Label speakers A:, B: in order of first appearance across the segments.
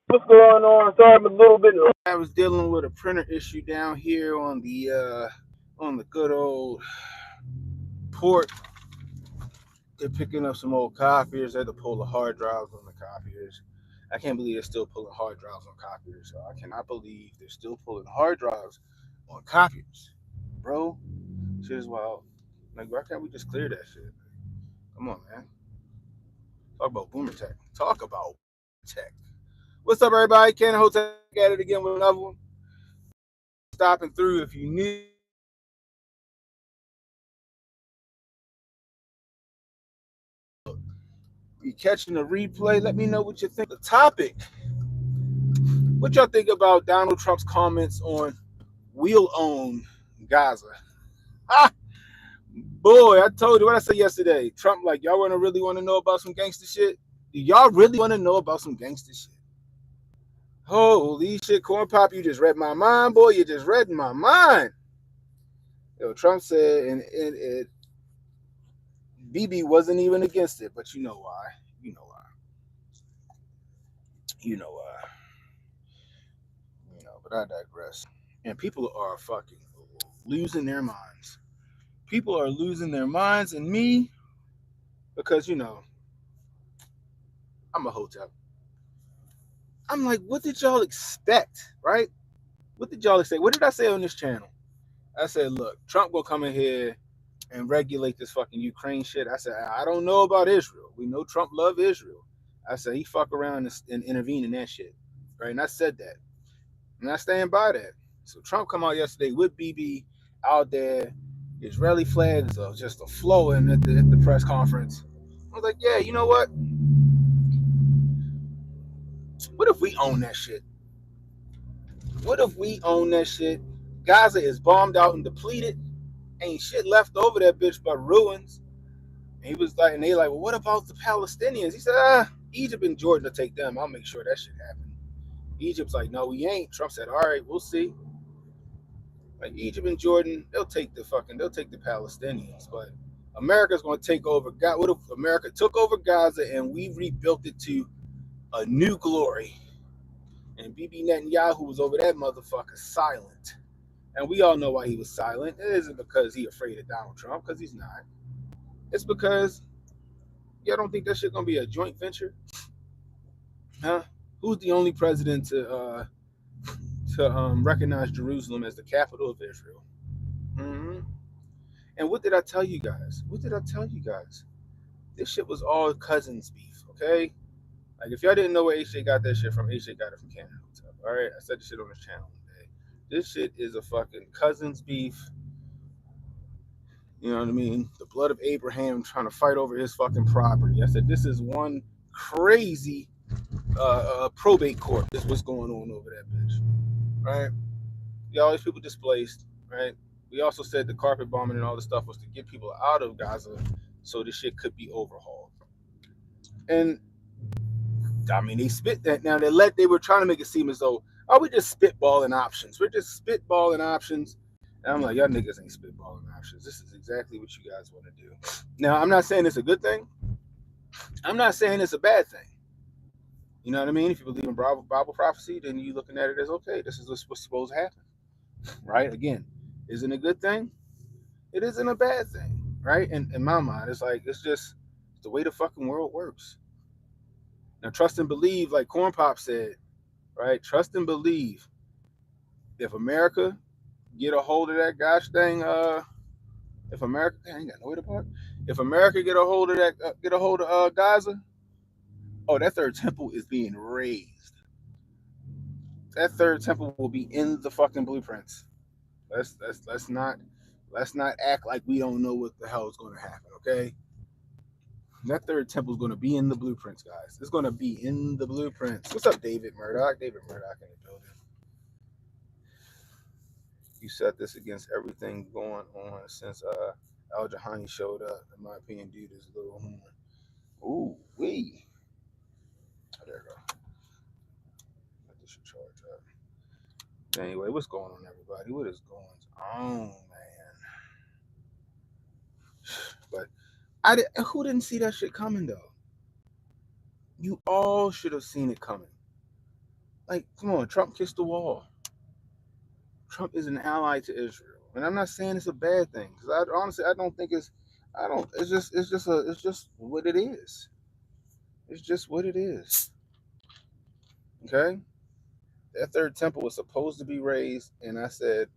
A: What's going on? Sorry, I'm a little bit. I was dealing with a printer issue down here on the good old port. They're picking up some old copiers. They had to pull the hard drives on the copiers. I can't believe they're still pulling hard drives on copiers. So I cannot believe they're still pulling hard drives on copiers, bro. Shit is wild. Like, why can't we just clear that shit? Come on, man. Talk about boomer tech. Talk about tech. What's up, everybody? Ken Hotel at it again with another one. Stopping through if you need. You catching the replay? Let me know what you think. The topic. What y'all think about Donald Trump's comments on we'll own Gaza? Ah, boy, I told you what I said yesterday. Trump, like, y'all wanna really want to know about some gangster shit? Do y'all really want to know about some gangster shit? Holy shit, Corn Pop, you just read my mind, boy. You just read my mind. Yo, Trump said, and BB wasn't even against it, but you know why. You know why. You know why. But I digress. And people are fucking losing their minds. People are losing their minds, and me, because I'm a hotel. I'm like, what did y'all expect, right? What did y'all expect? What did I say on this channel? I said, look, Trump will come in here and regulate this fucking Ukraine shit. I said, I don't know about Israel. We know Trump love Israel. I said, he fuck around and intervene in that shit, right? And I said that. And I stand by that. So Trump come out yesterday with BB out there. Israeli flags are just a flowing at the press conference. I was like, yeah, you know what? What if we own that shit? What if we own that shit? Gaza is bombed out and depleted. Ain't shit left over that bitch but ruins. And he was like, and they like, well, what about the Palestinians? He said, Egypt and Jordan will take them. I'll make sure that shit happens. Egypt's like, no, we ain't. Trump said, all right, we'll see. Like Egypt and Jordan, they'll take the Palestinians, but America's going to take over. God, what if America took over Gaza and we rebuilt it to a new glory? And Bibi Netanyahu was over that motherfucker silent, and we all know why he was silent. It isn't because he's afraid of Donald Trump, because he's not. It's because y'all don't think that shit gonna be a joint venture, huh? Who's the only president to recognize Jerusalem as the capital of Israel? Mm-hmm. And what did I tell you guys? This shit was all cousins beef, okay? Like, if y'all didn't know where HJ got that shit from, HJ got it from Canada Hotel. All right, I said this shit on this channel today. This shit is a fucking cousins beef. You know what I mean? The blood of Abraham trying to fight over his fucking property. I said this is one crazy probate court. Is what's going on over that bitch, right? All these people displaced, right? We also said the carpet bombing and all this stuff was to get people out of Gaza so this shit could be overhauled. And I mean, they spit that. Now they were trying to make it seem as though, oh, we just spitballing options. We're just spitballing options. And I'm like, y'all niggas ain't spitballing options. This is exactly what you guys want to do. Now, I'm not saying it's a good thing. I'm not saying it's a bad thing. You know what I mean? If you believe in Bible prophecy, then you're looking at it as, okay, this is what's supposed to happen, right? Again, isn't a good thing? It isn't a bad thing, right? And in my mind, it's like, it's just the way the fucking world works. Now, trust and believe, like Corn Pop said, right? Trust and believe. If America get a hold of that gosh dang, if America, I ain't got no way to put it. If America get a hold of Gaza, oh, that third temple is being raised. That third temple will be in the fucking blueprints. Let's not act like we don't know what the hell is going to happen. Okay, that third temple is going to be in the blueprints, guys. It's going to be in the blueprints. What's up, David Murdoch? David Murdoch in the building. You set this against everything going on since Al Jahani showed up. In my opinion, dude is a little horn. Ooh, wee. Oh, there we go. Let this charge up. Anyway, what's going on, everybody? What is going on, man? But who didn't see that shit coming, though? You all should have seen it coming. Like, come on, Trump kissed the wall. Trump is an ally to Israel, and I'm not saying it's a bad thing because I honestly I don't think it's. I don't. It's just what it is. It's just what it is. Okay. That third temple was supposed to be raised, and I said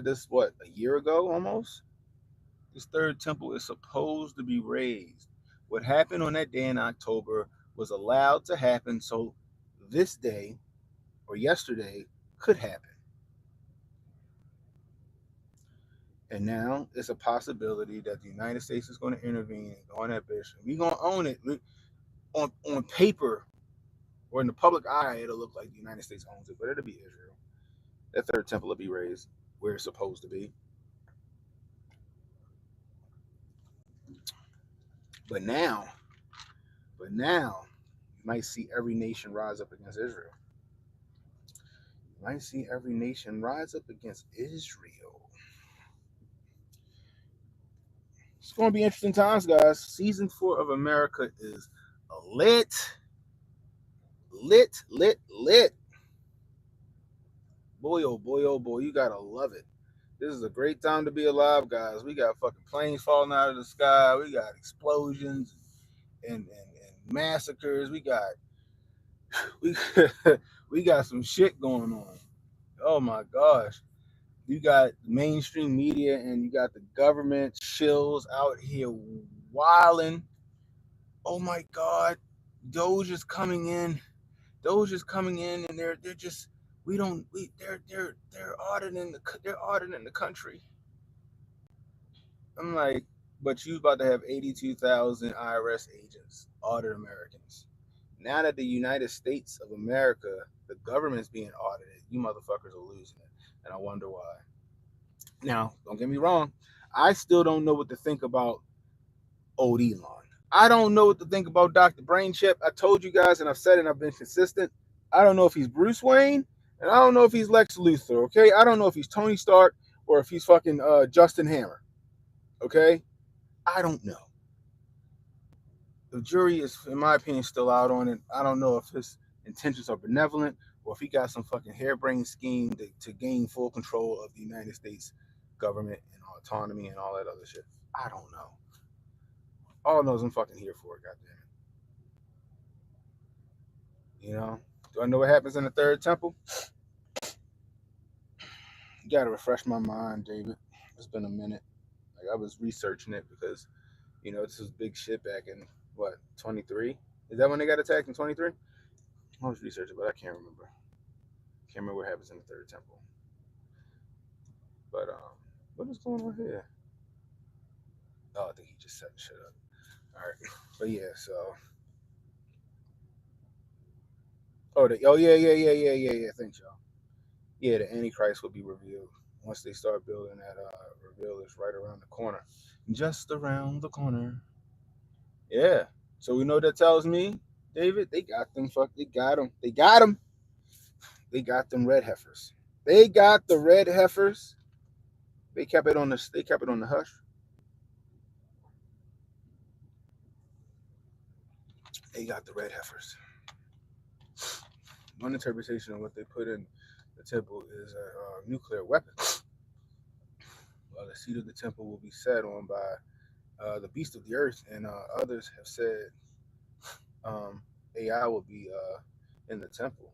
A: this what a year ago almost. This third temple is supposed to be raised. What happened on that day in October was allowed to happen, so this day or yesterday could happen. And now it's a possibility that the United States is going to intervene and go on that bitch. We're going to own it. On paper or in the public eye, it'll look like the United States owns it, but it'll be Israel. That third temple will be raised where it's supposed to be. But now, you might see every nation rise up against Israel. You might see every nation rise up against Israel. It's going to be interesting times, guys. Season 4 of America is lit. Boy, oh boy, oh boy, you gotta love it. This is a great time to be alive, guys. We got fucking planes falling out of the sky. We got explosions and massacres. We we got some shit going on. Oh my gosh. You got mainstream media and you got the government shills out here wilding. Oh my God. Doge is coming in. And they're just they're auditing the country. I'm like, but you about to have 82,000 IRS agents audit Americans. Now that the United States of America, the government's being audited, you motherfuckers are losing it. And I wonder why. Now, don't get me wrong. I still don't know what to think about old Elon. I don't know what to think about Dr. Brainchip. I told you guys, and I've said it, and I've been consistent. I don't know if he's Bruce Wayne, and I don't know if he's Lex Luthor, okay? I don't know if he's Tony Stark or if he's fucking Justin Hammer, okay? I don't know. The jury is, in my opinion, still out on it. I don't know if his intentions are benevolent or if he got some fucking harebrained scheme to gain full control of the United States government and autonomy and all that other shit. I don't know. All I know is I'm fucking here for it, goddamn it. You know? Do I know what happens in the third temple? You gotta refresh my mind, David. It's been a minute. Like I was researching it because, this was big shit back in what, 23? Is that when they got attacked in 23? I was researching, but I can't remember. Can't remember what happens in the third temple. But what is going on here? Oh, I think he just set shit up. All right, but yeah, so. Oh, yeah. Thanks, y'all. Yeah, the Antichrist will be revealed once they start building that. Reveal is right around the corner, just around the corner. Yeah. So we know what that tells me, David. They got them. They got them. They got them. They got them red heifers. They got the red heifers. They kept it on the. They kept it on the hush. They got the red heifers. One interpretation of what they put in the temple is a nuclear weapon. The seat of the temple will be set on by the beast of the earth, and others have said AI will be in the temple.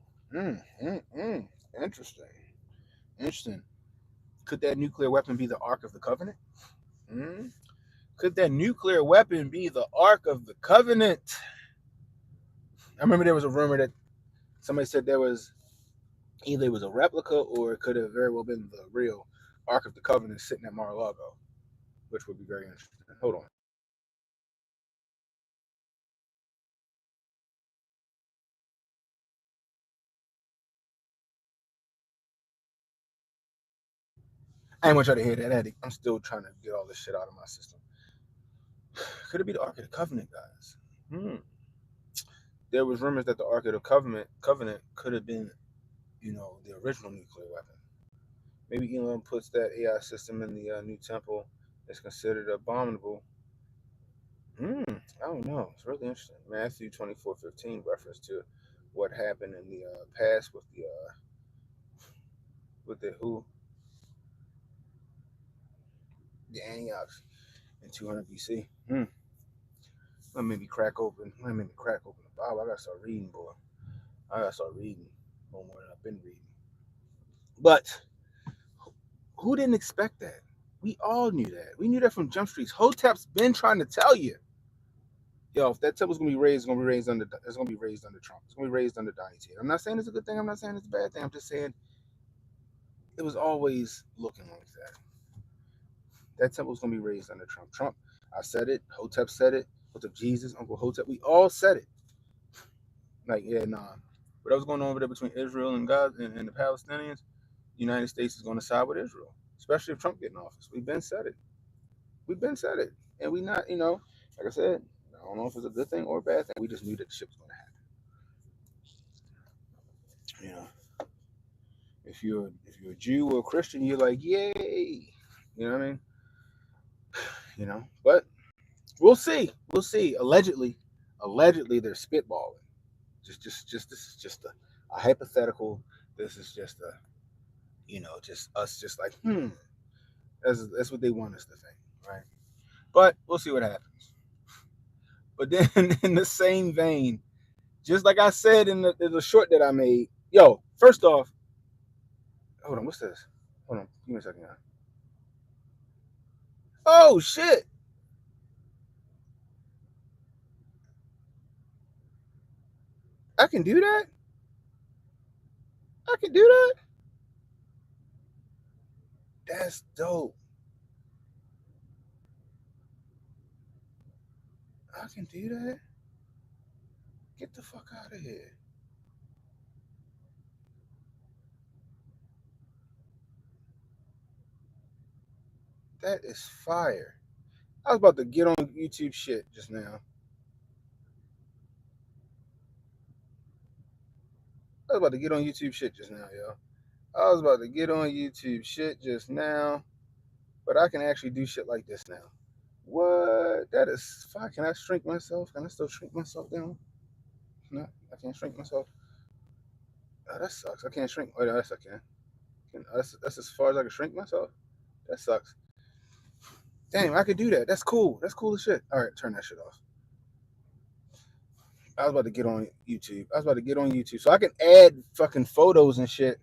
A: Interesting. Interesting. Could that nuclear weapon be the Ark of the Covenant? Mm? Could that nuclear weapon be the Ark of the Covenant? I remember there was a rumor that somebody said there was either it was a replica or it could have very well been the real Ark of the Covenant sitting at Mar-a-Lago, which would be very interesting. Hold on. I ain't want y'all to hear that, Eddie. I'm still trying to get all this shit out of my system. Could it be the Ark of the Covenant, guys? There was rumors that the Ark of the Covenant could have been, the original nuclear weapon. Maybe Elon puts that AI system in the new temple. It's considered abominable. I don't know. It's really interesting. Matthew 24:15 reference to what happened in the past with the Antiochs in 200 BC. Let me crack open. Let me crack open the Bible. I gotta start reading, boy. I gotta start reading more than I've been reading. But who didn't expect that? We all knew that. We knew that from Jump Streets. Hotep's been trying to tell you, yo, if that temple's gonna be raised, it's gonna be raised under Trump. It's gonna be raised under Dynasty. I'm not saying it's a good thing. I'm not saying it's a bad thing. I'm just saying it was always looking like that. That temple's gonna be raised under Trump. Trump, I said it. Hotep said it. Hotep Jesus, Uncle Hotep. We all said it. Like, yeah, nah. What was going on over there between Israel and Gaza and the Palestinians? The United States is going to side with Israel, especially if Trump get in office. We've been said it. We've been said it, and we not, like I said, I don't know if it's a good thing or a bad thing. We just knew that the shit was going to happen. If you're a Jew or a Christian, you're like, yay, you know what I mean? But we'll see. We'll see. Allegedly, they're spitballing. Just this is just a hypothetical. This is just just us, just like, that's what they want us to think, right? But we'll see what happens. But then, in the same vein, just like I said in the short that I made, yo, first off, hold on, what's this? Hold on, give me a second. Oh shit! I can do that. I can do that. That's dope. I can do that. Get the fuck out of here. That is fire. I was about to get on YouTube shit just now. I was about to get on YouTube shit just now, yo. I was about to get on YouTube shit just now, but I can actually do shit like this now. What? That is fire. Can I shrink myself? Can I still shrink myself down? No, I can't shrink myself. Oh, that sucks. I can't shrink. Oh, yes, I can. That's as far as I can shrink myself. That sucks. Damn, I could do that. That's cool. That's cool as shit. All right, turn that shit off. I was about to get on YouTube. So I can add fucking photos and shit.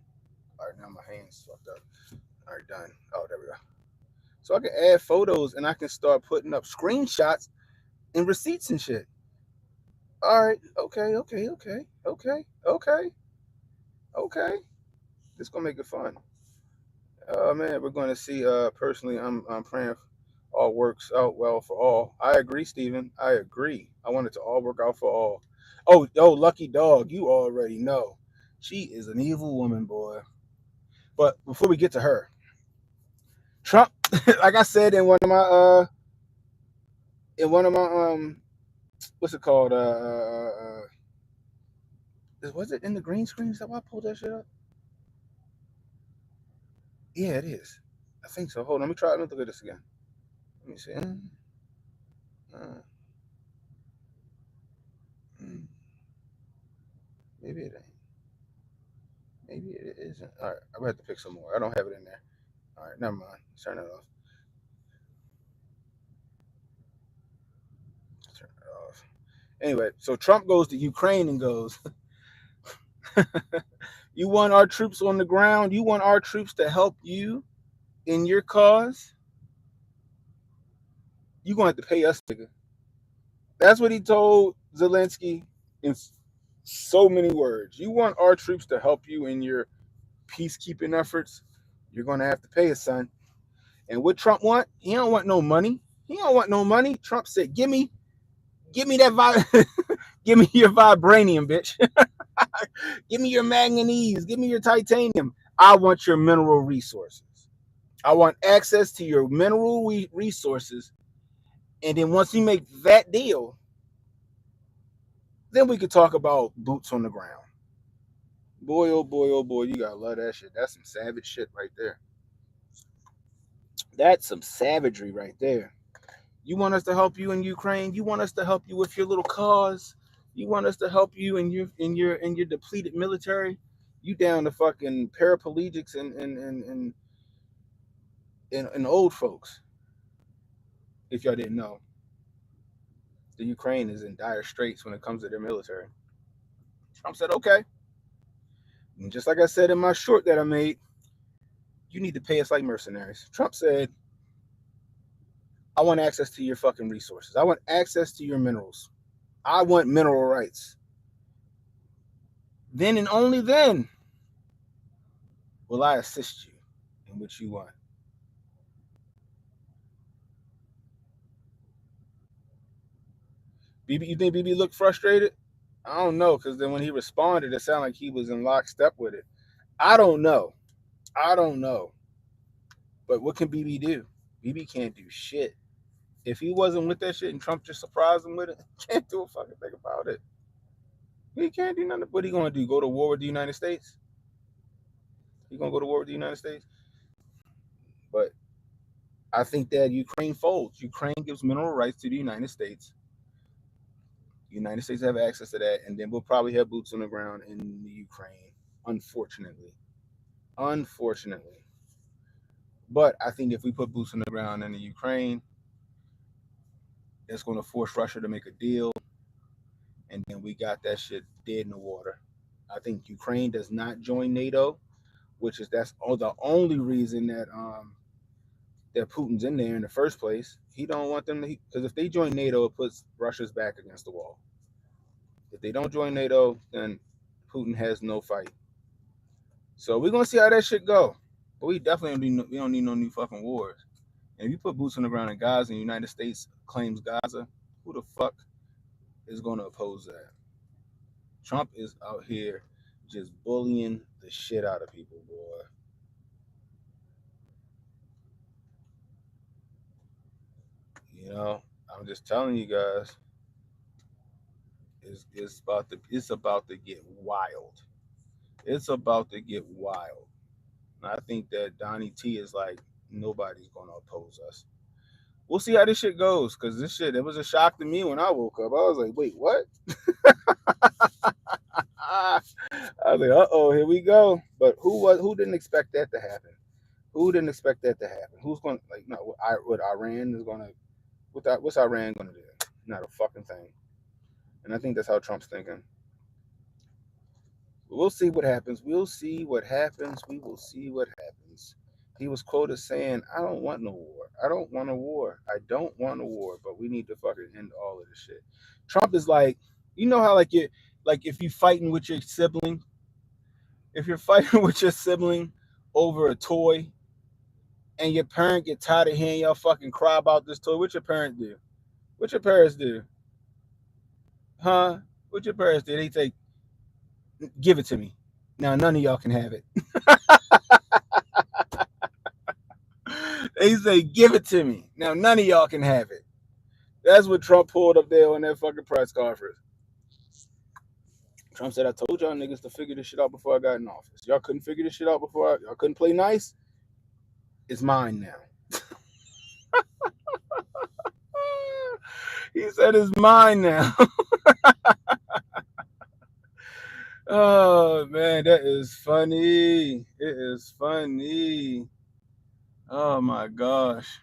A: All right, now my hand's fucked up. All right, done. Oh, there we go. So I can add photos and I can start putting up screenshots and receipts and shit. All right. Okay. This gonna make it fun. Oh man, we're gonna see. Personally, I'm praying all works out well for all. I agree, Stephen. I agree. I want it to all work out for all. Oh, lucky dog. You already know. She is an evil woman, boy. But before we get to her, Trump, like I said in one of my what's it called? Was it in the green screen? Is that why I pulled that shit up? Yeah, it is. I think so. Hold on, let me try. Let me look at this again. Let me see. Maybe it ain't. Maybe it isn't. All right, I'm gonna have to pick some more. I don't have it in there. All right, never mind. Turn it off. Turn it off. Anyway, so Trump goes to Ukraine and goes, "You want our troops on the ground? You want our troops to help you in your cause? You gonna have to pay us, nigga." That's what he told Zelensky in so many words. You want our troops to help you in your peacekeeping efforts? You're gonna have to pay us, son. And what Trump want? He don't want no money. He don't want no money. Trump said, "Give me that give me your vibranium, bitch. Give me your manganese. Give me your titanium. I want your mineral resources. I want access to your mineral resources. And then once we make that deal, then we could talk about boots on the ground." Boy, oh boy, you gotta love that shit. That's some savage shit right there. That's some savagery right there. You want us to help you in Ukraine? You want us to help you with your little cause? You want us to help you in your depleted military? You down to fucking paraplegics and old folks. If y'all didn't know, the Ukraine is in dire straits when it comes to their military. Trump said, okay. And just like I said in my short that I made, you need to pay us like mercenaries. Trump said, I want access to your fucking resources. I want access to your minerals. I want mineral rights. Then and only then will I assist you in what you want. BB, you think BB looked frustrated? I don't know, because then when he responded, it sounded like he was in lockstep with it. I don't know. But what can BB do? BB can't do shit. If he wasn't with that shit and Trump just surprised him with it, he can't do a fucking thing about it. He can't do nothing. What are he going to do? Go to war with the United States? He going to go to war with the United States? But I think that Ukraine folds. Ukraine gives mineral rights to the United States. The United States have access to that, and then we'll probably have boots on the ground in the Ukraine, unfortunately. But I think if we put boots on the ground in the Ukraine, it's going to force Russia to make a deal, and then we got that shit dead in the water. I think Ukraine does not join NATO, that's the only reason that that Putin's in there in the first place. He don't want them to, because if they join NATO, it puts Russia's back against the wall. If they don't join NATO, then Putin has no fight. So we're gonna see how that shit go. But we definitely don't need no new fucking wars. And if you put boots on the ground in Gaza and the United States claims Gaza, who the fuck is gonna oppose that? Trump is out here just bullying the shit out of people, boy. You know, I'm just telling you guys, it's about to get wild. It's about to get wild. And I think that Donnie T is like, nobody's gonna oppose us. We'll see how this shit goes, because this shit, it was a shock to me when I woke up. I was like, wait, what? I was like, uh-oh, here we go. But who didn't expect that to happen? Who didn't expect that to happen? Who's going to, like, no, what Iran is going to, what's Iran going to do? Not a fucking thing. And I think that's how Trump's thinking. We'll see what happens. We'll see what happens. We will see what happens. He was quoted saying, I don't want no war. I don't want a war. I don't want a war, but we need to fucking end all of this shit. Trump is like, you know how like if you fighting with your sibling, if you're fighting with your sibling over a toy and your parent get tired of hearing y'all fucking cry about this toy, what your parent do? What your parents do? Huh? What your parents do? They say, give it to me. Now none of y'all can have it. They say, give it to me. Now none of y'all can have it. That's what Trump pulled up there on that fucking press conference. Trump said, I told y'all niggas to figure this shit out before I got in office. Y'all couldn't figure this shit out before y'all couldn't play nice. It's mine now. He said it's mine now. Oh man, that is funny. It is funny. Oh my gosh.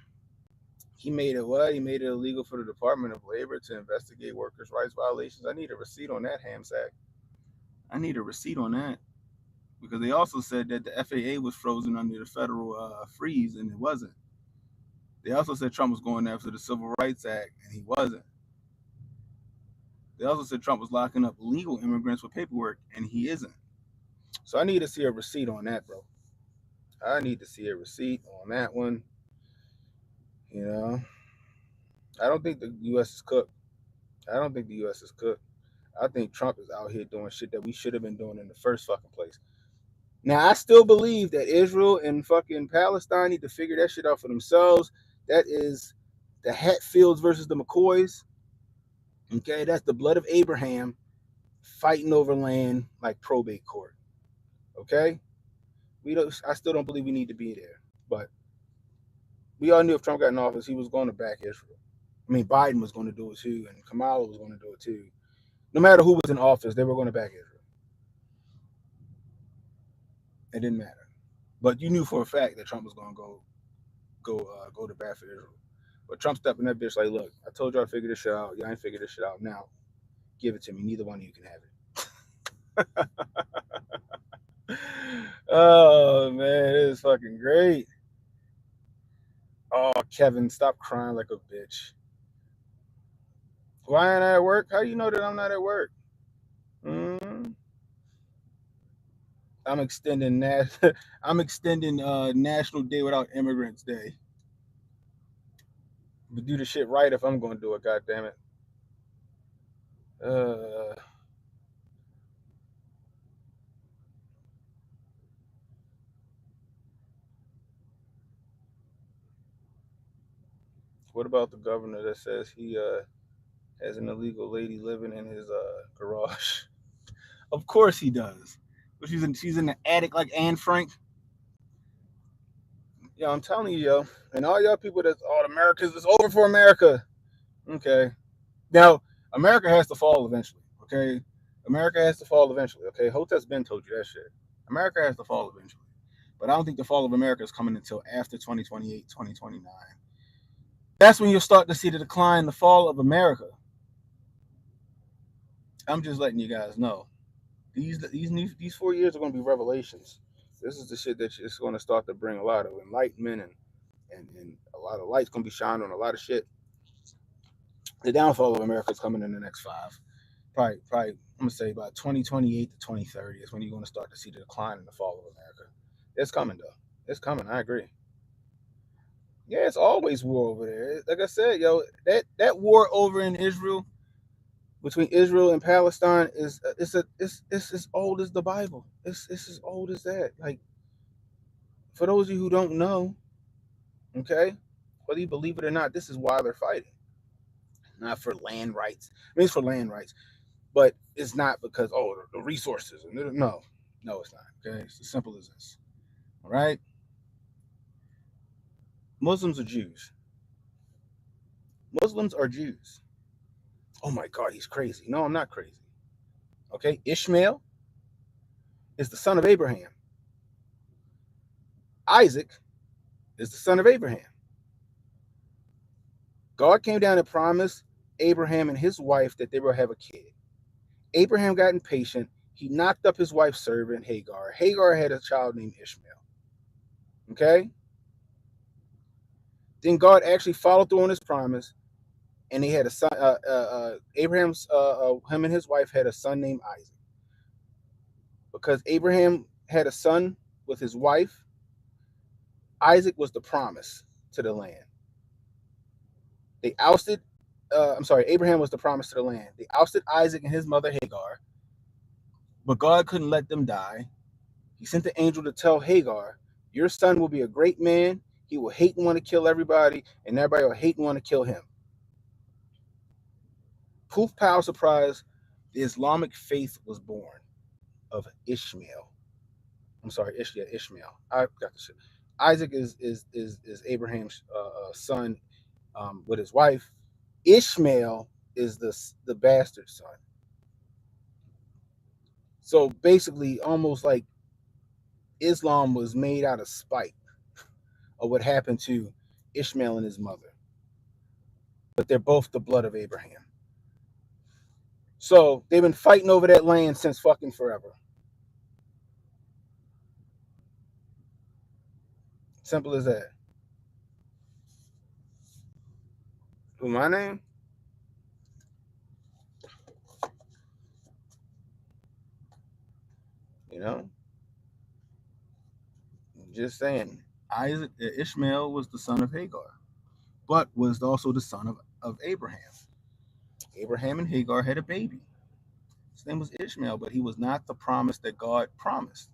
A: He made it what? He made it illegal for the Department of Labor to investigate workers' rights violations. I need a receipt on that, Hamsack. I need a receipt on that. Because they also said that the FAA was frozen under the federal freeze, and it wasn't. They also said Trump was going after the Civil Rights Act, and he wasn't. They also said Trump was locking up legal immigrants with paperwork, and he isn't. So I need to see a receipt on that, bro. I need to see a receipt on that one. You know, I don't think the U.S. is cooked. I think Trump is out here doing shit that we should have been doing in the first fucking place. Now, I still believe that Israel and fucking Palestine need to figure that shit out for themselves. That is the Hatfields versus the McCoys. Okay, that's the blood of Abraham fighting over land like probate court. Okay, I still don't believe we need to be there, but we all knew if Trump got in office, he was going to back Israel. I mean, Biden was going to do it too, and Kamala was going to do it too. No matter who was in office, they were going to back Israel. It didn't matter. But you knew for a fact that Trump was going to go to bat for Israel. But Trump stepped in that bitch like, look, I told y'all to figure this shit out. Y'all ain't figured this shit out. Now, give it to me. Neither one of you can have it. Oh, man, it is fucking great. Oh, Kevin, stop crying like a bitch. Why ain't I at work? How do you know that I'm not at work? I'm extending National Day Without Immigrants Day. But do the shit right if I'm going to do it. God damn it. What about the governor that says he has an illegal lady living in his garage? Of course he does. But she's in the attic like Anne Frank. Yo, I'm telling you, yo, and all y'all people that's all Americans, it's over for America. Okay. Now, America has to fall eventually. Okay. America has to fall eventually. Okay. Hotep's been told you that shit. America has to fall eventually. But I don't think the fall of America is coming until after 2028, 2029. That's when you'll start to see the decline, the fall of America. I'm just letting you guys know. These 4 years are going to be revelations. This is the shit that is going to start to bring a lot of enlightenment and a lot of light's going to be shining on a lot of shit. The downfall of America is coming in the next 5. Probably, I'm going to say about 2028 to 2030 is when you're going to start to see the decline and the fall of America. It's coming, though. It's coming. I agree. Yeah, it's always war over there. Like I said, yo, that war over in Israel, between Israel and Palestine, is it's as old as the Bible. It's as old as that. Like, for those of you who don't know, okay, whether you believe it or not, this is why they're fighting. Not for land rights. I mean, it's for land rights, but it's not because the resources. No, it's not. Okay, it's as simple as this. All right, Muslims are Jews. Muslims are Jews. Oh my God, he's crazy. No, I'm not crazy. Okay, Ishmael is the son of Abraham. Isaac is the son of Abraham. God came down and promised Abraham and his wife that they will have a kid. Abraham got impatient. He knocked up his wife's servant, Hagar. Hagar had a child named Ishmael. Okay? Then God actually followed through on his promise, and they had a son. Him and his wife had a son named Isaac. Because Abraham had a son with his wife, Isaac was the promise to the land. They ousted, Abraham was the promise to the land. They ousted Isaac and his mother Hagar, but God couldn't let them die. He sent the angel to tell Hagar, your son will be a great man. He will hate and want to kill everybody, and everybody will hate and want to kill him. Poof, pow, surprise, the Islamic faith was born of Ishmael. Ishmael. I got the shit. Isaac is Abraham's son with his wife. Ishmael is the bastard son. So basically, almost like Islam was made out of spite of what happened to Ishmael and his mother. But they're both the blood of Abraham. So they've been fighting over that land since fucking forever. Simple as that. Who, my name? You know? Just saying. Ishmael was the son of Hagar, but was also the son of Abraham. Abraham and Hagar had a baby. His name was Ishmael, but he was not the promise that God promised.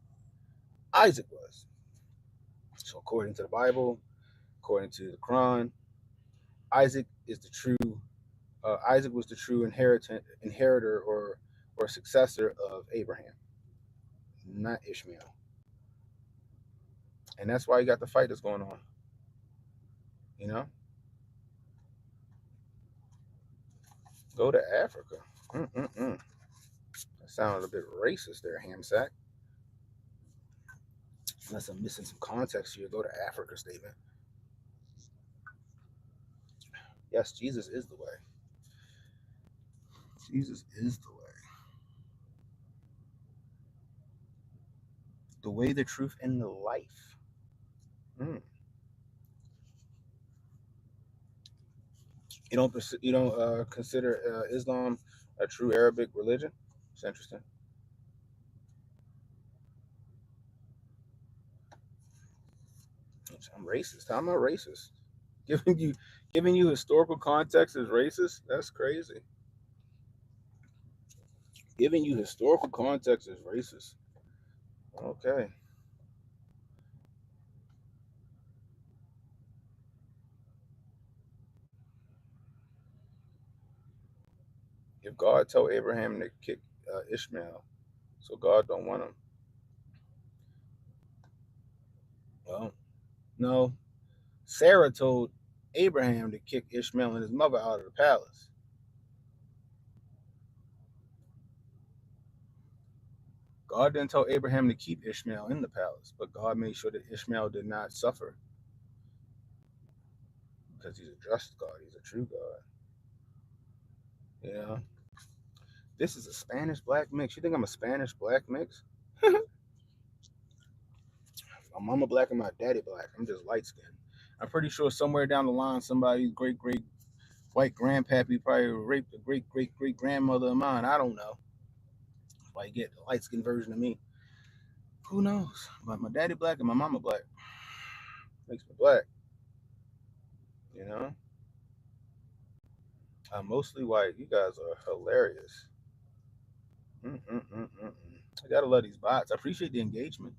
A: Isaac was. So according to the Bible, according to the Quran, Isaac is the true. Isaac was the true inheritor or successor of Abraham, not Ishmael. And that's why you got the fight that's going on. You know? Go to Africa. That sounded a bit racist there, Hamsack. Unless I'm missing some context here, go to Africa statement. Yes, Jesus is the way. Jesus is the way. The way, the truth, and the life. You don't consider Islam a true Arabic religion? It's interesting. I'm racist. I'm not racist. Giving you historical context is racist? That's crazy. Giving you historical context is racist. Okay. If God told Abraham to kick Ishmael, so God don't want him. Well, no. Sarah told Abraham to kick Ishmael and his mother out of the palace. God didn't tell Abraham to keep Ishmael in the palace, but God made sure that Ishmael did not suffer because he's a just God. He's a true God. You know, this is a Spanish black mix. You think I'm a Spanish black mix? My mama black and my daddy black. I'm just light skinned. I'm pretty sure somewhere down the line, somebody's great white grandpappy probably raped a great grandmother of mine. I don't know. Like get the light skinned version of me. Who knows? But my daddy black and my mama black makes me black. You know, I'm mostly white. You guys are hilarious. I gotta love these bots. I appreciate the engagement.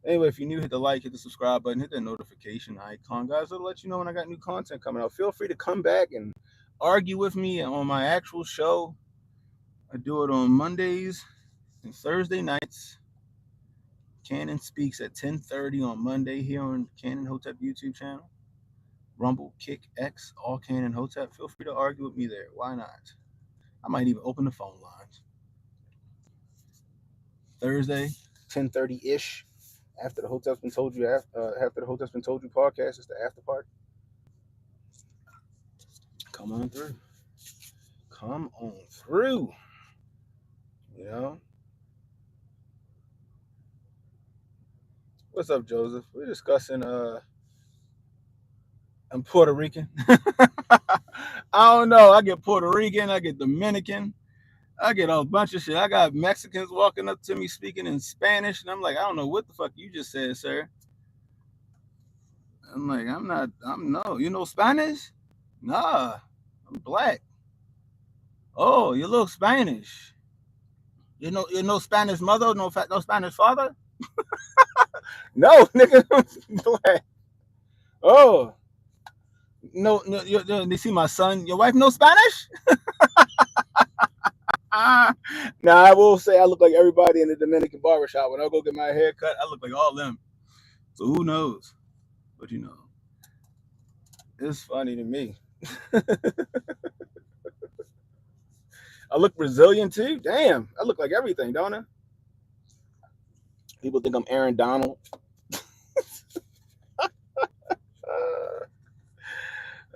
A: Anyway, if you're new, hit the like, hit the subscribe button, hit the notification icon, guys. It'll let you know when I got new content coming out. Feel free to come back and argue with me on my actual show. I do it on Mondays and Thursday nights. Cannon speaks at 10:30 on Monday here on Cannon Hotep YouTube channel. Rumble, Kick, X, all Cannon Hotep. Feel free to argue with me there. Why not? I might even open the phone lines. Thursday, 10:30-ish. After the Hotep's been told you, after the Hotep's been told you podcast, it's the after party. Come on through. Come on through. You know? What's up, Joseph? We're discussing I'm Puerto Rican. I don't know. I get Puerto Rican, I get Dominican, I get a bunch of shit. I got Mexicans walking up to me speaking in Spanish, and I'm like, I don't know what the fuck you just said, sir. I'm like, I'm no, you know Spanish? Nah, I'm black. Oh, you look Spanish. You know Spanish mother, no Spanish father? No, nigga, I'm black. Oh, no, you see my son, your wife knows Spanish? Now, I will say I look like everybody in the Dominican barbershop. When I go get my hair cut, I look like all them. So who knows? But you know, it's funny to me. I look Brazilian too. Damn, I look like everything, don't I? People think I'm Aaron Donald.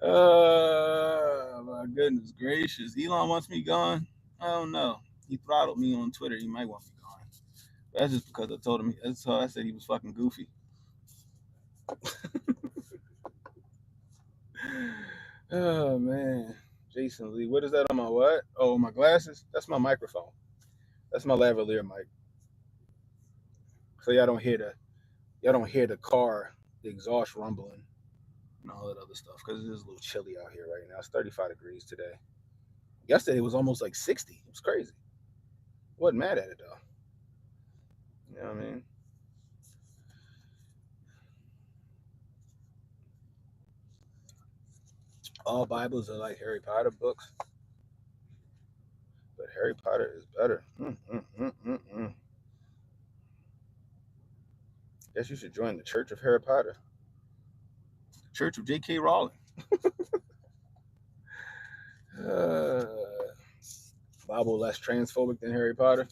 A: My goodness gracious. Elon wants me gone. I don't know. He throttled me on Twitter. He might want me gone. That's just because I told him. That's how I said he was fucking goofy. Oh man, Jason Lee. What is that on my what? Oh, my glasses. That's my microphone. That's my lavalier mic. So y'all don't hear the car, the exhaust rumbling, and all that other stuff because it is a little chilly out here right now. It's 35 degrees today. Yesterday it was almost like 60. It was crazy. Wasn't mad at it though. You know what I mean? All Bibles are like Harry Potter books, but Harry Potter is better. Guess you should join the Church of Harry Potter. The Church of J.K. Rowling. Bible less transphobic than Harry Potter?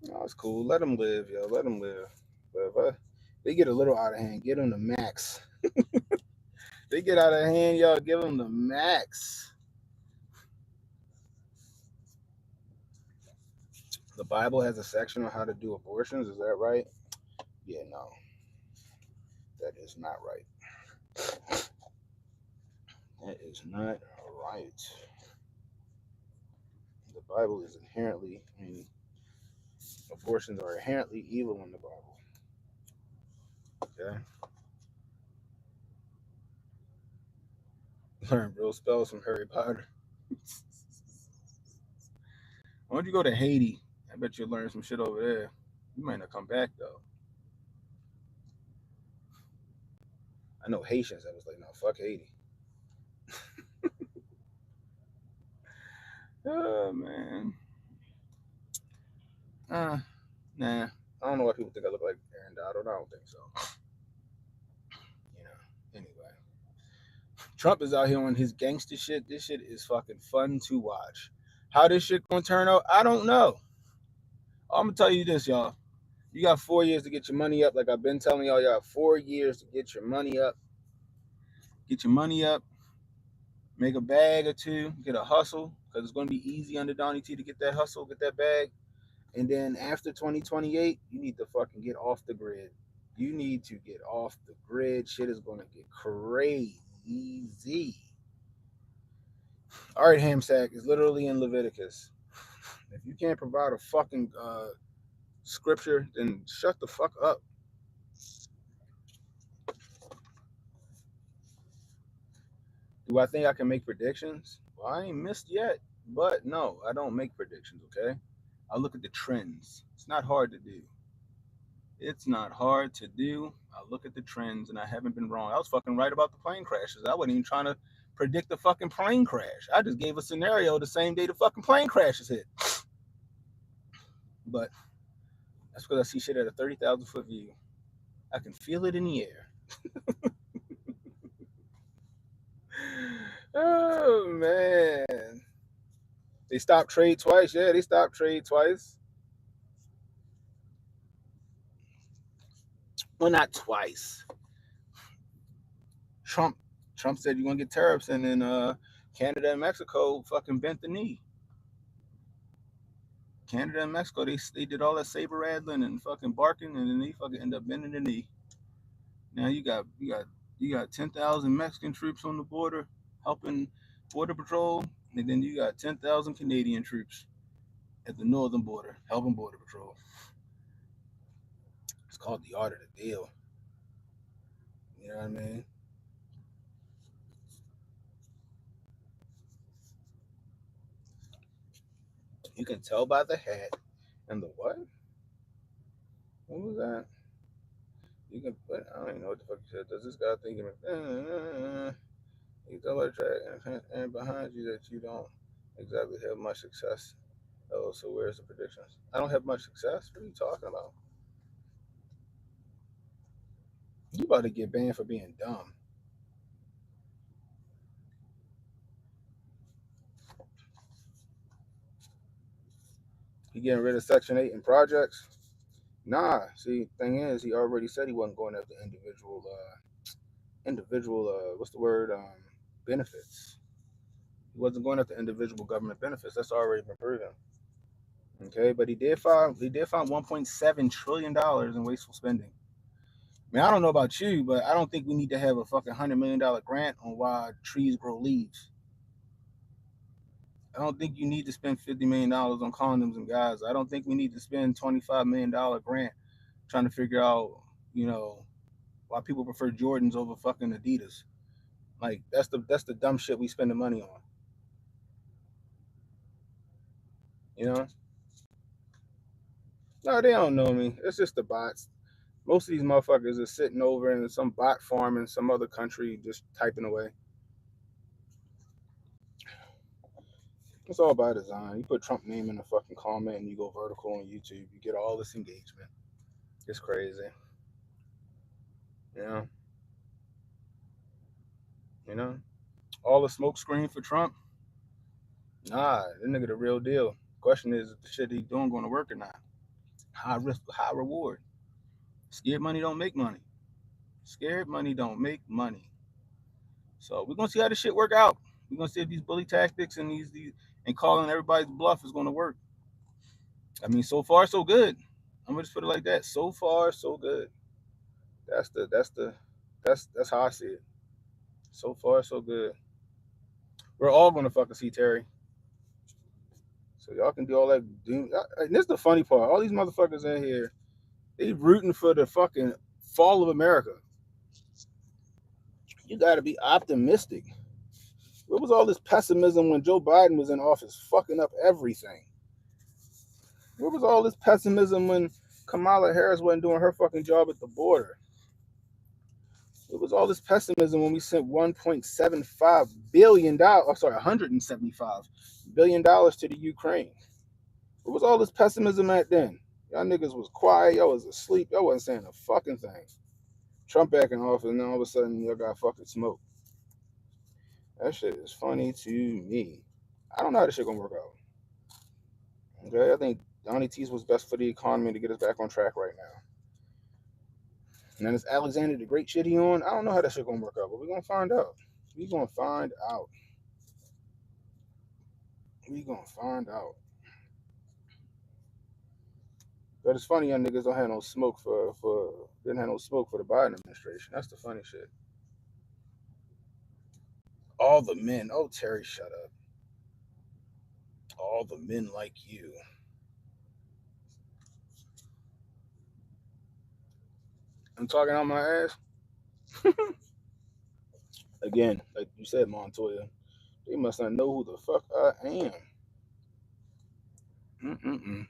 A: No, it's cool. Let them live, yo. Let them live. But if they get a little out of hand, get them the max. They get out of hand, y'all. Give them the max. The Bible has a section on how to do abortions. Is that right? Yeah, no. That is not right. That is not right. The Bible is inherently, abortions are inherently evil in the Bible. Okay? Learn real spells from Harry Potter. Why don't you go to Haiti? I bet you'll learn some shit over there. You might not come back, though. I know Haitians. I was like, no, fuck Haiti. Oh, man. Nah. I don't know why people think I look like Aaron Donald. I don't think so. Anyway. Trump is out here on his gangster shit. This shit is fucking fun to watch. How this shit gonna turn out, I don't know. I'm gonna tell you this, y'all. You got 4 years to get your money up. Like I've been telling y'all, you got 4 years to get your money up. Get your money up. Make a bag or two. Get a hustle. Because it's going to be easy under Donnie T to get that hustle, get that bag. And then after 2028, you need to fucking get off the grid. You need to get off the grid. Shit is going to get crazy. All right, Hamsack is literally in Leviticus. If you can't provide a fucking scripture, then shut the fuck up. Do I think I can make predictions? Well, I ain't missed yet, but no, I don't make predictions, okay? I look at the trends. It's not hard to do. It's not hard to do. I look at the trends and I haven't been wrong. I was fucking right about the plane crashes. I wasn't even trying to predict the fucking plane crash. I just gave a scenario the same day the fucking plane crashes hit. But that's because I see shit at a 30,000 foot view. I can feel it in the air. Oh, man. They stopped trade twice. Yeah, they stopped trade twice. Well, not twice. Trump said you're going to get tariffs, and then Canada and Mexico fucking bent the knee. Canada and Mexico, they did all that saber rattling and fucking barking, and then they fucking end up bending the knee. Now you got 10,000 Mexican troops on the border helping border patrol, and then you got 10,000 Canadian troops at the northern border helping border patrol. It's called the art of the deal. You know what I mean? You can tell by the hat and the what? What was that? You can put, I don't even know what the fuck you said. Does this guy think you tell by the track and behind you that you don't exactly have much success? Oh, so where's the predictions? I don't have much success? What are you talking about? You about to get banned for being dumb. He getting rid of Section 8 in projects? Nah, see, thing is, he already said he wasn't going after individual, what's the word, benefits. He wasn't going after individual government benefits. That's already been proven. Okay, but he did find $1.7 trillion in wasteful spending. I mean, I don't know about you, but I don't think we need to have a fucking $100 million grant on why trees grow leaves. I don't think you need to spend $50 million on condoms in Gaza. I don't think we need to spend $25 million grant trying to figure out, why people prefer Jordans over fucking Adidas. Like that's the dumb shit we spend the money on. You know? No, they don't know me. It's just the bots. Most of these motherfuckers are sitting over in some bot farm in some other country just typing away. It's all by design. You put Trump name in a fucking comment and you go vertical on YouTube, you get all this engagement. It's crazy. You know? You know, all the smoke screen for Trump. Nah, that nigga the real deal. Question is, if the shit he doing going to work or not? High risk, high reward. Scared money don't make money. Scared money don't make money. So we're gonna see how this shit work out. We're gonna see if these bully tactics and these and calling everybody's bluff is gonna work. I mean, so far so good. I'm gonna just put it like that. So far so good. That's how I see it. So far so good. We're all gonna fucking see Terry. So y'all can do all that doom. And this is the funny part. All these motherfuckers in here, they rooting for the fucking fall of America. You gotta be optimistic. Where was all this pessimism when Joe Biden was in office, fucking up everything? Where was all this pessimism when Kamala Harris wasn't doing her fucking job at the border? Where was all this pessimism when we sent $1.75 billion, $175 billion to the Ukraine? Where was all this pessimism at then? Y'all niggas was quiet, y'all was asleep, y'all wasn't saying a fucking thing. Trump back in office, and then all of a sudden y'all got fucking smoke. That shit is funny to me. I don't know how this shit gonna work out. Okay, I think Donnie T's was best for the economy to get us back on track right now. And then it's Alexander the Great shit he on. I don't know how that shit gonna work out, but we're gonna find out. We gonna find out. We gonna find out. But it's funny, y'all niggas don't have no smoke didn't have no smoke for the Biden administration. That's the funny shit. All the men. Oh, Terry, shut up. All the men like you. I'm talking out my ass. Again, like you said, Montoya, they must not know who the fuck I am. Mm-mm-mm.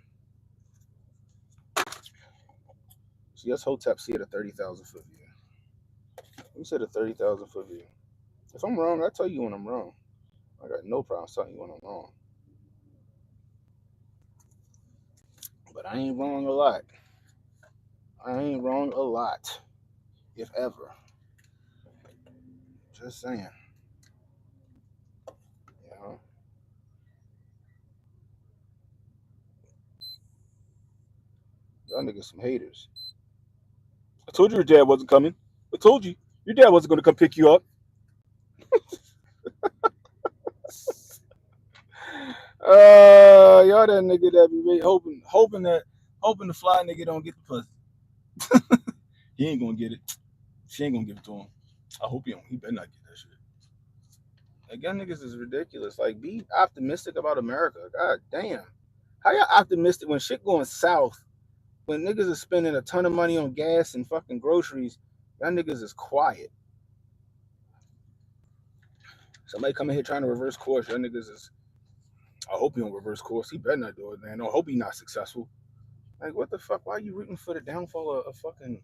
A: See, that's Hotep see at a 30,000 foot view. We said a 30,000 foot view. If I'm wrong, I tell you when I'm wrong. I got no problem telling you when I'm wrong. But I ain't wrong a lot. I ain't wrong a lot, if ever. Just saying. You know? Y'all niggas some haters. I told you your dad wasn't coming. I told you. Your dad wasn't going to come pick you up. Y'all that nigga that be really hoping the fly nigga don't get the pussy. He ain't gonna get it. She ain't gonna give it to him. I hope he don't. He better not get that shit. Like, y'all niggas is ridiculous. Like, be optimistic about America. God damn. How y'all optimistic when shit going south? When niggas is spending a ton of money on gas and fucking groceries, y'all niggas is quiet. Somebody coming here trying to reverse course, y'all niggas is. I hope he don't reverse course. He better not do it, man. I hope he not successful. Like, what the fuck? Why are you rooting for the downfall of fucking?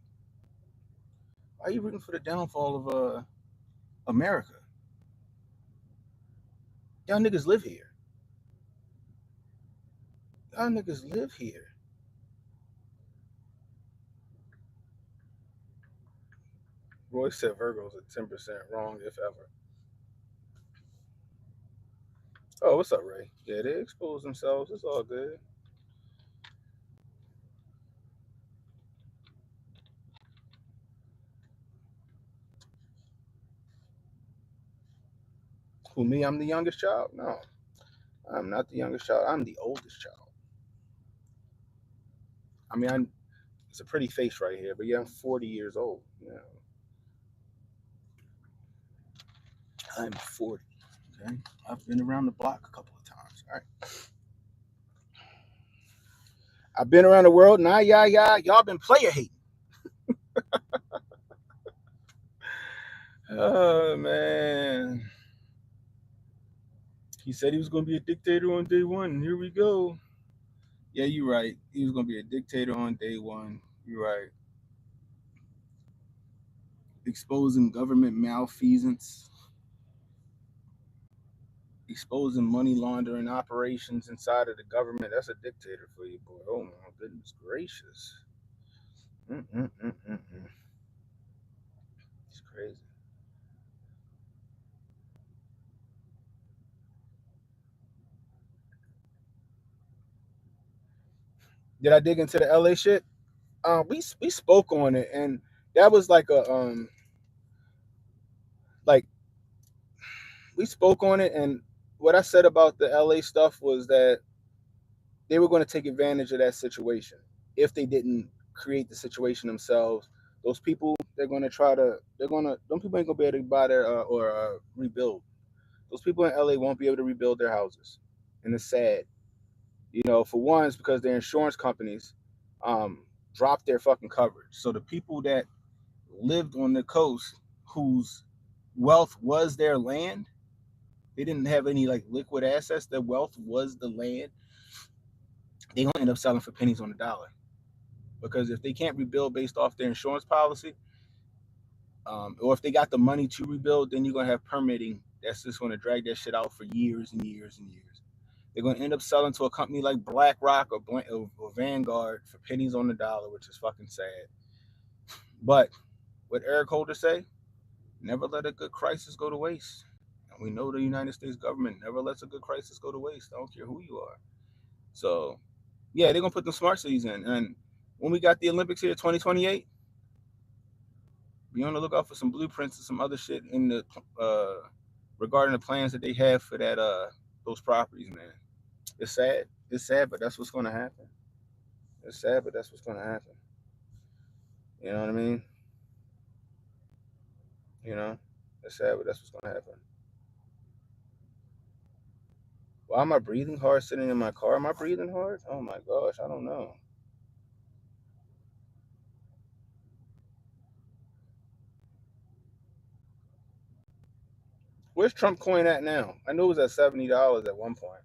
A: Why are you rooting for the downfall of America? Y'all niggas live here. Y'all niggas live here. Roy said Virgo's at 10% wrong, if ever. Oh, what's up, Ray? Yeah, they expose themselves. It's all good. Who, me? I'm the youngest child? No, I'm not the youngest child. I'm the oldest child. I mean, it's a pretty face right here, but yeah, I'm 40 years old. Yeah, I'm 40. Okay, I've been around the block a couple of times. All right, I've been around the world. Nah, y'all been player hating. Oh man, he said he was gonna be a dictator on day one. Here we go. Yeah, you're right. He was gonna be a dictator on day one. You're right. Exposing government malfeasance, exposing money laundering operations inside of the government. That's a dictator for you, boy. Oh my goodness gracious. Mm-mm-mm-mm-mm. It's crazy. Did I dig into the LA shit? We spoke on it, and that was like a like we spoke on it, and what I said about the LA stuff was that they were going to take advantage of that situation if they didn't create the situation themselves. Those people, them people ain't gonna be able to buy their or rebuild. Those people in LA won't be able to rebuild their houses, and it's sad. You know, for one, it's because their insurance companies dropped their fucking coverage. So the people that lived on the coast, whose wealth was their land, they didn't have any like liquid assets. Their wealth was the land. They gonna end up selling for pennies on the dollar, because if they can't rebuild based off their insurance policy, or if they got the money to rebuild, then you're gonna have permitting that's just gonna drag that shit out for years and years and years. They're gonna end up selling to a company like BlackRock or Vanguard for pennies on the dollar, which is fucking sad. But what Eric Holder say? Never let a good crisis go to waste. And we know the United States government never lets a good crisis go to waste. I don't care who you are. So, yeah, they're gonna put the smart cities in. And when we got the Olympics here, 2028, be on the lookout for some blueprints and some other shit in the regarding the plans that they have for that those properties, man. It's sad. It's sad, but that's what's gonna happen. It's sad, but that's what's gonna happen. You know what I mean? You know, it's sad, but that's what's gonna happen. Why am I breathing hard sitting in my car? Am I breathing hard? Oh my gosh, I don't know. Where's Trump coin at now? I knew it was at $70 at one point.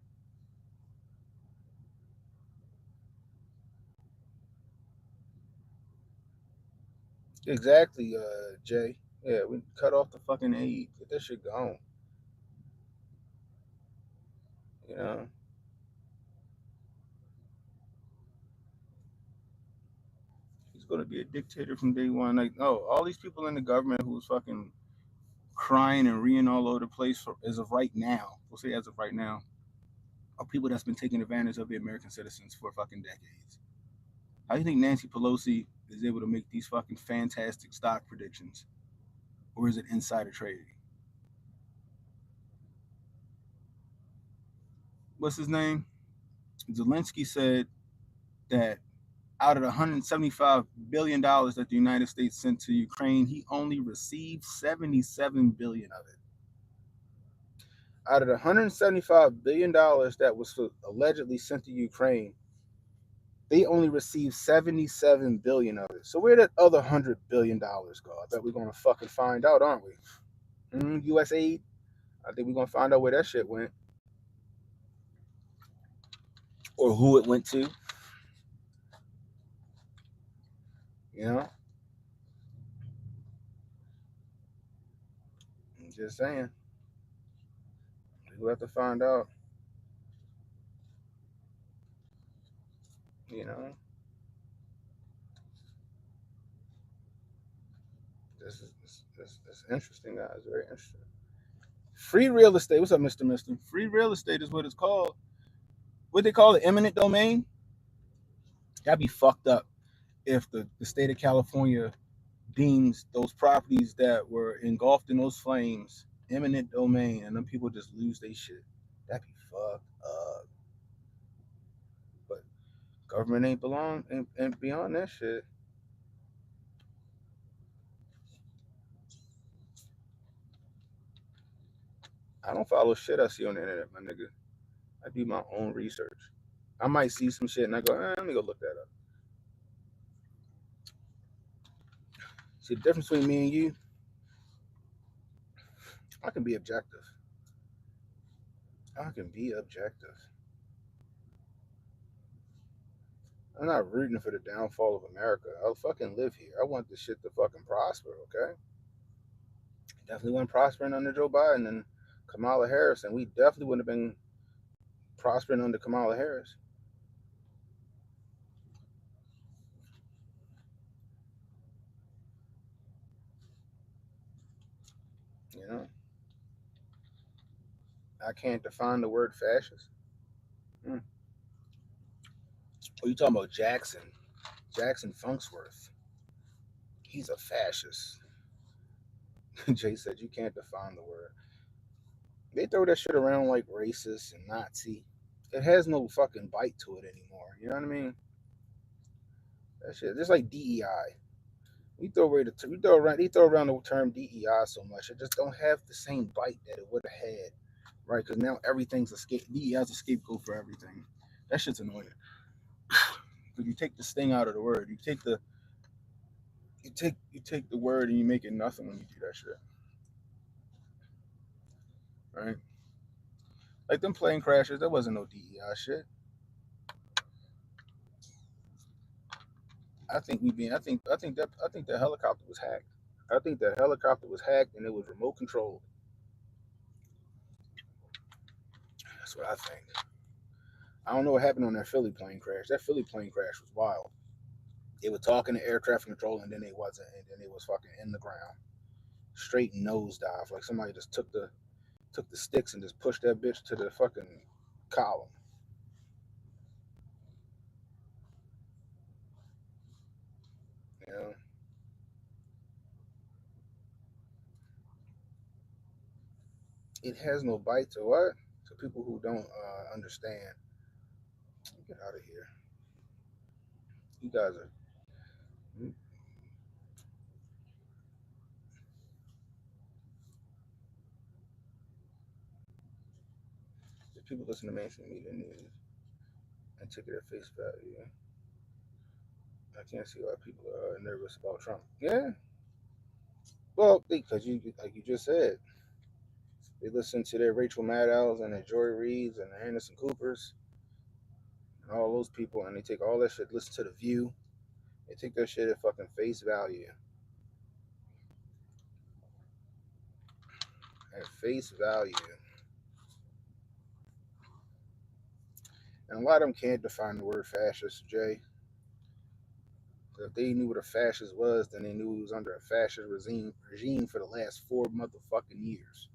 A: Exactly, Jay. Yeah, we cut off the fucking aid. Get that shit gone. You know, he's gonna be a dictator from day one. Like, oh, all these people in the government who's fucking crying and reeing all over the place for, as of right now. We'll say as of right now, are people that's been taking advantage of the American citizens for fucking decades. How do you think Nancy Pelosi is able to make these fucking fantastic stock predictions? Or is it insider trading? What's his name? Zelensky said that out of the $175 billion that the United States sent to Ukraine, he only received $77 billion of it. Out of the $175 billion that was allegedly sent to Ukraine, they only received $77 billion of it. So where did other $100 billion go? I bet we're gonna fucking find out, aren't we? U.S. aid. I think we're gonna find out where that shit went, or who it went to. You know, I'm just saying. We'll have to find out. You know, this interesting, guys. Very interesting. Free real estate. What's up, Mister Mister? Free real estate is what it's called. What they call it, eminent domain. That'd be fucked up if the state of California deems those properties that were engulfed in those flames eminent domain, and then people just lose their shit. That'd be fucked up. But government ain't belong and beyond that shit. I don't follow shit I see on the internet, my nigga. I do my own research. I might see some shit and I go, let me go look that up. See the difference between me and you? I can be objective. I can be objective. I'm not rooting for the downfall of America. I'll fucking live here. I want this shit to fucking prosper, okay? Definitely wasn't prospering under Joe Biden and Kamala Harris, and we definitely wouldn't have been prospering under Kamala Harris. You know, I can't define the word fascist. Hmm. you talking about Jackson? Jackson Funksworth. He's a fascist. Jay said you can't define the word. They throw that shit around like racist and Nazi. It has no fucking bite to it anymore. You know what I mean? That shit, just like DEI. They throw around the term DEI so much, it just don't have the same bite that it would have had, right? Because now everything's DEI is a scapegoat for everything. That shit's annoying. Because you take the sting out of the word. You take the word and you make it nothing when you do that shit, right? Like them plane crashes, there wasn't no DEI shit. I think the helicopter was hacked. I think the helicopter was hacked and it was remote controlled. That's what I think. I don't know what happened on that Philly plane crash. That Philly plane crash was wild. They were talking to air traffic control and then they wasn't, and then they was fucking in the ground, straight nosedive. Like somebody just took the sticks and just pushed that bitch to the fucking column. You know, it has no bite to what? To people who don't understand. Get out of here. You guys are. The people listen to mainstream media news and take it at face value. I can't see why people are nervous about Trump. Yeah, well, because like you just said, they listen to their Rachel Maddows and their Joy Reids and their Anderson Coopers and all those people, and they take all that shit. Listen to the View. They take that shit at fucking face value. At face value. And a lot of them can't define the word fascist, Jay. If they knew what a fascist was, then they knew he was under a fascist regime for the last 4 motherfucking years.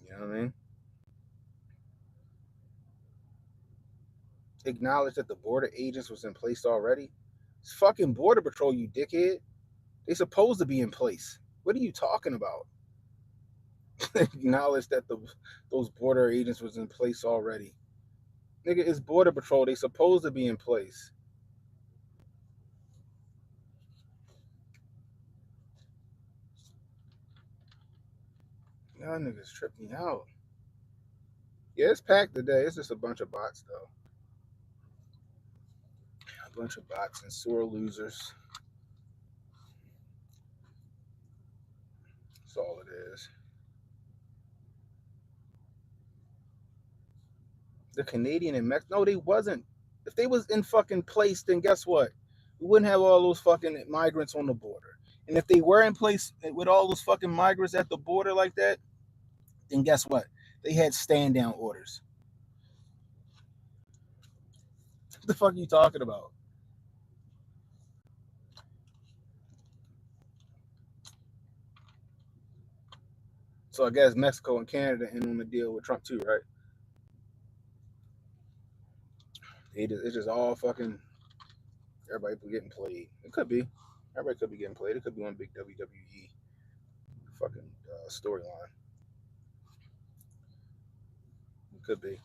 A: You know what I mean? Acknowledge that the border agents was in place already. It's fucking border patrol, you dickhead. They supposed to be in place. What are you talking about? Acknowledge that those border agents was in place already. Nigga, it's border patrol. They supposed to be in place. Y'all niggas tripped me out. Yeah, it's packed today. It's just a bunch of bots though. A bunch of bots and sore losers. That's all it is. The Canadian and Mexico. No, they wasn't. If they was in fucking place, then guess what? We wouldn't have all those fucking migrants on the border. And if they were in place with all those fucking migrants at the border like that, then guess what? They had stand down orders. What the fuck are you talking about? So I guess Mexico and Canada in on the deal with Trump too, right? It's just all fucking everybody getting played. It could be. Everybody could be getting played. It could be one big WWE fucking storyline. It could be.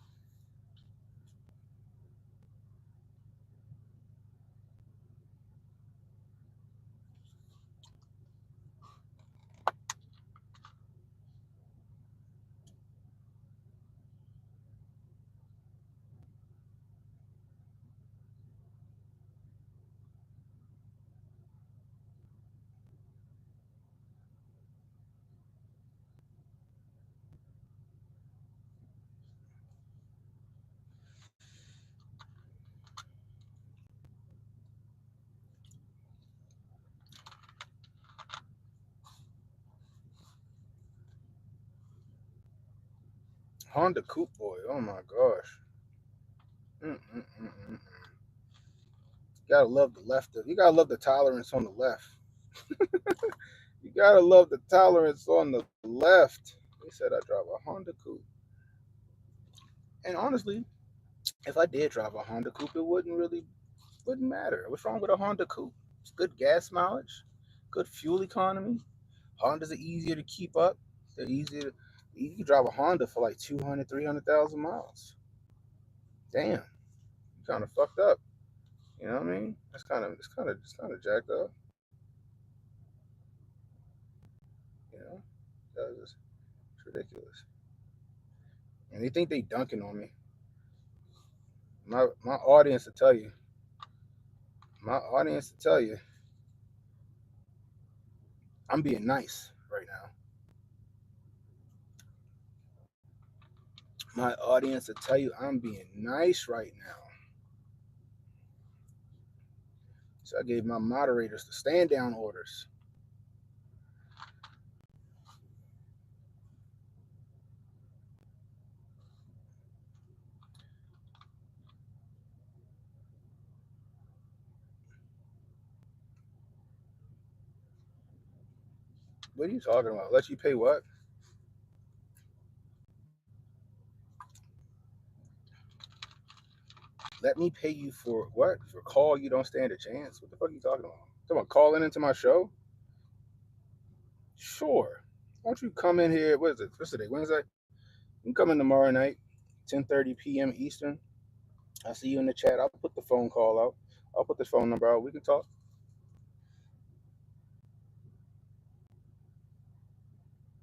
A: Honda Coupe boy. Oh my gosh. Mm-mm-mm-mm. You gotta love the left. You gotta love the tolerance on the left. You gotta love the tolerance on the left. They said I drive a Honda Coupe. And honestly, if I did drive a Honda Coupe, it wouldn't matter. What's wrong with a Honda Coupe? It's good gas mileage, good fuel economy. Hondas are easier to keep up. They're easier to, you can drive a Honda for like 200, 300,000 miles. Damn, you kind of fucked up. You know what I mean? It's kind of jacked up. You know, it's ridiculous. And they think they dunking on me. My audience will tell you. My audience will tell you. I'm being nice right now. My audience will tell you I'm being nice right now. So I gave my moderators the stand down orders. What are you talking about? Let you pay what? Let me pay you for what? For a call you don't stand a chance? What the fuck are you talking about? Talking about calling into my show? Sure. Why don't you come in here? What is it? What's today? Wednesday? You can come in tomorrow night, 10:30 p.m. Eastern. I'll see you in the chat. I'll put the phone call out. I'll put the phone number out. We can talk.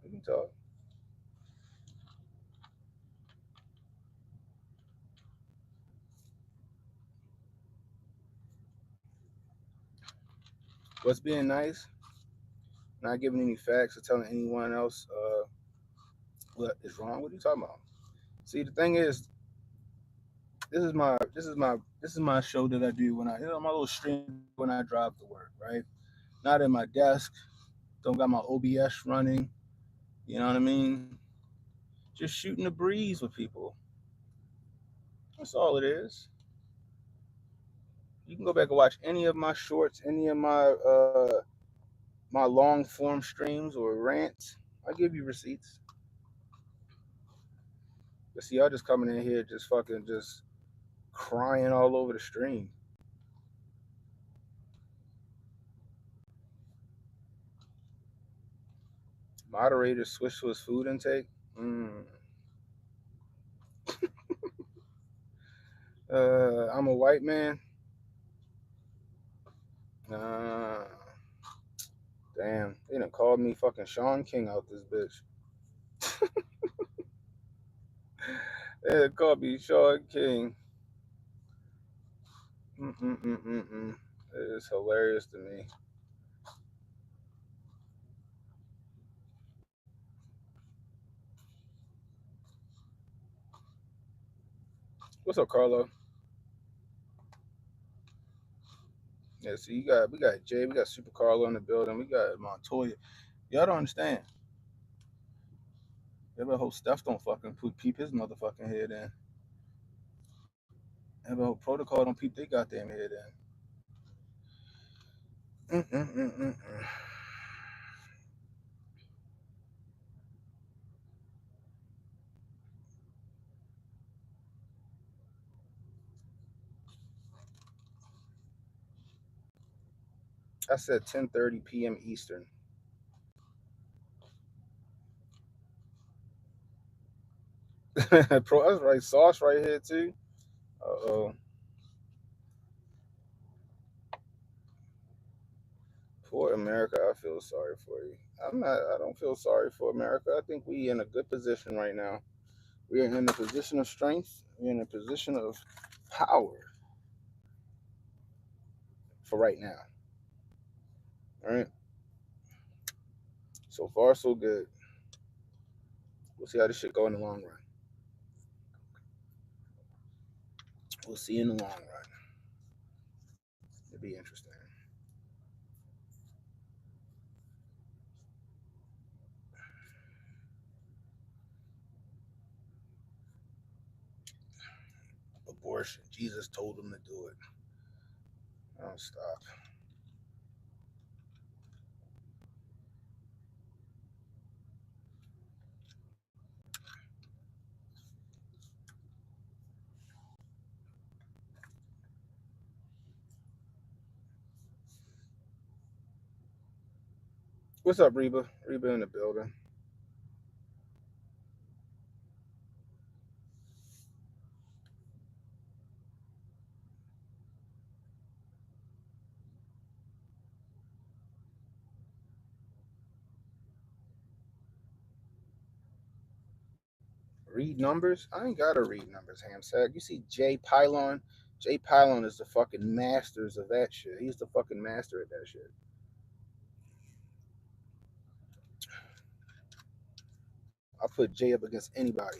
A: We can talk. What's being nice? Not giving any facts or telling anyone else what is wrong. What are you talking about? See, the thing is, this is my show that I do when my little stream when I drive to work, right? Not in my desk. Don't got my OBS running. You know what I mean? Just shooting the breeze with people. That's all it is. You can go back and watch any of my shorts, any of my long form streams or rants. I give you receipts. But see, y'all just coming in here just fucking just crying all over the stream. Moderator switch to his food intake. I'm a white man. Uh, damn, they done called me fucking Sean King out this bitch. They done called me Sean King. It is hilarious to me. What's up, Carlo? Yeah, see, we got Jay, we got Super Carlo in the building, we got Montoya. Y'all don't understand. Ever hope Steph don't fucking peep his motherfucking head in. Ever hope Protocol don't peep their goddamn head in. I said 10:30 p.m. Eastern. Pro, that's right. Sauce right here too. Uh-oh. Poor America, I feel sorry for you. I don't feel sorry for America. I think we in a good position right now. We are in a position of strength. We're in a position of power for right now. All right. So far, so good. We'll see how this shit go in the long run. We'll see in the long run. It'll be interesting. Abortion. Jesus told him to do it. Oh, stop. What's up, Reba? Reba in the building. Read numbers? I ain't gotta read numbers, Hamsack. You see Jay Pylon? Jay Pylon is the fucking masters of that shit. He's the fucking master at that shit. I put Jay up against anybody.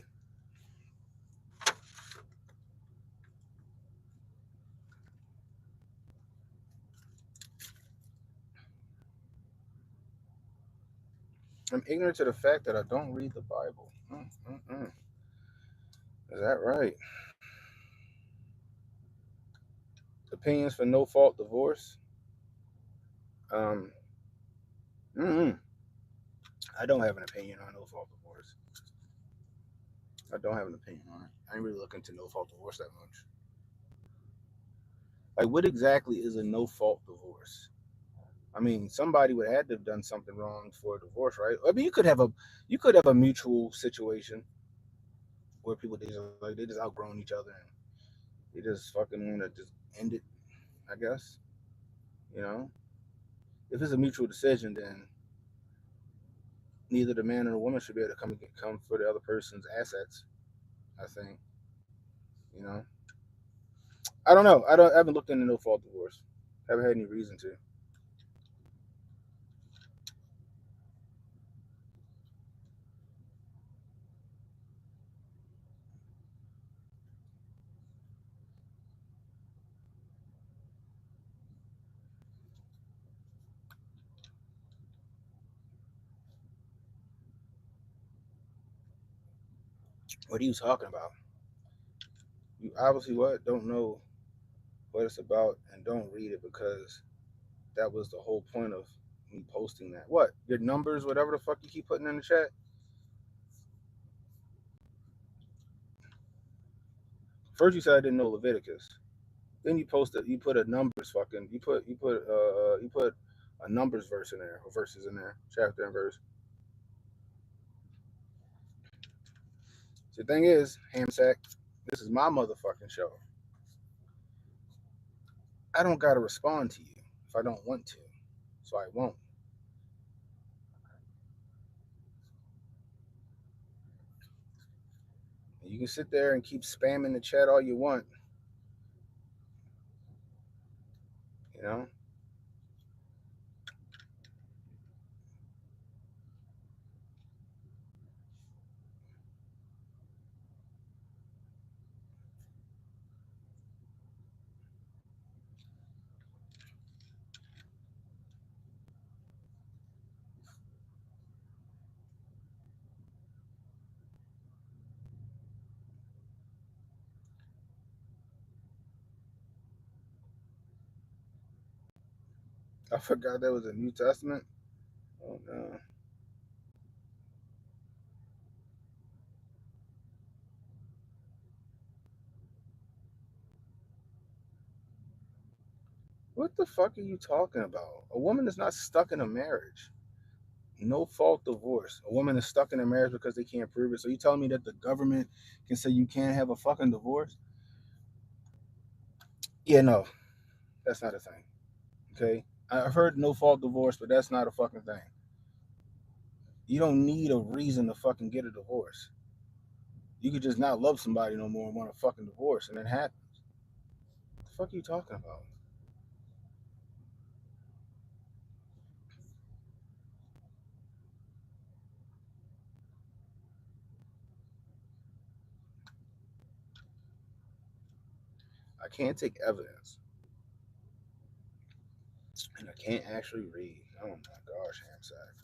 A: I'm ignorant to the fact that I don't read the Bible. Is that right? Opinions for no fault divorce? Um, mm-mm. I don't have an opinion on no fault divorce. I don't have an opinion on it. I ain't really looking to no fault divorce that much. Like, what exactly is a no fault divorce? I mean, somebody would have to have done something wrong for a divorce, right? I mean, you could have a mutual situation where people they just outgrown each other and they just fucking want to just end it. I guess, you know, if it's a mutual decision, then neither the man or the woman should be able to come for the other person's assets. I think, you know, I don't know. I haven't looked into no fault divorce. Haven't had any reason to. What are you talking about? You obviously what don't know what it's about and don't read it because that was the whole point of me posting that. What? Your numbers, whatever the fuck you keep putting in the chat? First you said I didn't know Leviticus. Then you put a numbers fucking you put a numbers verse in there or verses in there, chapter and verse. So the thing is, Hamsack, this is my motherfucking show. I don't gotta respond to you if I don't want to. So I won't. You can sit there and keep spamming the chat all you want, you know? I forgot that was a New Testament. Oh no. What the fuck are you talking about? A woman is not stuck in a marriage. No fault divorce. A woman is stuck in a marriage because they can't prove it. So you telling me that the government can say you can't have a fucking divorce? Yeah, no, that's not a thing. Okay, I've heard no fault divorce, but that's not a fucking thing. You don't need a reason to fucking get a divorce. You could just not love somebody no more and want a fucking divorce, and it happens. What the fuck are you talking about? I can't take evidence, and I can't actually read. Oh my gosh, Hamsack.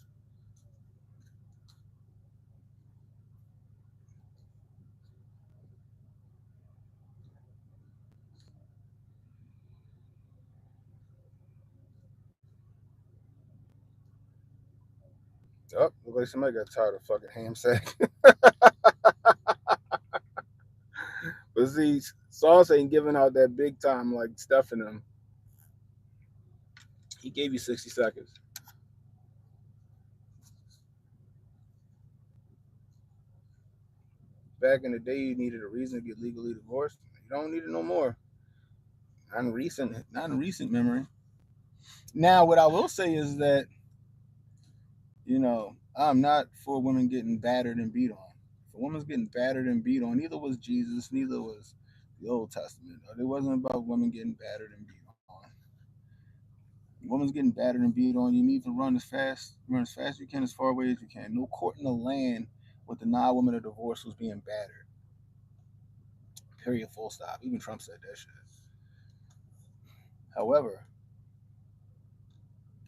A: Oh, look like somebody got tired of fucking Hamsack. But see, Sauce ain't giving out that big time like Steph and him. He gave you 60 seconds. back in the day you needed a reason to get legally divorced, you don't need it no more. Not in recent memory. Now, what I will say is that, I'm not for women getting battered and beat on. If a woman's getting battered and beat on, neither was Jesus, neither was the Old Testament. It wasn't about women getting battered and beat on. A woman's getting battered and beat on, you need to run as fast as you can, as far away as you can. No court in the land would deny a woman a divorce who's being battered. Period. Full stop. Even Trump said that shit. However,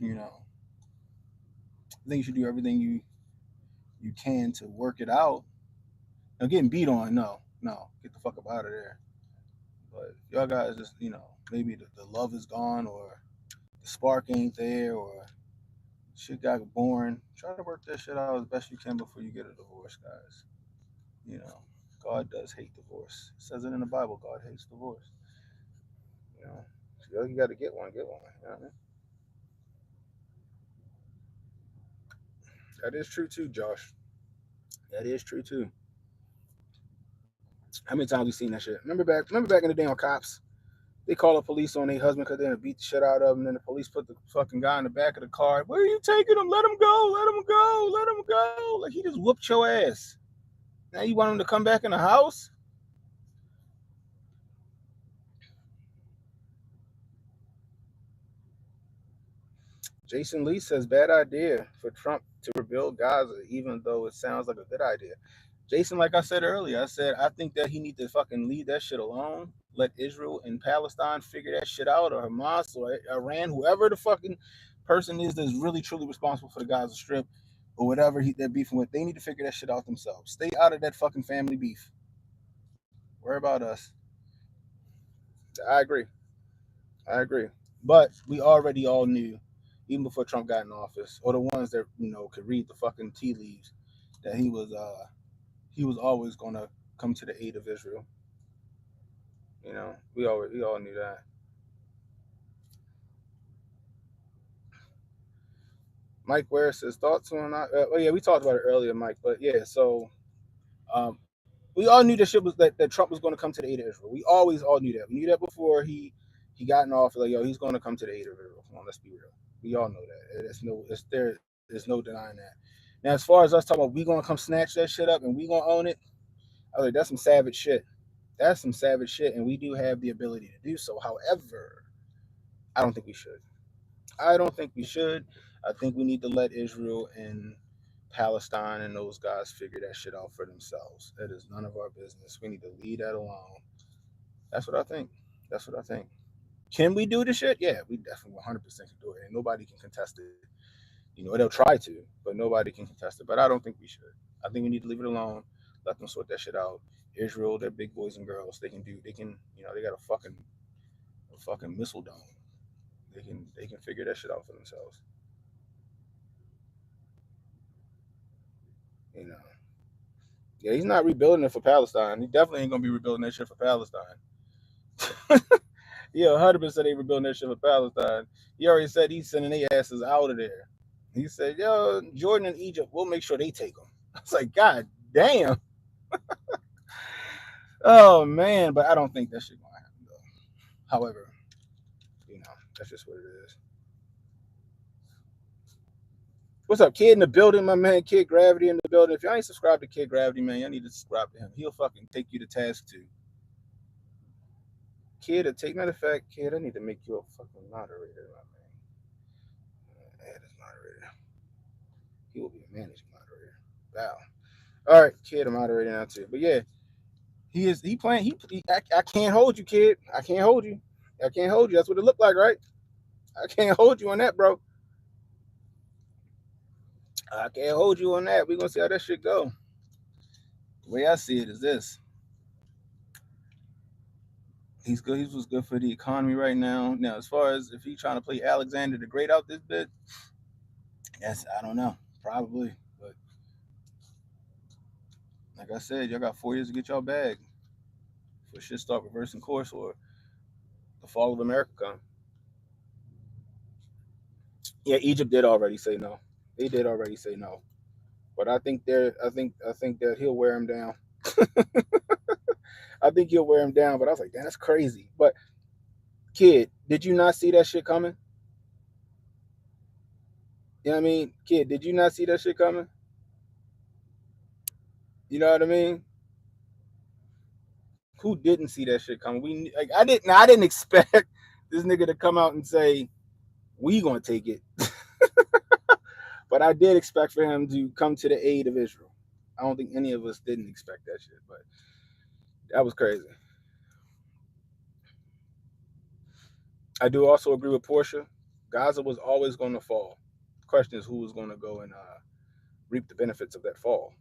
A: I think you should do everything you can to work it out. Now, getting beat on, no, get the fuck up out of there. But y'all guys just, maybe the love is gone, or the spark ain't there, or shit got boring. Try to work that shit out as best you can before you get a divorce, guys. God does hate divorce. It says it in the Bible. God hates divorce. So you got to get one. You know what I mean? That is true too, Josh. That is true too. How many times we seen that shit? Remember back in the day on Cops? They call the police on their husband because they're gonna beat the shit out of him. And then the police put the fucking guy in the back of the car. Where are you taking him? Let him go. Let him go. Let him go. Like, he just whooped your ass. Now you want him to come back in the house? Jason Lee says, bad idea for Trump to rebuild Gaza, even though it sounds like a good idea. Jason, like I said earlier, I think that he needs to fucking leave that shit alone. Let Israel and Palestine figure that shit out, or Hamas, or Iran, whoever the fucking person is that's really truly responsible for the Gaza Strip, or whatever they're beefing with. They need to figure that shit out themselves. Stay out of that fucking family beef. Worry about us. I agree. But we already all knew, even before Trump got in office, or the ones that could read the fucking tea leaves, that he was always gonna come to the aid of Israel. We all knew that. Mike Ware says, thoughts on yeah, we talked about it earlier, Mike, but yeah, so we all knew that Trump was going to come to the aid of Israel. We always all knew that. We knew that before he got in office. Like, yo, he's going to come to the aid of Israel. Come on, let's be real. We all know that. There's no denying that. Now, as far as us talking about, we going to come snatch that shit up and we going to own it, I was like, that's some savage shit. That's some savage shit, and we do have the ability to do so. However, I don't think we should. I think we need to let Israel and Palestine and those guys figure that shit out for themselves. That is none of our business. We need to leave that alone. That's what I think. Can we do the shit? Yeah, we definitely 100% can do it, and nobody can contest it. They'll try to, but nobody can contest it. But I don't think we should. I think we need to leave it alone. Let them sort that shit out. Israel, they're big boys and girls. They can, they got a fucking missile dome. They can figure that shit out for themselves. Yeah, he's not rebuilding it for Palestine. He definitely ain't gonna be rebuilding that shit for Palestine. Yeah, 100% ain't rebuilding that shit for Palestine. He already said he's sending their asses out of there. He said, yo, Jordan and Egypt, we'll make sure they take them. I was like, God damn. Oh, man. But I don't think that shit gonna happen, though. However, that's just what it is. What's up, Kid in the building, my man? Kid Gravity in the building. If y'all ain't subscribed to Kid Gravity, man, y'all need to subscribe to him. He'll fucking take you to task too. Kid, matter of fact, Kid, I need to make you a fucking moderator, my man. Add as moderator. He will be a managing moderator. Wow. All right, Kid, a moderator now too. But yeah, he playing. I can't hold you, Kid. I can't hold you. That's what it looked like, right? I can't hold you on that, bro. I can't hold you on that. We're gonna see how that shit go. The way I see it is this. He's good. He was good for the economy right now. Now, as far as if he's trying to play Alexander the Great out this bit, yes, I don't know. Probably. But like I said, y'all got 4 years to get y'all bag for shit start reversing course or the fall of America come. Yeah, Egypt did already say no. They did already say no. But I think that he'll wear him down. I think he'll wear him down. But I was like, damn, that's crazy. But kid, did you not see that shit coming? You know what I mean? Kid, did you not see that shit coming? You know what I mean? Who didn't see that shit coming? I didn't expect this nigga to come out and say, we gonna take it. But I did expect for him to come to the aid of Israel. I don't think any of us didn't expect that shit, but that was crazy. I do also agree with Portia. Gaza was always going to fall. The question is who was going to go and reap the benefits of that fall.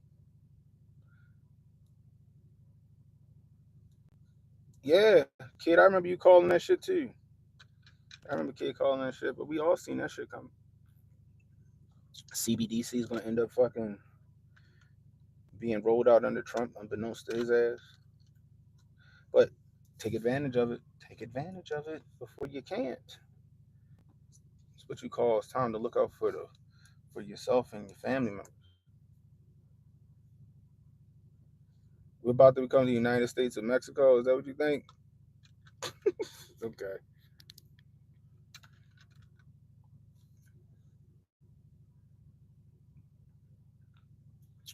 A: Yeah, kid, I remember you calling that shit too. I remember kid calling that shit, but we all seen that shit coming. CBDC is going to end up fucking being rolled out under Trump, unbeknownst to his ass. But take advantage of it. Take advantage of it before you can't. It's what you call it's time to look out for yourself and your family members. We're about to become the United States of Mexico. Is that what you think? Okay.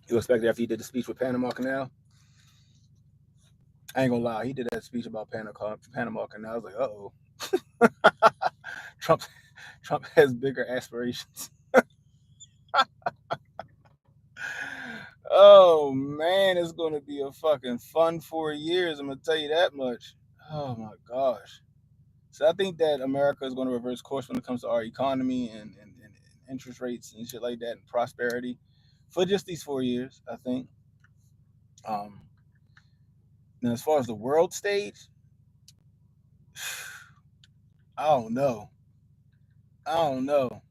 A: You expected after he did the speech with Panama Canal? I ain't gonna lie, he did that speech about Panama Canal. I was like, uh-oh. Trump has bigger aspirations. Oh man, it's gonna be a fucking fun 4 years. I'm gonna tell you that much. Oh my gosh. So I think that America is gonna reverse course when it comes to our economy and interest rates and shit like that and prosperity for just these 4 years, I think. Now as far as the world stage, I don't know. I don't know.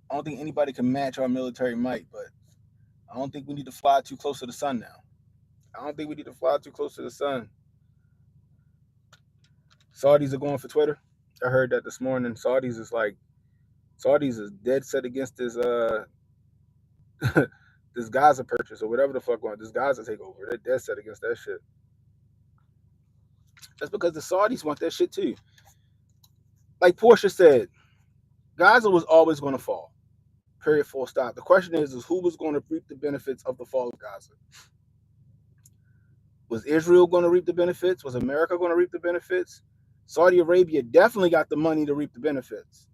A: I don't think anybody can match our military might, but I don't think we need to fly too close to the sun now. I don't think we need to fly too close to the sun. Saudis are going for Twitter. I heard that this morning. Saudis is dead set against this this Gaza purchase or whatever the fuck going this Gaza takeover. They're dead set against that shit. That's because the Saudis want that shit too. Like Portia said, Gaza was always going to fall. Period. Full stop. The question is who was going to reap the benefits of the fall of Gaza? Was Israel going to reap the benefits? Was America going to reap the benefits? Saudi Arabia definitely got the money to reap the benefits.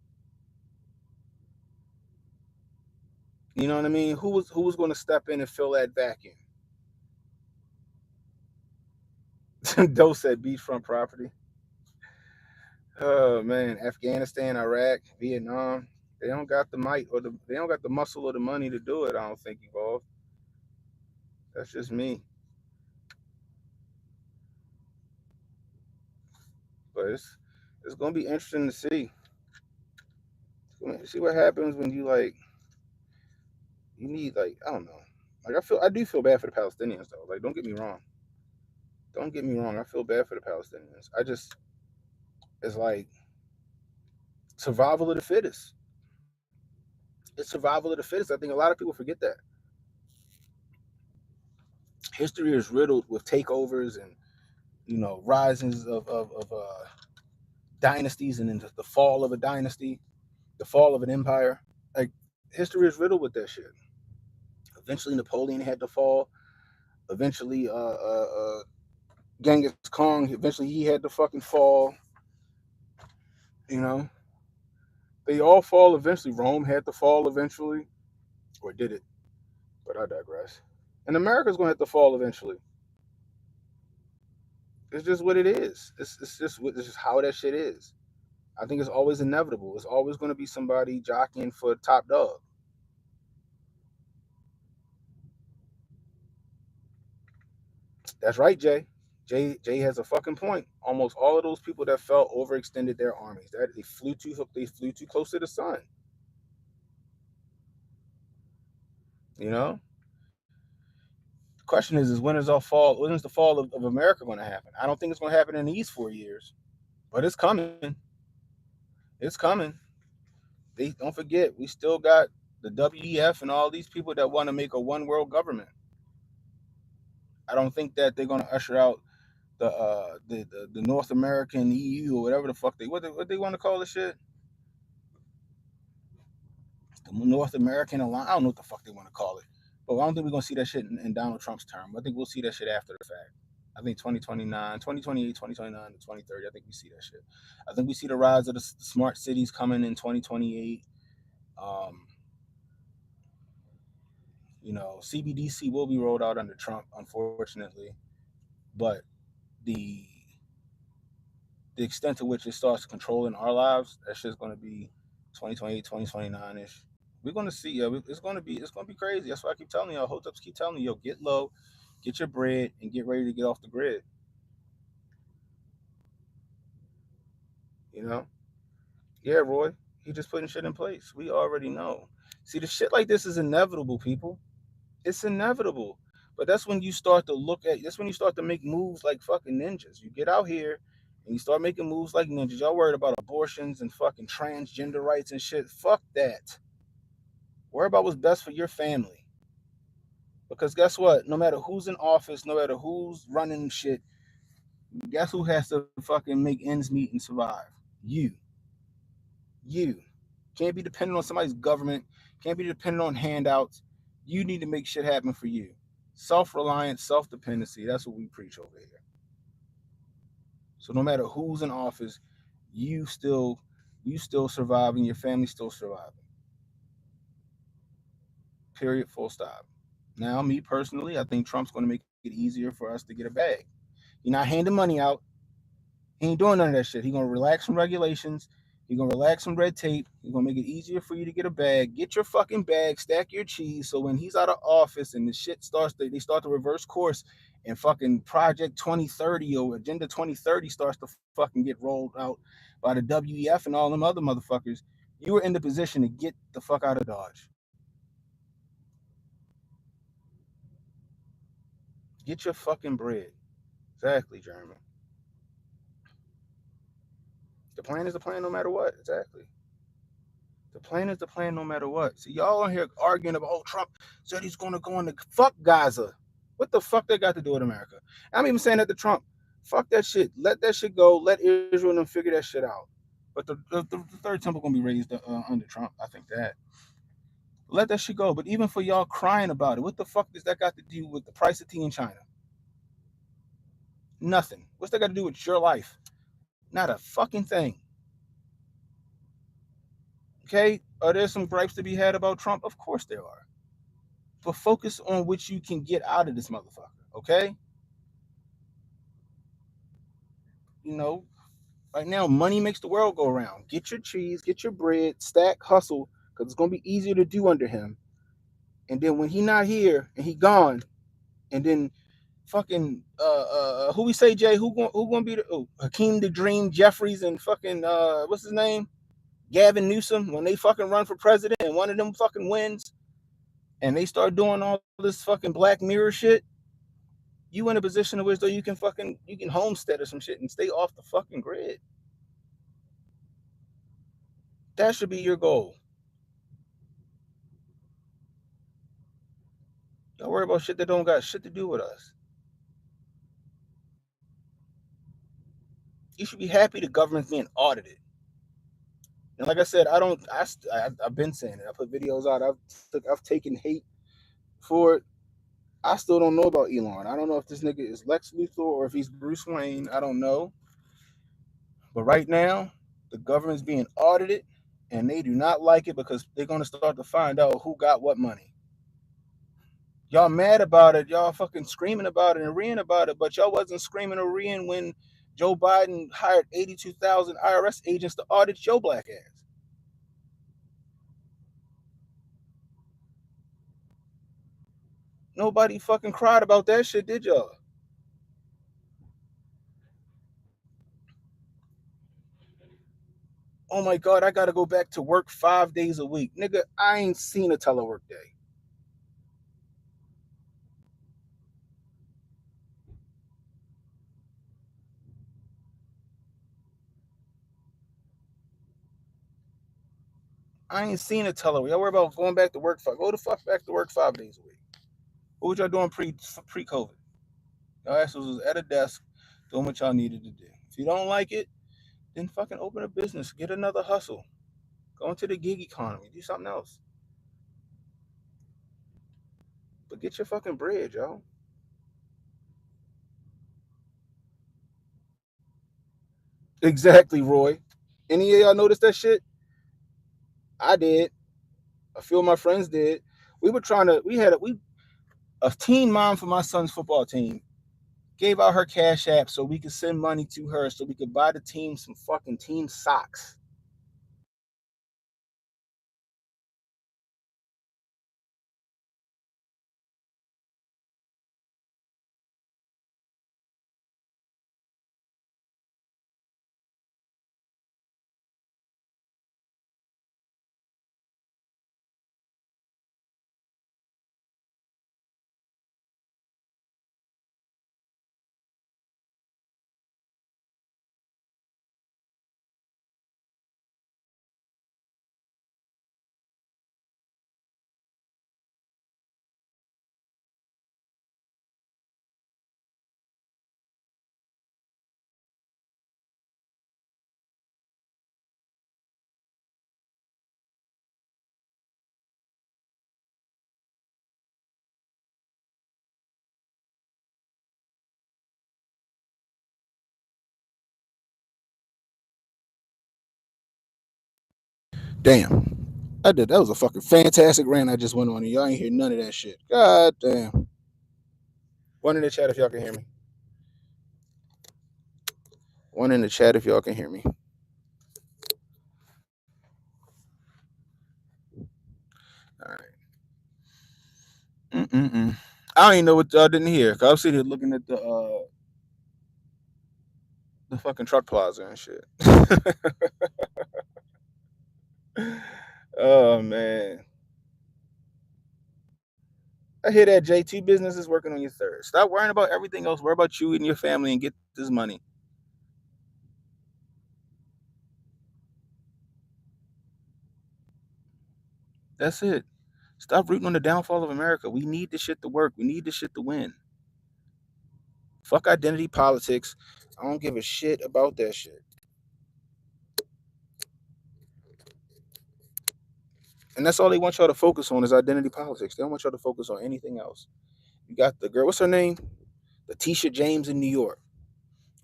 A: You know what I mean? Who was going to step in and fill that vacuum? Doe said beachfront property. Oh man, Afghanistan, Iraq, Vietnam. They don't got the might or they don't got the muscle or the money to do it. I don't think Evolve. That's just me. But it's gonna be interesting to see. See what happens when you need I don't know. I do feel bad for the Palestinians though. Like don't get me wrong. Don't get me wrong. I feel bad for the Palestinians. It's like survival of the fittest. It's survival of the fittest. I think a lot of people forget that. History is riddled with takeovers and risings of dynasties and then the fall of a dynasty, the fall of an empire. Like history is riddled with that shit. Eventually, Napoleon had to fall. Eventually, Genghis Khan. Eventually, he had to fucking fall. You know, they all fall eventually. Rome had to fall eventually, or did it? But I digress. And America's going to have to fall eventually. It's just what it is. It's just how that shit is. I think it's always inevitable. It's always going to be somebody jockeying for top dog. That's right, Jay. Jay has a fucking point. Almost all of those people that fell overextended their armies. That they flew too close to the sun. You know. The question is when is the fall of America going to happen? I don't think it's going to happen in these 4 years, but it's coming. It's coming. They don't forget we still got the WEF and all these people that want to make a one world government. I don't think that they're gonna usher out the North American EU or whatever the fuck what they want to call this shit. The North American Alliance. I don't know what the fuck they want to call it. But I don't think we're gonna see that shit in Donald Trump's term. I think we'll see that shit after the fact. I think 2029, 2028, 2029 to 2030, I think we see that shit. I think we see the rise of the smart cities coming in 2028. CBDC will be rolled out under Trump, unfortunately. But the the extent to which it starts controlling our lives, that shit's gonna be 2028, 2029-ish. We're gonna see, it's gonna be crazy. That's why I keep telling y'all, hold-ups keep telling you, get low, get your bread, and get ready to get off the grid. You know? Yeah, Roy. He just putting shit in place. We already know. See, the shit like this is inevitable, people. It's inevitable. But that's when you start to that's when you start to make moves like fucking ninjas. You get out here and you start making moves like ninjas. Y'all worried about abortions and fucking transgender rights and shit. Fuck that. Worry about what's best for your family. Because guess what? No matter who's in office, no matter who's running shit, guess who has to fucking make ends meet and survive? You. You. Can't be dependent on somebody's government. Can't be dependent on handouts. You need to make shit happen for you. Self-reliance, self-dependency. That's what we preach over here. So no matter who's in office, you still surviving, your family still surviving. Period, full stop. Now, me personally, I think Trump's going to make it easier for us to get a bag. You're not handing money out. He ain't doing none of that shit. He's going to relax some regulations. He's going to relax some red tape. He's going to make it easier for you to get a bag. Get your fucking bag, stack your cheese, so when he's out of office and the shit they start to reverse course and fucking Project 2030 or Agenda 2030 starts to fucking get rolled out by the WEF and all them other motherfuckers, you were in the position to get the fuck out of Dodge. Get your fucking bread. Exactly, Jeremy. The plan is the plan no matter what. Exactly. The plan is the plan no matter what. See, y'all on here arguing about, oh, Trump said he's going to go into fuck Gaza. What the fuck they got to do with America? I'm even saying that to Trump. Fuck that shit. Let that shit go. Let Israel and them figure that shit out. But the third temple going to be raised under Trump. I think that. Let that shit go. But even for y'all crying about it, what the fuck does that got to do with the price of tea in China? Nothing. What's that got to do with your life? Not a fucking thing. Okay? Are there some gripes to be had about Trump? Of course there are. But focus on what you can get out of this motherfucker, okay? Right now, money makes the world go around. Get your cheese, get your bread, stack, hustle, because it's going to be easier to do under him. And then when he not here and he gone, and then fucking who we say, Jay, who gonna be the Hakeem the Dream Jeffries and fucking what's his name, Gavin Newsom, when they fucking run for president and one of them fucking wins and they start doing all this fucking Black Mirror shit, you in a position of which though you can homestead or some shit and stay off the fucking grid. That should be your goal. Don't worry about shit that don't got shit to do with us. You should be happy the government's being audited. And like I said, I've been saying it. I put videos out. I've taken hate for it. I still don't know about Elon. I don't know if this nigga is Lex Luthor or if he's Bruce Wayne. I don't know. But right now, the government's being audited, and they do not like it because they're going to start to find out who got what money. Y'all mad about it. Y'all fucking screaming about it and reeing about it, but y'all wasn't screaming or reeing when Joe Biden hired 82,000 IRS agents to audit your black ass. Nobody fucking cried about that shit, did y'all? Oh my God, I gotta go back to work 5 days a week. Nigga, I ain't seen a telework day. I ain't seen a teller. Y'all worry about going back to work. Go the fuck back to work 5 days a week. What was y'all doing pre-COVID? Y'all asses was at a desk doing what y'all needed to do. If you don't like it, then fucking open a business. Get another hustle. Go into the gig economy. Do something else. But get your fucking bread, y'all. Exactly, Roy. Any of y'all notice that shit? I did. A few of my friends did. We had a teen mom for my son's football team gave out her cash app so we could send money to her so we could buy the team some fucking team socks. Damn. I did. That was a fucking fantastic rant I just went on, and y'all ain't hear none of that shit. God damn. One in the chat if y'all can hear me. One in the chat if y'all can hear me. All right. Mm-mm-mm. I don't even know what y'all didn't hear. Cause I was sitting here looking at the fucking truck plaza and shit. Oh man. I hear that J2 business is working on your third. Stop worrying about everything else. Worry about you and your family and get this money. That's it. Stop rooting on the downfall of America. We need this shit to work. We need this shit to win. Fuck identity politics. I don't give a shit about that shit. And that's all they want y'all to focus on is identity politics. They don't want y'all to focus on anything else. You got the girl, what's her name? Letitia James in New York.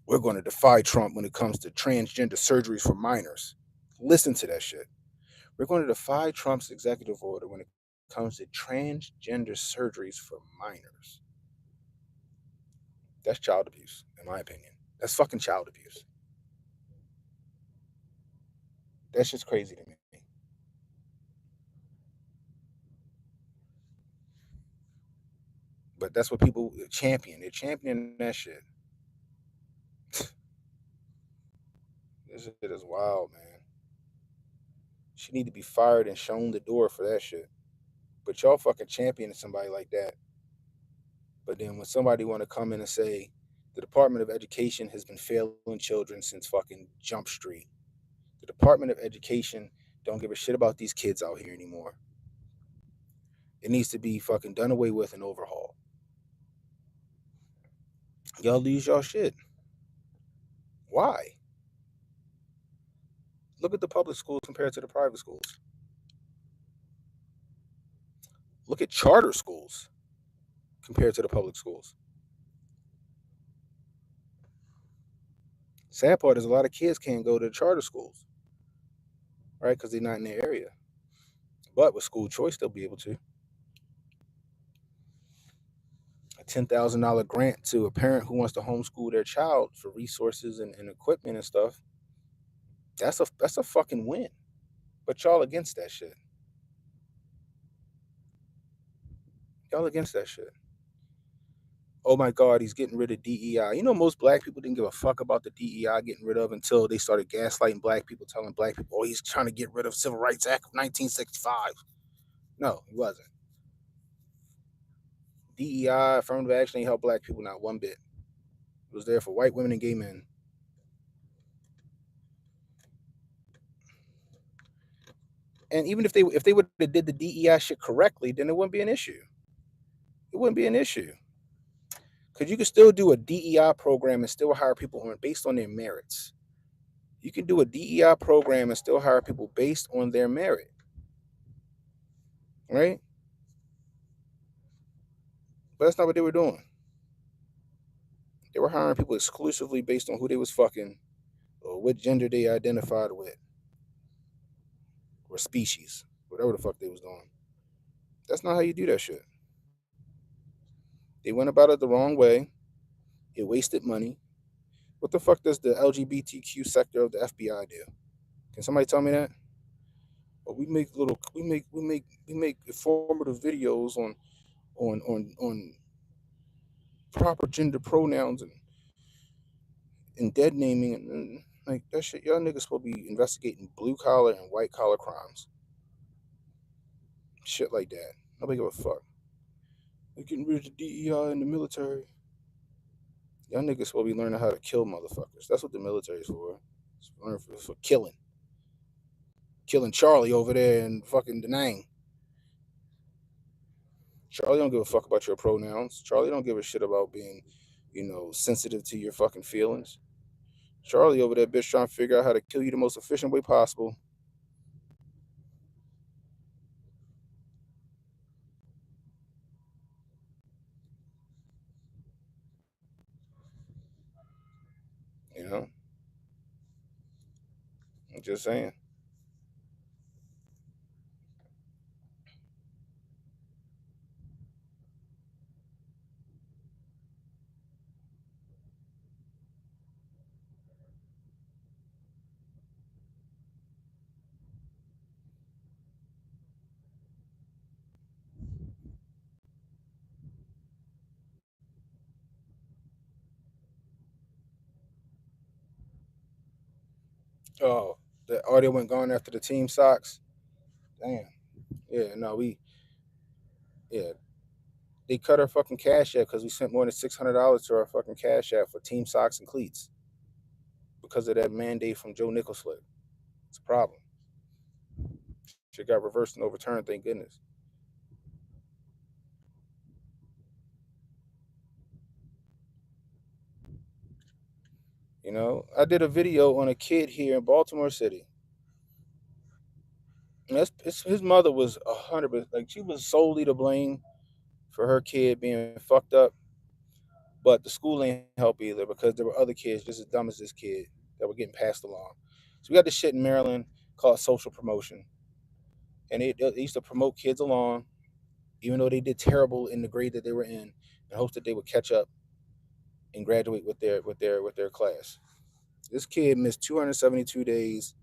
A: We're going to defy Trump when it comes to transgender surgeries for minors. Listen to that shit. We're going to defy Trump's executive order when it comes to transgender surgeries for minors. That's child abuse, in my opinion. That's fucking child abuse. That's just crazy to me. But that's what people champion. They're championing that shit. This shit is wild, man. She need to be fired and shown the door for that shit. But y'all fucking championing somebody like that. But then when somebody want to come in and say the Department of Education has been failing children since fucking Jump Street. The Department of Education don't give a shit about these kids out here anymore. It needs to be fucking done away with and overhauled. Y'all lose y'all shit. Why? Look at the public schools compared to the private schools. Look at charter schools compared to the public schools. Sad part is a lot of kids can't go to the charter schools, right? Because they're not in their area. But with school choice, they'll be able to. A $10,000 grant to a parent who wants to homeschool their child for resources and equipment and stuff. That's a fucking win. But y'all against that shit. Y'all against that shit. Oh my God, he's getting rid of DEI. You know, most black people didn't give a fuck about the DEI getting rid of until they started gaslighting black people, telling black people, oh, he's trying to get rid of Civil Rights Act of 1965. No, he wasn't. DEI, affirmative action, ain't helped black people not one bit. It was there for white women and gay men. And even if they would have did the DEI shit correctly, then it wouldn't be an issue. It wouldn't be an issue. Because you can still do a DEI program and still hire people based on their merits. You can do a DEI program and still hire people based on their merit. Right? But that's not what they were doing. They were hiring people exclusively based on who they was fucking or what gender they identified with. Or species. Whatever the fuck they was doing. That's not how you do that shit. They went about it the wrong way. It wasted money. What the fuck does the LGBTQ sector of the FBI do? Can somebody tell me that? Well, we make informative videos on proper gender pronouns and dead naming and like that shit. Y'all niggas supposed to be investigating blue collar and white collar crimes. Shit like that. Nobody give a fuck. They're getting rid of the DEI in the military. Y'all niggas supposed to be learning how to kill motherfuckers. That's what the military is for. It's for killing. Killing Charlie over there in fucking Da Nang. Charlie don't give a fuck about your pronouns. Charlie don't give a shit about being, sensitive to your fucking feelings. Charlie over there, bitch, trying to figure out how to kill you the most efficient way possible. I'm just saying. Oh, the audio went gone after the team socks. Damn. Yeah, no, yeah, they cut our fucking cash app because we sent more than $600 to our fucking cash app for team socks and cleats because of that mandate from Joe Nicholslick. It's a problem. Shit got reversed and overturned, thank goodness. I did a video on a kid here in Baltimore City. And his mother was 100%, like she was solely to blame for her kid being fucked up. But the school ain't help either because there were other kids just as dumb as this kid that were getting passed along. So we got this shit in Maryland called social promotion. And they used to promote kids along, even though they did terrible in the grade that they were in hopes that they would catch up and graduate with their class. This kid missed 272 days.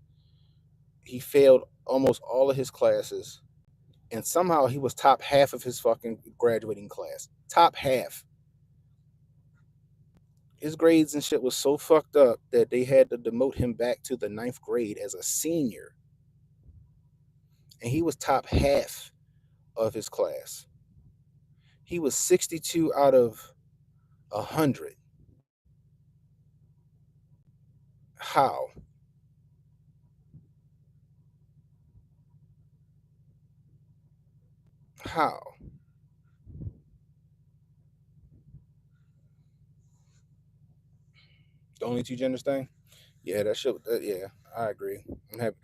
A: He failed almost all of his classes. And somehow he was top half of his fucking graduating class. Top half. His grades and shit was so fucked up that they had to demote him back to the 9th grade as a senior. And he was top half of his class. He was 62 out of 100. How? How? The only two genders thing? Yeah, that shit. Yeah, I agree. I'm happy.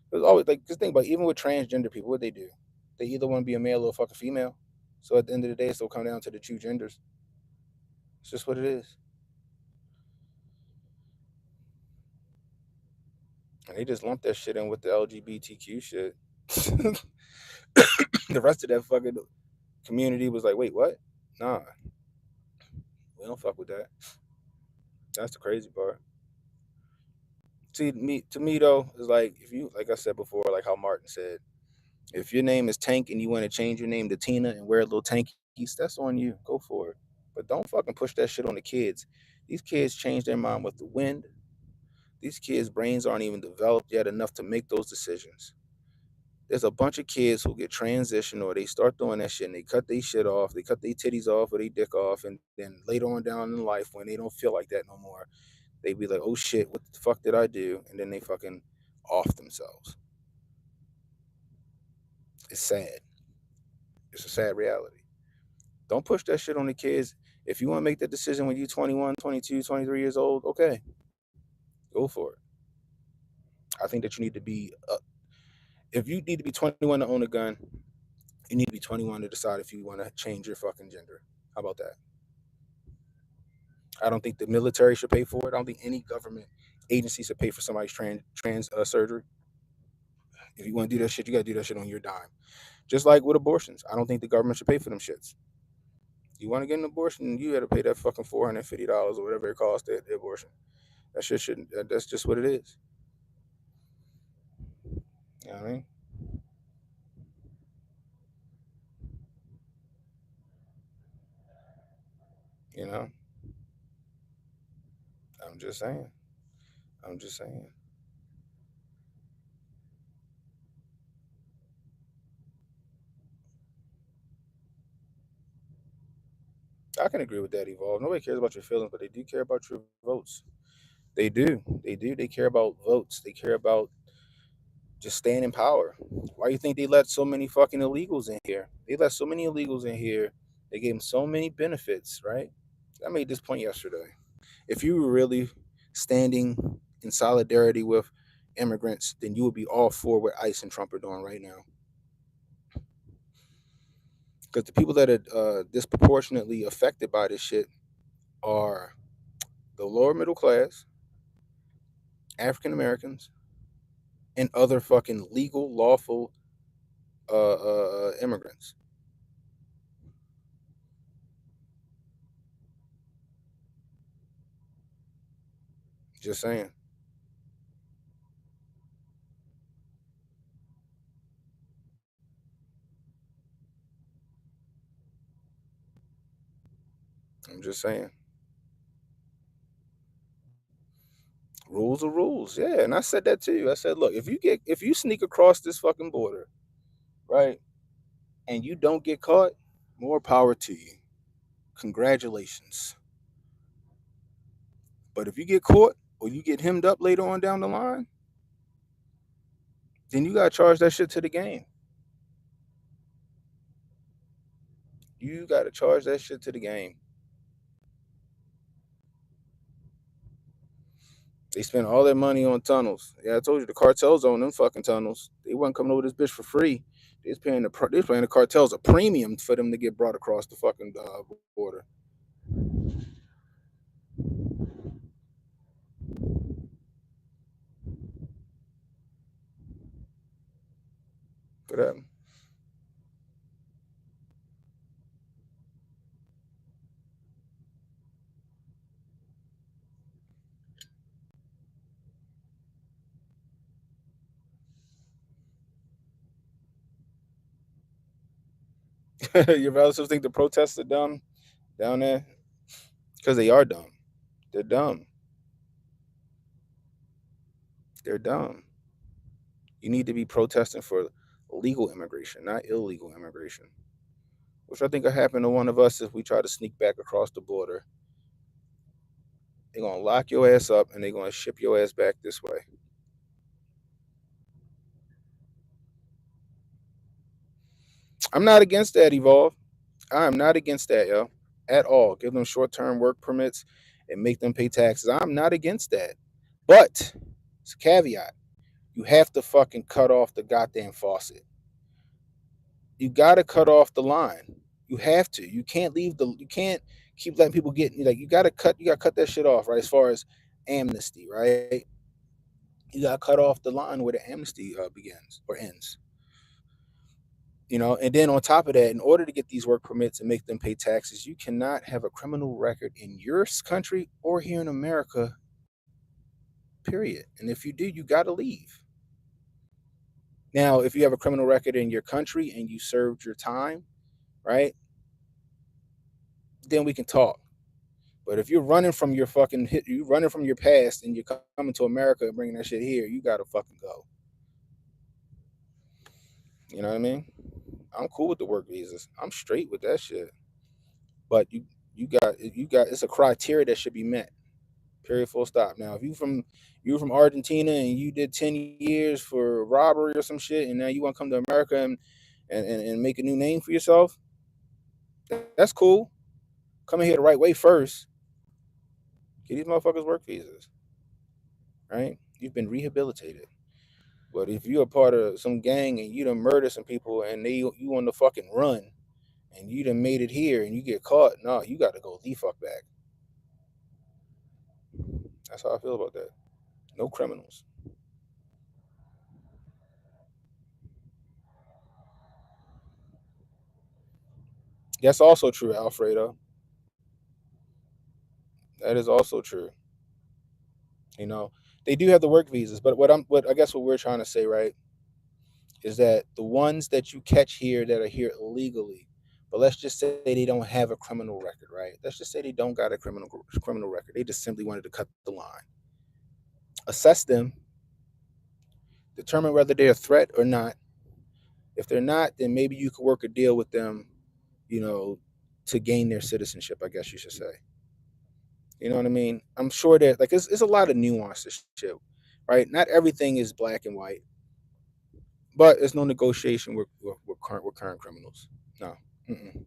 A: There's always like just think about it, even with transgender people, what they do. They either want to be a male or fuck a female. So at the end of the day, it's still come down to the two genders. It's just what it is. And they just lump that shit in with the LGBTQ shit. The rest of that fucking community was like, wait, what? Nah, we don't fuck with that. That's the crazy part. See, to me though, it's like if you, like I said before, like how Martin said, if your name is Tank and you want to change your name to Tina and wear little tankies, that's on you. Go for it. But don't fucking push that shit on the kids. These kids change their mind with the wind. These kids' brains aren't even developed yet enough to make those decisions. There's a bunch of kids who get transitioned or they start doing that shit and they cut their shit off, they cut their titties off or their dick off, and then later on down in life when they don't feel like that no more, they be like, oh shit, what the fuck did I do? And then they fucking off themselves. It's sad. It's a sad reality. Don't push that shit on the kids. If you want to make that decision when you're 21, 22, 23 years old, okay, go for it. I think that you need to be, if you need to be 21 to own a gun, you need to be 21 to decide if you want to change your fucking gender. How about that? I don't think the military should pay for it. I don't think any government agency should pay for somebody's trans surgery. If you want to do that shit, you got to do that shit on your dime. Just like with abortions. I don't think the government should pay for them shits. You want to get an abortion, you got to pay that fucking $450 or whatever it costs, the abortion. That shit shouldn't, that's just what it is. You know what I mean? You know? I'm just saying. I'm just saying. I can agree with that, Evolve. Nobody cares about your feelings, but they do care about your votes. They do. They do. They care about votes. They care about just staying in power. Why do you think they let so many fucking illegals in here? They let so many illegals in here. They gave them so many benefits, right? I made this point yesterday. If you were really standing in solidarity with immigrants, then you would be all for what ICE and Trump are doing right now. Because the people that are disproportionately affected by this shit are the lower middle class, African Americans, and other fucking legal, lawful immigrants. Just saying. I'm just saying. Rules are rules. Yeah, and I said that to you. I said, look, if you sneak across this fucking border, right, and you don't get caught, more power to you. Congratulations. But if you get caught or you get hemmed up later on down the line, then you gotta charge that shit to the game. You gotta charge that shit to the game. They spend all their money on tunnels. Yeah, I told you the cartels own them fucking tunnels. They wasn't coming over this bitch for free. They was paying the cartels a premium for them to get brought across the fucking border. For that. Your relatives think the protests are dumb down there? Because they are dumb. They're dumb. They're dumb. You need to be protesting for legal immigration, not illegal immigration. Which I think will happen to one of us if we try to sneak back across the border. They're gonna lock your ass up and they're gonna ship your ass back this way. I'm not against that, Evolve. I am not against that, yo, at all. Give them short-term work permits and make them pay taxes. I'm not against that. But it's a caveat. You have to fucking cut off the goddamn faucet. You gotta cut off the line. You have to. You can't keep letting people get like you gotta cut that shit off, right? As far as amnesty, right? You gotta cut off the line where the amnesty begins or ends. And then on top of that, in order to get these work permits and make them pay taxes, you cannot have a criminal record in your country or here in America, period. And if you do, you got to leave. Now, if you have a criminal record in your country and you served your time, right, then we can talk. But if you're running from your fucking you running from your past and you're coming to America and bringing that shit here, you got to fucking go. You know what I mean? I'm cool with the work visas. I'm straight with that shit. But you got it's a criteria that should be met. Period. Full stop. Now, if you from Argentina and you did 10 years for robbery or some shit, and now you want to come to America and make a new name for yourself, that's cool. Come in here the right way first. Get these motherfuckers work visas, right? You've been rehabilitated. But if you're a part of some gang and you done murder some people and you on the fucking run and you done made it here and you get caught, no, you got to go the fuck back. That's how I feel about that. No criminals. That's also true, Alfredo. That is also true. You know, they do have the work visas, but what I guess what we're trying to say, right, is that the ones that you catch here that are here illegally, but let's just say they don't have a criminal record, right? Let's just say they don't got a criminal record. They just simply wanted to cut the line. Assess them, determine whether they're a threat or not. If they're not, then maybe you could work a deal with them, you know, to gain their citizenship, I guess you should say. You know what I mean? I'm sure that like it's a lot of nuance to shit, right? Not everything is black and white, but there's no negotiation with current criminals. No. Mm-mm.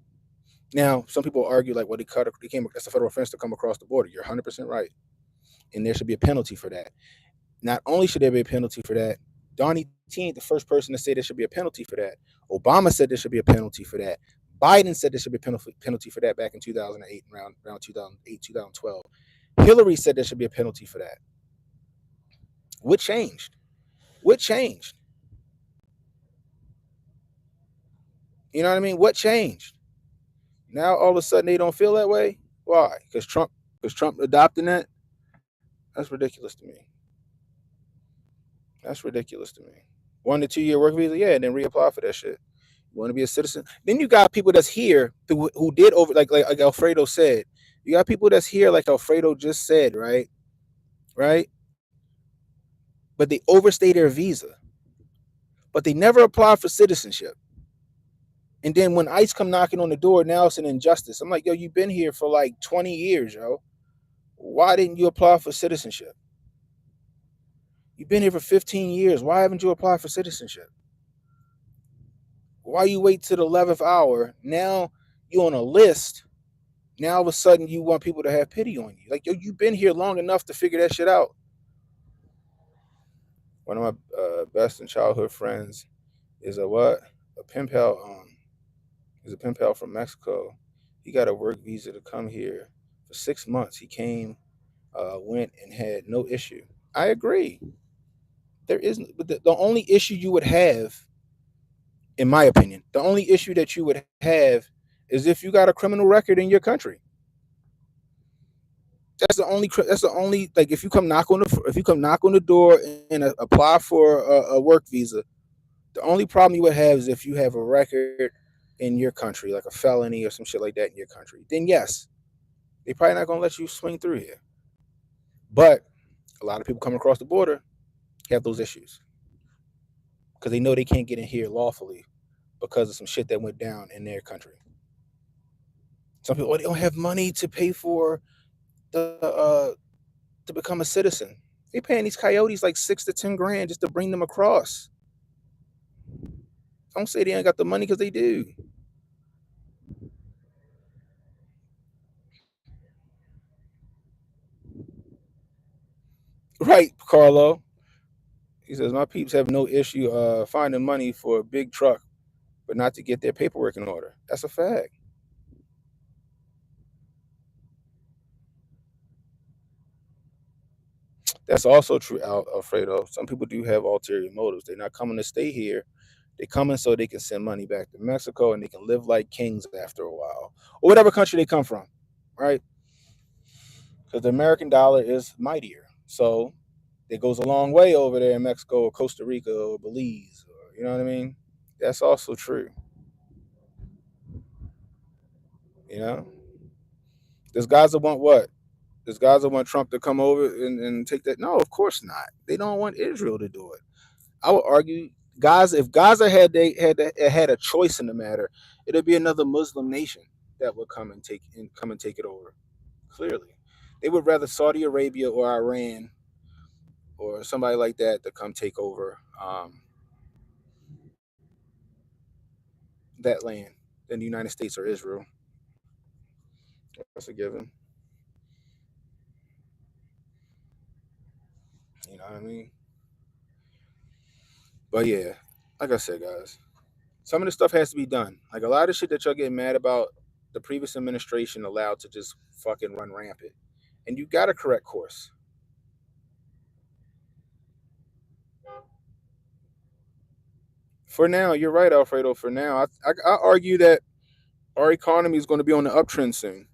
A: Now, some people argue like, well, they came. That's a federal offense to come across the border. You're 100% right, and there should be a penalty for that. Not only should there be a penalty for that, Donnie T ain't the first person to say there should be a penalty for that. Obama said there should be a penalty for that. Biden said there should be a penalty for that back in 2008, around 2008, 2012. Hillary said there should be a penalty for that. What changed? What changed? You know what I mean? What changed? Now all of a sudden they don't feel that way. Why? Because Trump adopting that? That's ridiculous to me. That's ridiculous to me. 1 to 2 year work visa, yeah, and then reapply for that shit. You want to be a citizen? Then you got people that's here who did over like Alfredo said. You got people that's here like Alfredo just said, right? Right? But they overstay their visa. But they never apply for citizenship. And then when ICE come knocking on the door, now it's an injustice. I'm like, yo, you've been here for like 20 years, yo. Why didn't you apply for citizenship? You've been here for 15 years. Why haven't you applied for citizenship? Why you wait to the 11th hour? Now you're on a list. Now all of a sudden you want people to have pity on you. Like, yo, you've been here long enough to figure that shit out. One of my best and childhood friends is a what? A pen pal. He's a pen pal from Mexico. He got a work visa to come here for 6 months. He came, went and had no issue. I agree. There isn't, but the only issue you would have, in my opinion, the only issue that you would have is if you got a criminal record in your country. That's the only like if you come knock on the door and apply for a work visa, the only problem you would have is if you have a record in your country, like a felony or some shit like that in your country. Then yes, they probably not gonna let you swing through here. But a lot of people coming across the border have those issues because they know they can't get in here lawfully because of some shit that went down in their country. Some people, they don't have money to pay for to become a citizen. They paying these coyotes like 6 to 10 grand just to bring them across. Don't say they ain't got the money because they do. Right, Carlo. He says my peeps have no issue finding money for a big truck, but not to get their paperwork in order. That's a fact. That's also true, Alfredo. Some people do have ulterior motives. They're not coming to stay here. They're coming so they can send money back to Mexico and they can live like kings after a while, or whatever country they come from, right? Because the American dollar is mightier. So it goes a long way over there in Mexico or Costa Rica or Belize, or, you know what I mean? That's also true. You know, does Gaza want what? Does Gaza want Trump to come over and take that? No, of course not. They don't want Israel to do it. I would argue Gaza. If Gaza had a choice in the matter, it'd be another Muslim nation that would come and take it over. Clearly, they would rather Saudi Arabia or Iran or somebody like that to come take over. that land than the United States or Israel. That's a given. You know what I mean? But yeah, like I said, guys, some of this stuff has to be done. Like a lot of shit that y'all getting mad about, the previous administration allowed to just fucking run rampant. And you got to correct course. For now, you're right, Alfredo. For now, I argue that our economy is going to be on the uptrend soon.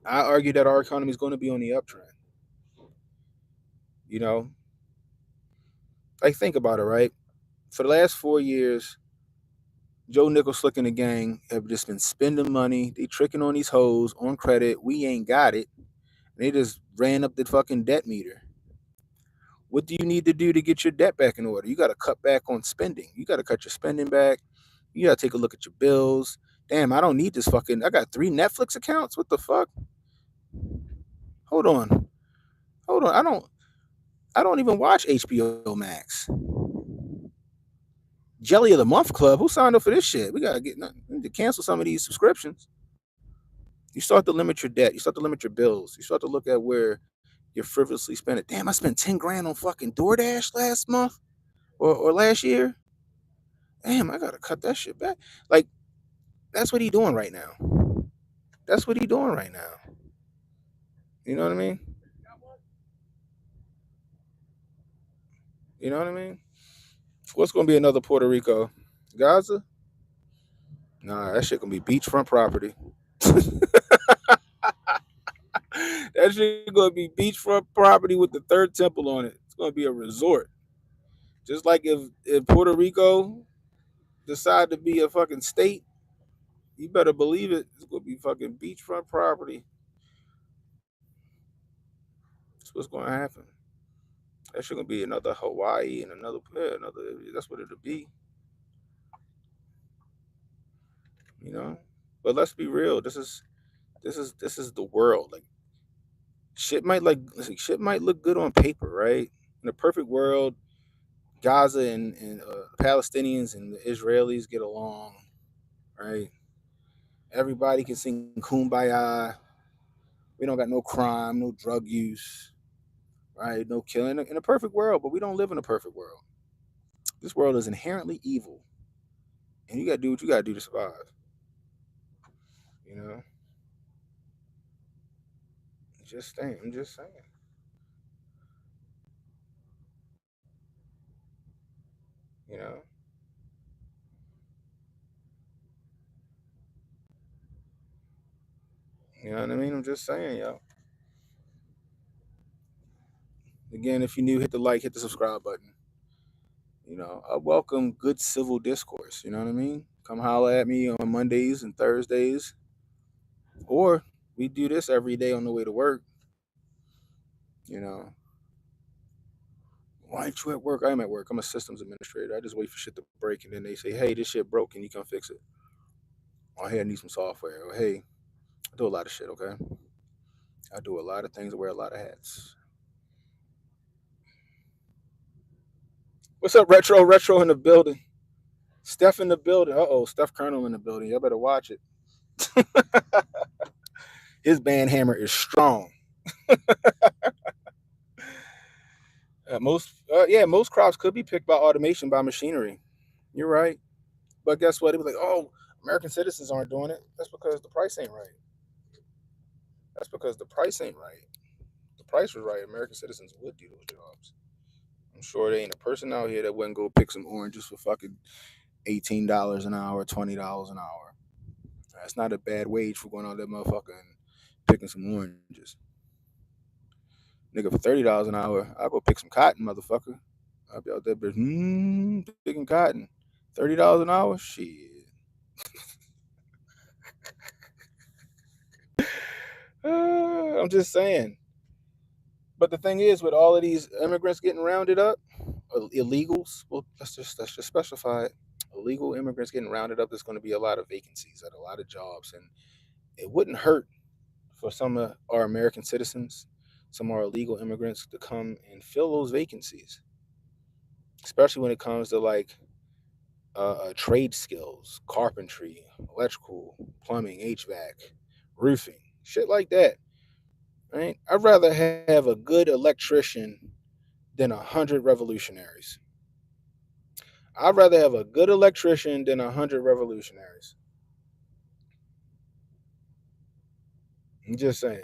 A: I argue that our economy is going to be on the uptrend. You know, like think about it, right? For the last 4 years, Joe Nickel Slick and the gang have just been spending money. They tricking on these hoes on credit. We ain't got it. They just ran up the fucking debt meter. What do you need to do to get your debt back in order? You got to cut back on spending. You got to cut your spending back. You got to take a look at your bills. Damn, I don't need this fucking. I got 3 Netflix accounts. What the fuck? Hold on. Hold on. I don't even watch HBO Max. Jelly of the Month Club. Who signed up for this shit? We gotta need to cancel some of these subscriptions. You start to limit your debt. You start to limit your bills. You start to look at where you're frivolously spending. Damn, I spent 10 grand on fucking DoorDash last month or last year. Damn, I gotta cut that shit back. Like, that's what he doing right now. That's what he doing right now. You know what I mean? You know what I mean? What's gonna be another Puerto Rico? Gaza? Nah, that shit gonna be beachfront property. That shit gonna be beachfront property with the third temple on it. It's gonna be a resort. Just like if Puerto Rico decide to be a fucking state, you better believe it. It's gonna be fucking beachfront property. That's what's gonna happen. That shit gonna be another Hawaii and another. That's what it'll be. You know. But let's be real. This is the world. Like shit might look good on paper, right? In a perfect world, Gaza and Palestinians and the Israelis get along, right? Everybody can sing "Kumbaya." We don't got no crime, no drug use, right? No killing in a perfect world, but we don't live in a perfect world. This world is inherently evil, and you gotta do what you gotta do to survive. You know, just saying. I'm just saying. You know, you know what I mean. I'm just saying, yo. Again, if you're new, hit the like, hit the subscribe button. You know, I welcome good civil discourse. You know what I mean? Come holler at me on Mondays and Thursdays, or we do this every day on the way to work. You know, why ain't you at work? I'm at work. I'm a systems administrator. I just wait for shit to break, and then they say, "Hey, this shit broke. Can you come fix it?" Or, "Hey, I need some software." Or, "Hey, I do a lot of shit. Okay, I do a lot of things. I wear a lot of hats." What's up, retro? Retro in the building. Steph in the building. Steph Colonel in the building. Y'all better watch it. His band hammer is strong. Most crops could be picked by automation, by machinery. You're right. But guess what? It was like, oh, American citizens aren't doing it. That's because the price ain't right. That's because the price ain't right. If the price was right, American citizens would do those jobs. I'm sure there ain't a person out here that wouldn't go pick some oranges for fucking $18 an hour, $20 an hour. That's not a bad wage for going out there, motherfucker, and picking some oranges. Nigga, for $30 an hour, I'll go pick some cotton, motherfucker. I'll be out there, bitch, picking cotton. $30 an hour? Shit. I'm just saying. But the thing is, with all of these immigrants getting rounded up, illegals, well, let's just specify it. Illegal immigrants getting rounded up, there's going to be a lot of vacancies at a lot of jobs, and it wouldn't hurt for some of our American citizens, some of our illegal immigrants to come and fill those vacancies, especially when it comes to like trade skills, carpentry, electrical, plumbing, HVAC, roofing, shit like that. Right? I'd rather have a good electrician than 100 revolutionaries. I'd rather have a good electrician than 100 revolutionaries. I'm just saying.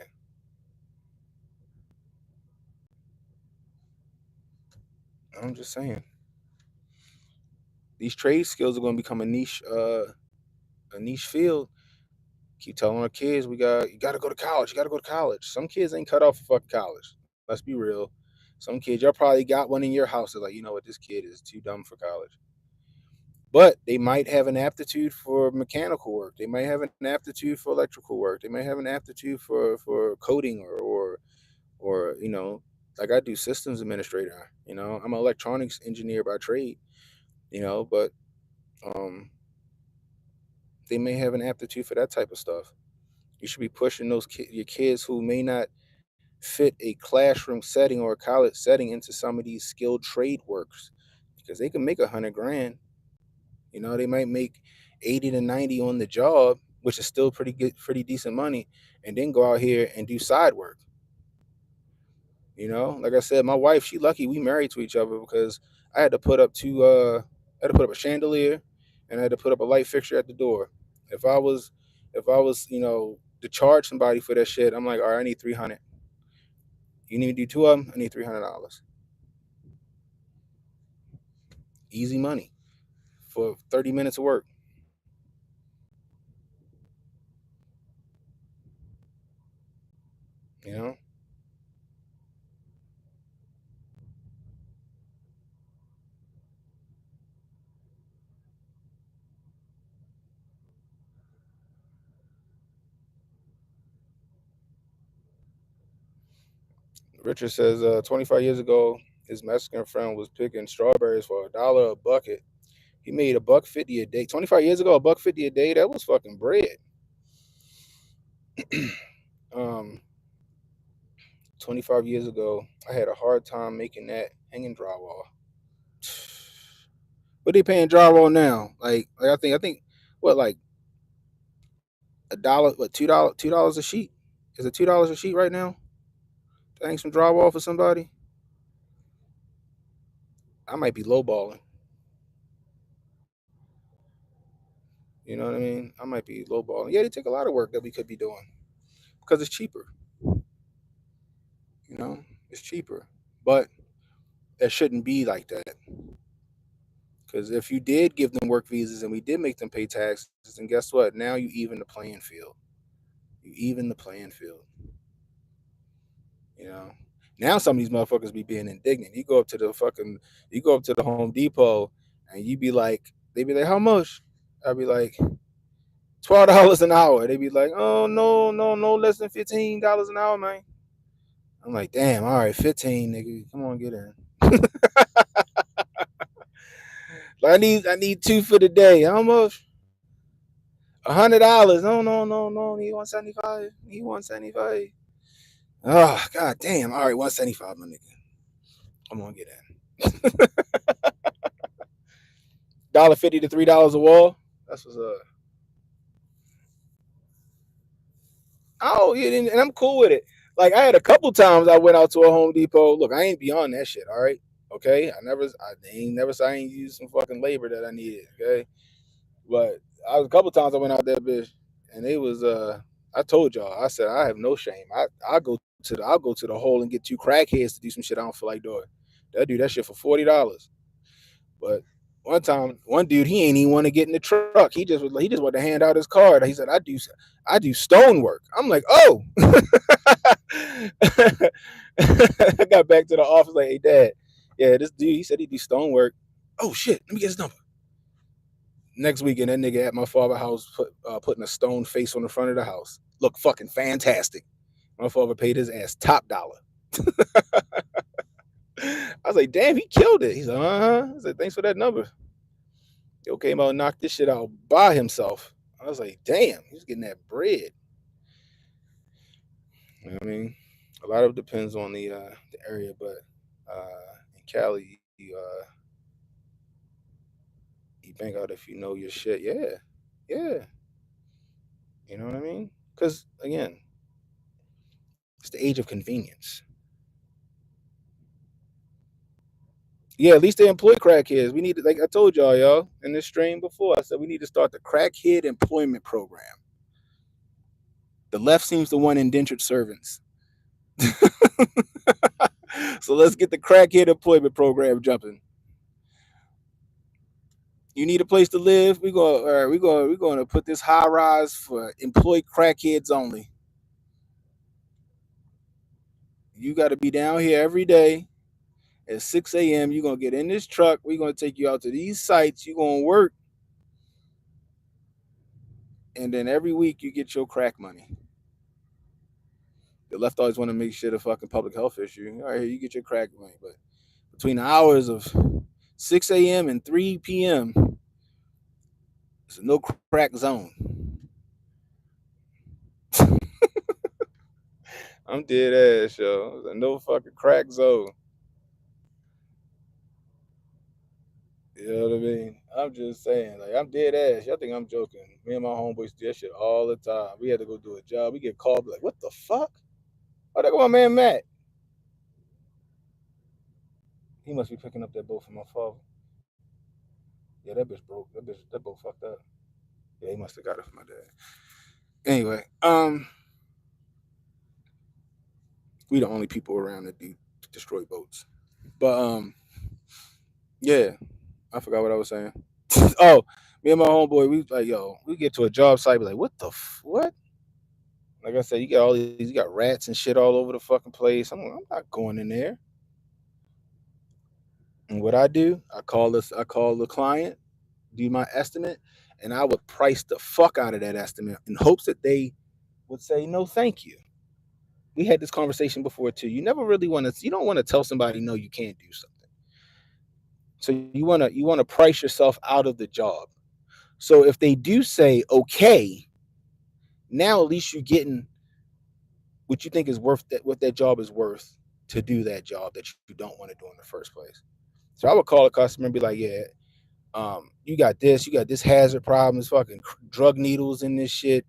A: I'm just saying. These trade skills are going to become a niche field. Keep telling our kids you got to go to college. You got to go to college. Some kids ain't cut off for fucking college. Let's be real. Some kids, y'all probably got one in your house that's like, you know what, this kid is too dumb for college. But they might have an aptitude for mechanical work. They might have an aptitude for electrical work. They might have an aptitude for coding or like I do systems administrator. I'm an electronics engineer by trade. But um, they may have an aptitude for that type of stuff. You should be pushing your kids who may not fit a classroom setting or a college setting into some of these skilled trade works because they can make 100 grand. They might make 80 to 90 on the job, which is still pretty good, pretty decent money, and then go out here and do side work. Like I said, my wife, she lucky we married to each other because I had to put up a chandelier and I had to put up a light fixture at the door. If I was to charge somebody for that shit, I'm like, all right, I need 300. You need to do two of them, I need $300. Easy money for 30 minutes of work. You know? Richard says 25 years ago, his Mexican friend was picking strawberries for $1 a bucket. He made $1.50 a day. 25 years ago, $1.50 a day, that was fucking bread. um, 25 years ago, I had a hard time making that hanging drywall. What they paying drywall now? Like I think what, like $1, what, $2 a sheet? Is it $2 a sheet right now? To hang some drywall for somebody? I might be lowballing. You know what I mean? I might be lowballing. Yeah, they take a lot of work that we could be doing because it's cheaper. It's cheaper, but it shouldn't be like that. Because if you did give them work visas and we did make them pay taxes, then guess what? Now you even the playing field. You even the playing field. You know. Now some of these motherfuckers be being indignant. You go up to the Home Depot, and you be like, they be like, how much? I'd be like, $12 an hour. They be like, oh no, no, no less than $15 an hour, man. I'm like, damn, all right, 15, nigga, come on, get in. Like, I need two for the day. How much? $100. No, no, no, no. Need 175. Need 175. Oh, god damn. All right, 175, my nigga. Come on, get in. $1.50 to $3 a wall. That's what's up. Oh, yeah, and I'm cool with it. Like I had a couple times I went out to a Home Depot. Look, I ain't beyond that shit. All right, okay. I ain't used some fucking labor that I needed. Okay, but I was a couple times I went out there, bitch, and it was I told y'all, I said I have no shame. I'll go to the hole and get two crackheads to do some shit I don't feel like doing. They'll do that shit for $40. But one time, one dude, he ain't even want to get in the truck. He just wanted to hand out his card. He said, I do stonework. I'm like, oh. I got back to the office like, hey, Dad, yeah, this dude, he said he do stonework. Oh shit, let me get his number. Next weekend, that nigga at my father's house putting a stone face on the front of the house. Look fucking fantastic. My father paid his ass top dollar. I was like, damn, he killed it. He's like, uh-huh. I said, thanks for that number. Yo came out and knocked this shit out by himself. I was like, damn, he's getting that bread. You know what I mean? A lot of it depends on the area, but in Cali, you bang out if you know your shit. Yeah, yeah. You know what I mean? Because again, it's the age of convenience. Yeah, at least they employ crackheads. We need to, like I told y'all in this stream before. I said we need to start the crackhead employment program. The left seems to want indentured servants. So let's get the crackhead employment program jumping. You need a place to live. We're going to put this high rise for employed crackheads only. You got to be down here every day at 6 a.m. You're going to get in this truck. We're going to take you out to these sites. You're going to work. And then every week you get your crack money. The left always want to make shit a fucking public health issue. All right, here you get your crack money. But between the hours of 6 a.m. and 3 p.m., it's a no crack zone. I'm dead ass, yo. It's a no fucking crack zone. You know what I mean? I'm just saying, like, I'm dead ass. Y'all think I'm joking. Me and my homeboys do that shit all the time. We had to go do a job. We get called, like, what the fuck? Oh, there go my man Matt. He must be picking up that boat from my father. Yeah, that bitch broke. That boat fucked up. Yeah, he must have got it from my dad. Anyway, we the only people around that destroy boats. But yeah, I forgot what I was saying. Oh, me and my homeboy, we like, yo, we get to a job site, be like, what the what? Like I said, you got all these, you got rats and shit all over the fucking place. I'm not going in there. And what I do, I call the client, do my estimate, and I would price the fuck out of that estimate in hopes that they would say no, thank you. We had this conversation before too. You never really you don't want to tell somebody no, you can't do something. So you want to price yourself out of the job. So if they do say okay, now at least you're getting what you think is worth what that job is worth to do that job that you don't want to do in the first place. So I would call a customer and be like, yeah, you got this hazard problems, fucking drug needles in this shit.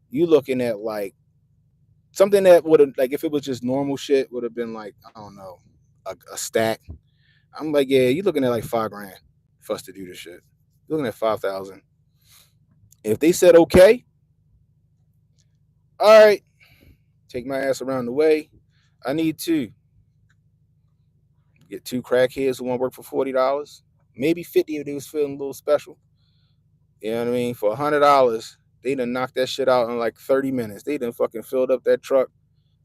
A: You looking at like something that would have, like, if it was just normal shit, would have been like, I don't know, a stack. I'm like, yeah, you looking at like $5,000 for us to do this shit. You're looking at 5,000. If they said okay, all right, take my ass around the way. I need to get two crackheads who want to work for $40, maybe 50 if they was feeling a little special. You know what I mean? For $100, they done knocked that shit out in like 30 minutes. They done fucking filled up that truck,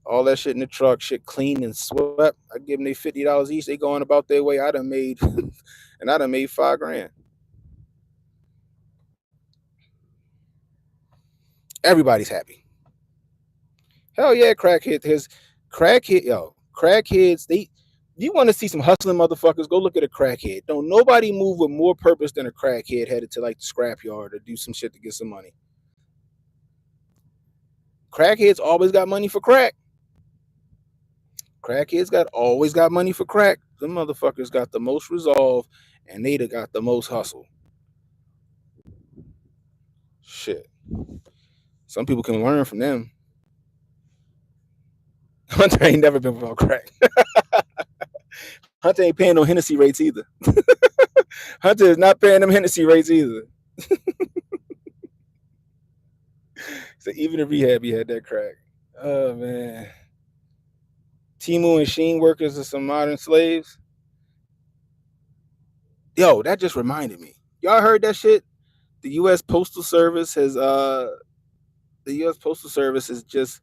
A: all that shit in the truck, shit cleaned and swept. I give them they $50 each. They going about their way. I done made, and I done made $5,000. Everybody's happy. Hell yeah, crackheads. Crackheads. You want to see some hustling motherfuckers? Go look at a crackhead. Don't nobody move with more purpose than a crackhead headed to like the scrapyard or do some shit to get some money. Crackheads always got money for crack. Crackheads always got money for crack. Them motherfuckers got the most resolve, and they got the most hustle. Shit. Some people can learn from them. Hunter ain't never been without crack. Hunter ain't paying no Hennessy rates either. Hunter is not paying them Hennessy rates either. So even in rehab, he had that crack. Oh man. Timu and Sheen workers are some modern slaves. Yo, that just reminded me. Y'all heard that shit? The U.S. Postal Service has just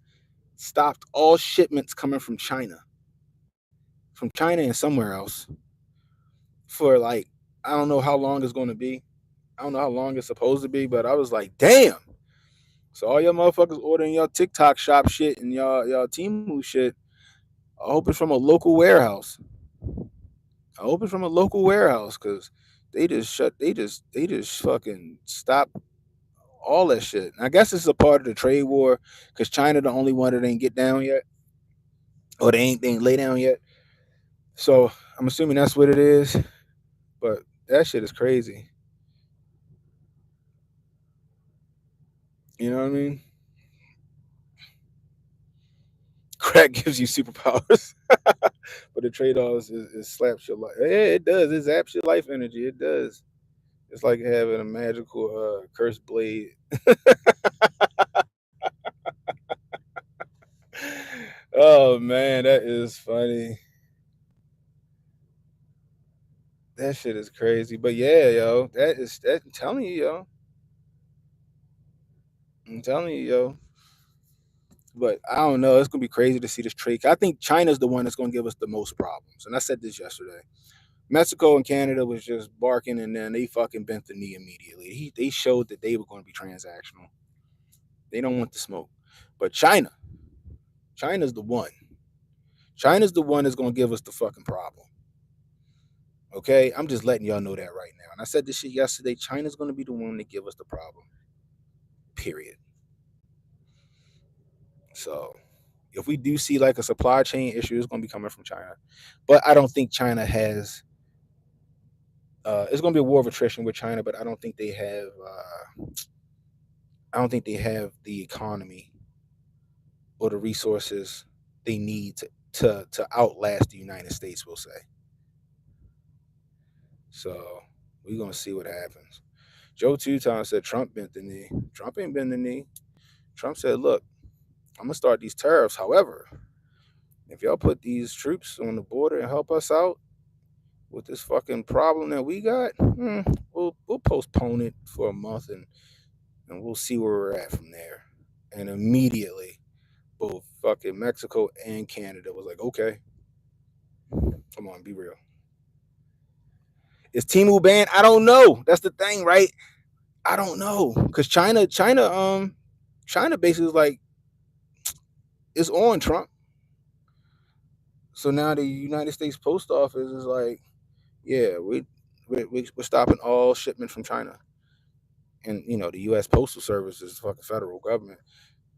A: stopped all shipments coming from China and somewhere else for like, I don't know how long it's going to be. I don't know how long it's supposed to be, but I was like, damn. So all y'all motherfuckers ordering y'all TikTok shop shit and y'all Temu shit, I hope it's from a local warehouse. I hope it's from a local warehouse because they just fucking stopped all that shit. And I guess it's a part of the trade war because China the only one that ain't get down yet, or they ain't lay down yet. So I'm assuming that's what it is. But that shit is crazy. You know what I mean? Crack gives you superpowers, but the trade-offs is slaps your life. Yeah, it does. It zaps your life energy. It does. It's like having a magical cursed blade. Oh man, that is funny. That shit is crazy. But yeah, yo, that. I'm telling you, yo. I'm telling you, yo. But I don't know. It's gonna be crazy to see this trade. I think China's the one that's gonna give us the most problems. And I said this yesterday. Mexico and Canada was just barking, and then they fucking bent the knee immediately. They showed that they were going to be transactional. They don't want the smoke. But China's the one. China's the one that's going to give us the fucking problem. Okay, I'm just letting y'all know that right now. And I said this shit yesterday. China's going to be the one to give us the problem. Period. So if we do see like a supply chain issue, it's going to be coming from China. But I don't think China has. It's going to be a war of attrition with China, but I don't think they have. I don't think they have the economy or the resources they need to outlast the United States, we'll say. So we're gonna see what happens. Joe Two Times said Trump bent the knee. Trump ain't bent the knee. Trump said, look, I'm gonna start these tariffs. However, if y'all put these troops on the border and help us out with this fucking problem that we got, we'll postpone it for a month and we'll see where we're at from there. And immediately both fucking Mexico and Canada was like, okay, come on, be real. Is Timu banned? I don't know. That's the thing, right? I don't know because China basically is like it's on Trump. So now the United States Post Office is like, yeah, we're stopping all shipment from China, and the U.S. Postal Service is the fucking federal government.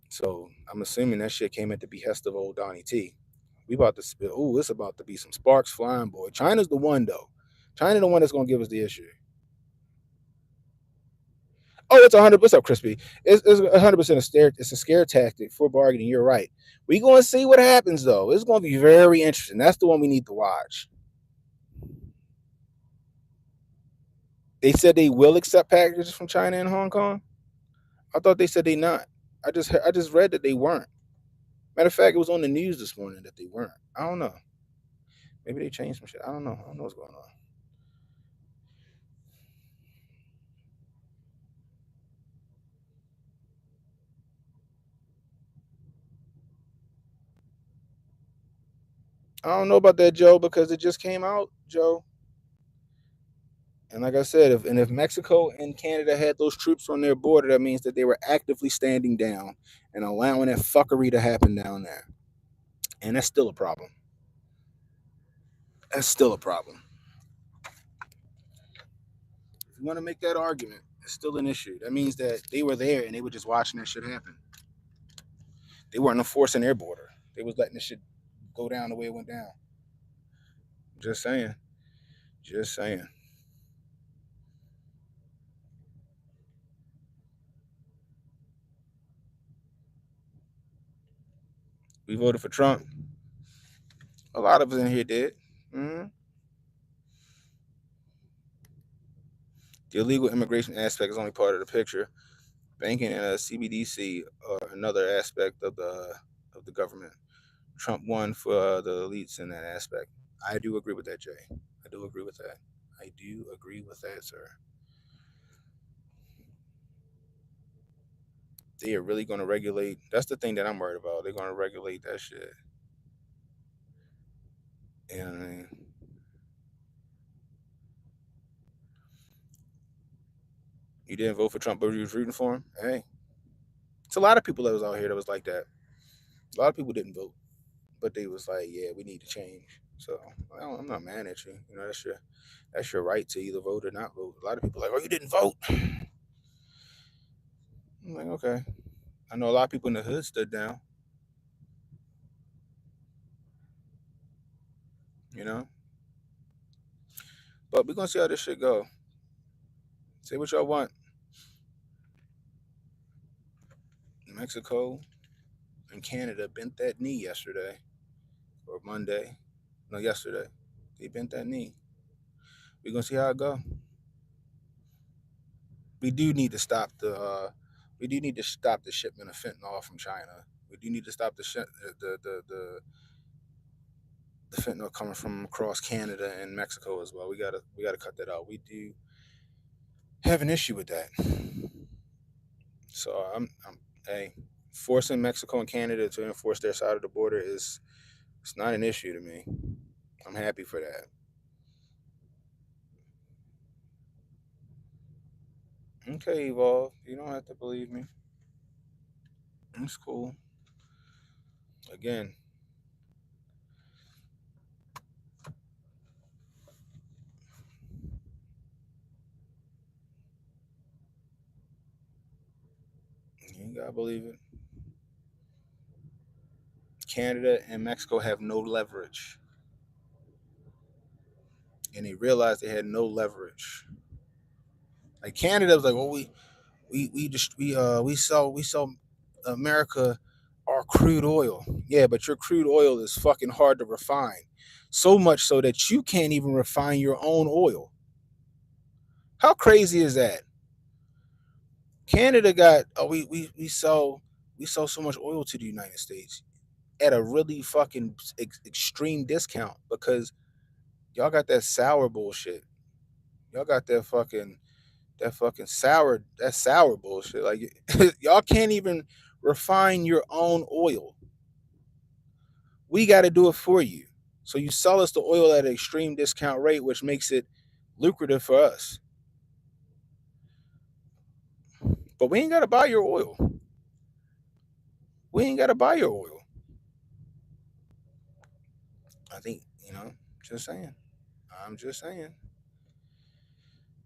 A: So I'm assuming that shit came at the behest of old Donnie T. We about to spill. Oh, it's about to be some sparks flying, boy. China's the one though. China the one that's gonna give us the issue. Oh, it's 100. What's up, Crispy? It's 100% a scare. It's a scare tactic for bargaining. You're right. We're going to see what happens though. It's going to be very interesting. That's the one we need to watch. They said they will accept packages from China and Hong Kong. I thought they said they not. I just read that they weren't. Matter of fact, it was on the news this morning that they weren't. I don't know. Maybe they changed some shit. I don't know. I don't know what's going on. I don't know about that, Joe, because it just came out, Joe. And like I said, if Mexico and Canada had those troops on their border, that means that they were actively standing down and allowing that fuckery to happen down there. And that's still a problem. That's still a problem. If you want to make that argument, it's still an issue. That means that they were there and they were just watching that shit happen. They weren't enforcing their border. They was letting this shit go down the way it went down. Just saying. Just saying. We voted for Trump. A lot of us in here did. Mm-hmm. The illegal immigration aspect is only part of the picture. Banking and CBDC are another aspect of the government. Trump won for the elites in that aspect. I do agree with that, Jay. I do agree with that. I do agree with that, sir. They are really going to regulate. That's the thing that I'm worried about. They're going to regulate that shit. And you didn't vote for Trump, but you was rooting for him. Hey, it's a lot of people that was out here that was like that. A lot of people didn't vote, but they was like, yeah, we need to change. So I'm not mad at you. That's your right to either vote or not vote. A lot of people are like, oh, you didn't vote. I'm like, okay. I know a lot of people in the hood stood down. You know, but we're gonna see how this shit go. Say what y'all want. Mexico and Canada bent that knee yesterday or Monday. No, yesterday. They bent that knee. We're gonna see how it go. We do need to stop the shipment of fentanyl from China. We do need to stop the fentanyl coming from across Canada and Mexico as well. We gotta cut that out. We do have an issue with that. So hey, forcing Mexico and Canada to enforce their side of the border it's not an issue to me. I'm happy for that. Okay, Evolve. You don't have to believe me. It's cool. Again, you gotta believe it. Canada and Mexico have no leverage. And they realized they had no leverage. Like Canada was like, well, we sell America our crude oil. Yeah, but your crude oil is fucking hard to refine. So much so that you can't even refine your own oil. How crazy is that? Canada got we sell so much oil to the United States at a really fucking extreme discount because y'all got that sour bullshit. Y'all got that sour bullshit. Like y'all can't even refine your own oil. We got to do it for you. So you sell us the oil at an extreme discount rate, which makes it lucrative for us. But we ain't got to buy your oil. We ain't got to buy your oil. I think, just saying. I'm just saying.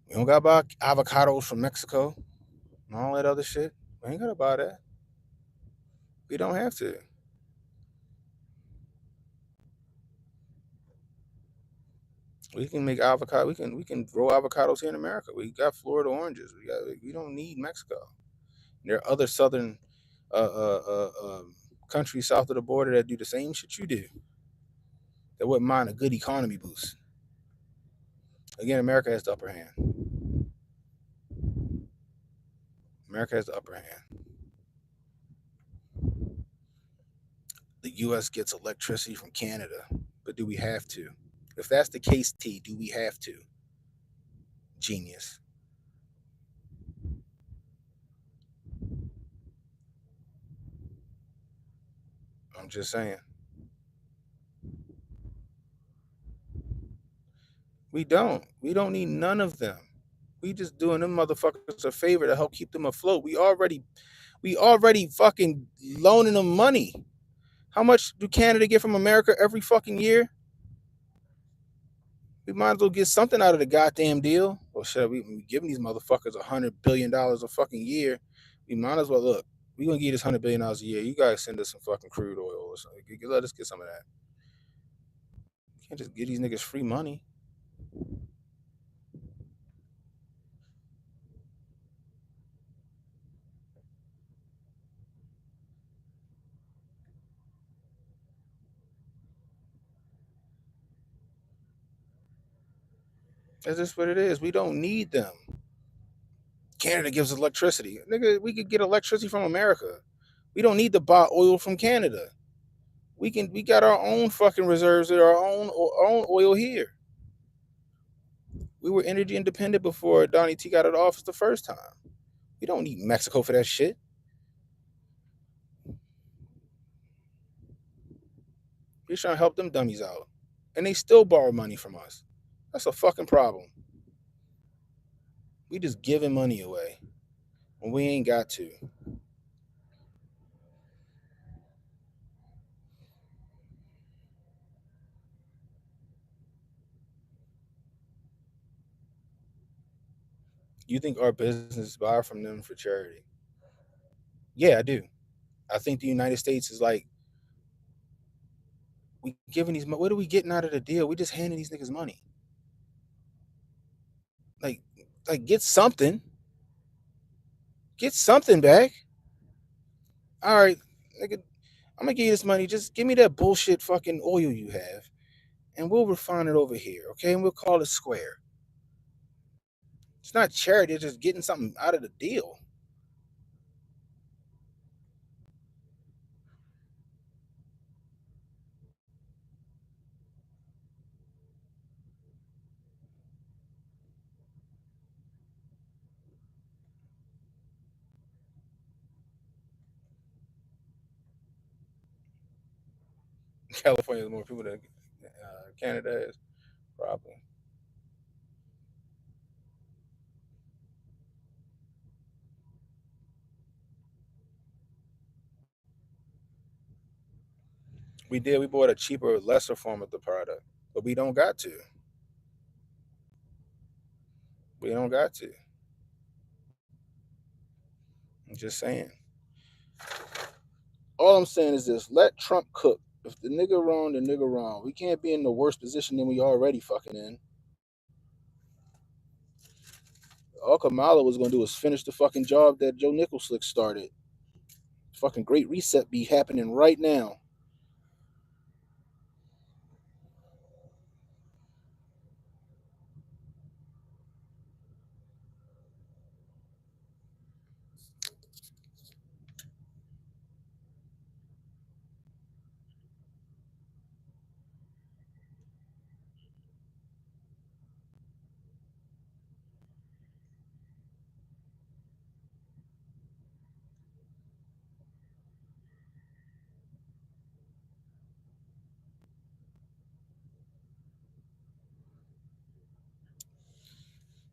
A: We don't got to buy avocados from Mexico and all that other shit. We ain't got to buy that. We don't have to. We can make avocado. We can grow avocados here in America. We got Florida oranges. We don't need Mexico. There are other southern countries south of the border that do the same shit you do. That wouldn't mind a good economy boost. Again, America has the upper hand. America has the upper hand. The U.S. gets electricity from Canada, but do we have to? If that's the case, T, do we have to? Genius. I'm just saying. We don't. We don't need none of them. We just doing them motherfuckers a favor to help keep them afloat. We already fucking loaning them money. How much do Canada get from America every fucking year? We might as well get something out of the goddamn deal. Or shit, we giving these motherfuckers $100 billion a fucking year. We might as well look. We gonna give you this $100 billion a year. You guys send us some fucking crude oil or something. Let us get some of that. You can't just give these niggas free money. That's just what it is. We don't need them. Canada gives us electricity. Nigga, we could get electricity from America. We don't need to buy oil from Canada. We got our own fucking reserves and our own oil here. We were energy independent before Donnie T got out of office the first time. We don't need Mexico for that shit. We're trying to help them dummies out. And they still borrow money from us. That's a fucking problem. We just giving money away when we ain't got to. You think our business buy from them for charity? Yeah, I do. I think the United States is like, we giving these. What are we getting out of the deal? We just handing these niggas money. Like, get something. Get something back. All right, nigga, I'm gonna give you this money. Just give me that bullshit fucking oil you have, and we'll refine it over here, okay? And we'll call it square. It's not charity, it's just getting something out of the deal. California has more people than Canada has, probably. We did. We bought a cheaper, lesser form of the product, but we don't got to. We don't got to. I'm just saying. All I'm saying is this: let Trump cook. If the nigga wrong, the nigga wrong. We can't be in the worse position than we already fucking in. All Kamala was gonna do was finish the fucking job that Joe Nicholslick started. Fucking great reset be happening right now.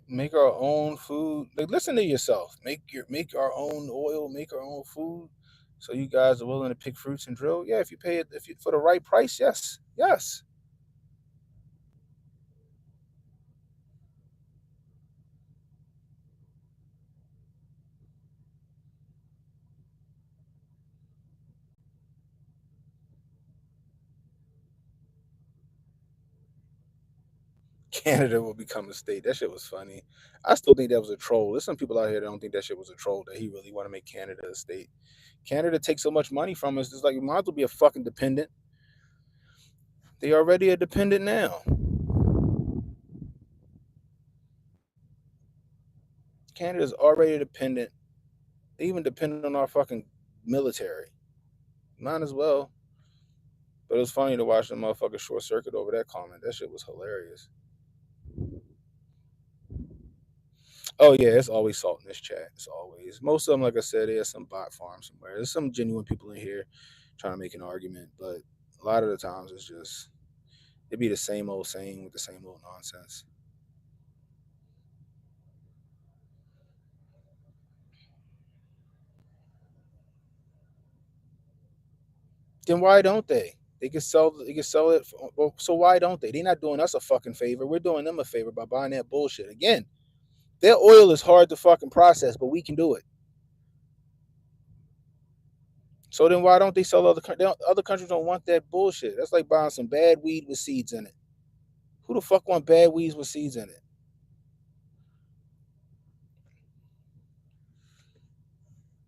A: Make our own food. Like, listen to yourself. Make our own oil. Make our own food. So you guys are willing to pick fruits and drill. Yeah, if you pay it, if you for the right price, yes, yes. Canada will become a state. That shit was funny. I still think that was a troll. There's some people out here that don't think that shit was a troll. That he really want to make Canada a state. Canada takes so much money from us. It's like you might as well be a fucking dependent. They already a dependent now. Canada's already dependent. They even dependent on our fucking military. Might as well. But it was funny to watch the motherfucker short circuit over that comment. That shit was hilarious. Oh yeah, it's always salt in this chat. It's always. Most of them, like I said, there's some bot farm somewhere. There's some genuine people in here trying to make an argument, but a lot of the times it's just it be the same old saying with the same old nonsense. Then why don't they? They can sell. They can sell it. Well, so why don't they? They're not doing us a fucking favor. We're doing them a favor by buying that bullshit. Again, their oil is hard to fucking process, but we can do it. So then why don't they sell other countries don't want that bullshit? That's like buying some bad weed with seeds in it. Who the fuck want bad weeds with seeds in it?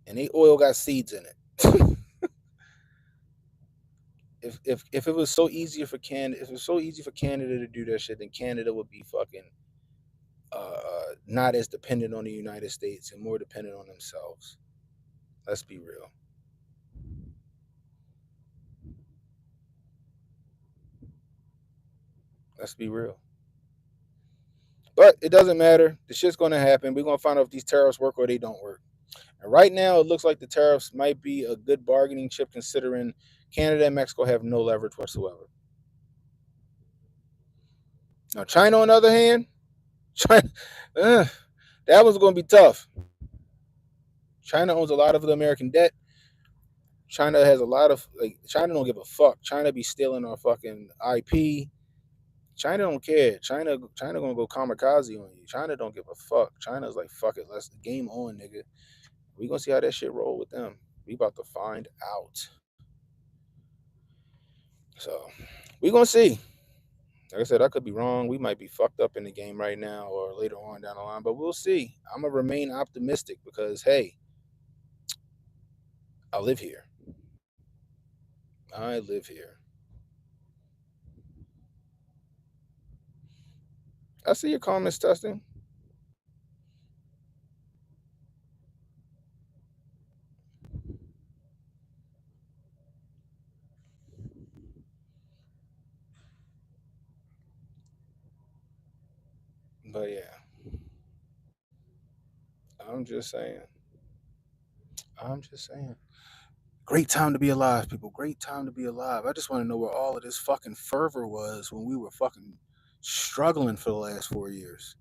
A: And they oil got seeds in it. If it was so easier for Canada, if it was so easy for Canada to do that shit, then Canada would be fucking not as dependent on the United States and more dependent on themselves. Let's be real. Let's be real. But it doesn't matter. The shit's gonna happen. We're gonna find out if these tariffs work or they don't work. And right now, it looks like the tariffs might be a good bargaining chip, considering Canada and Mexico have no leverage whatsoever. Now, China, on the other hand, China, that one's going to be tough. China owns a lot of the American debt. China has a lot of China don't give a fuck. China be stealing our fucking IP. China don't care. China gonna go kamikaze on you. China don't give a fuck. China's like fuck it. Let's game on, nigga. We gonna see how that shit roll with them. We about to find out. So we gonna see. Like I said, I could be wrong. We might be fucked up in the game right now or later on down the line, but we'll see. I'm gonna remain optimistic because hey, I live here. I live here. I see your comments, testing. But yeah, I'm just saying. I'm just saying. Great time to be alive, people. Great time to be alive. I just want to know where all of this fucking fervor was when we were fucking struggling for the last 4 years.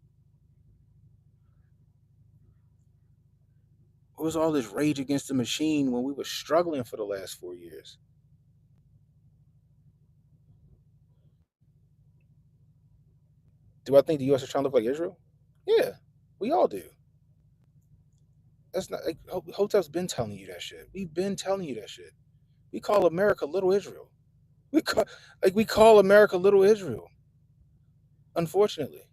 A: What was all this rage against the machine when we were struggling for the last 4 years? Do I think the U.S. is trying to look like Israel? Yeah, we all do. That's not like Hotep's been telling you that shit. We've been telling you that shit. We call America Little Israel. We call America Little Israel. Unfortunately,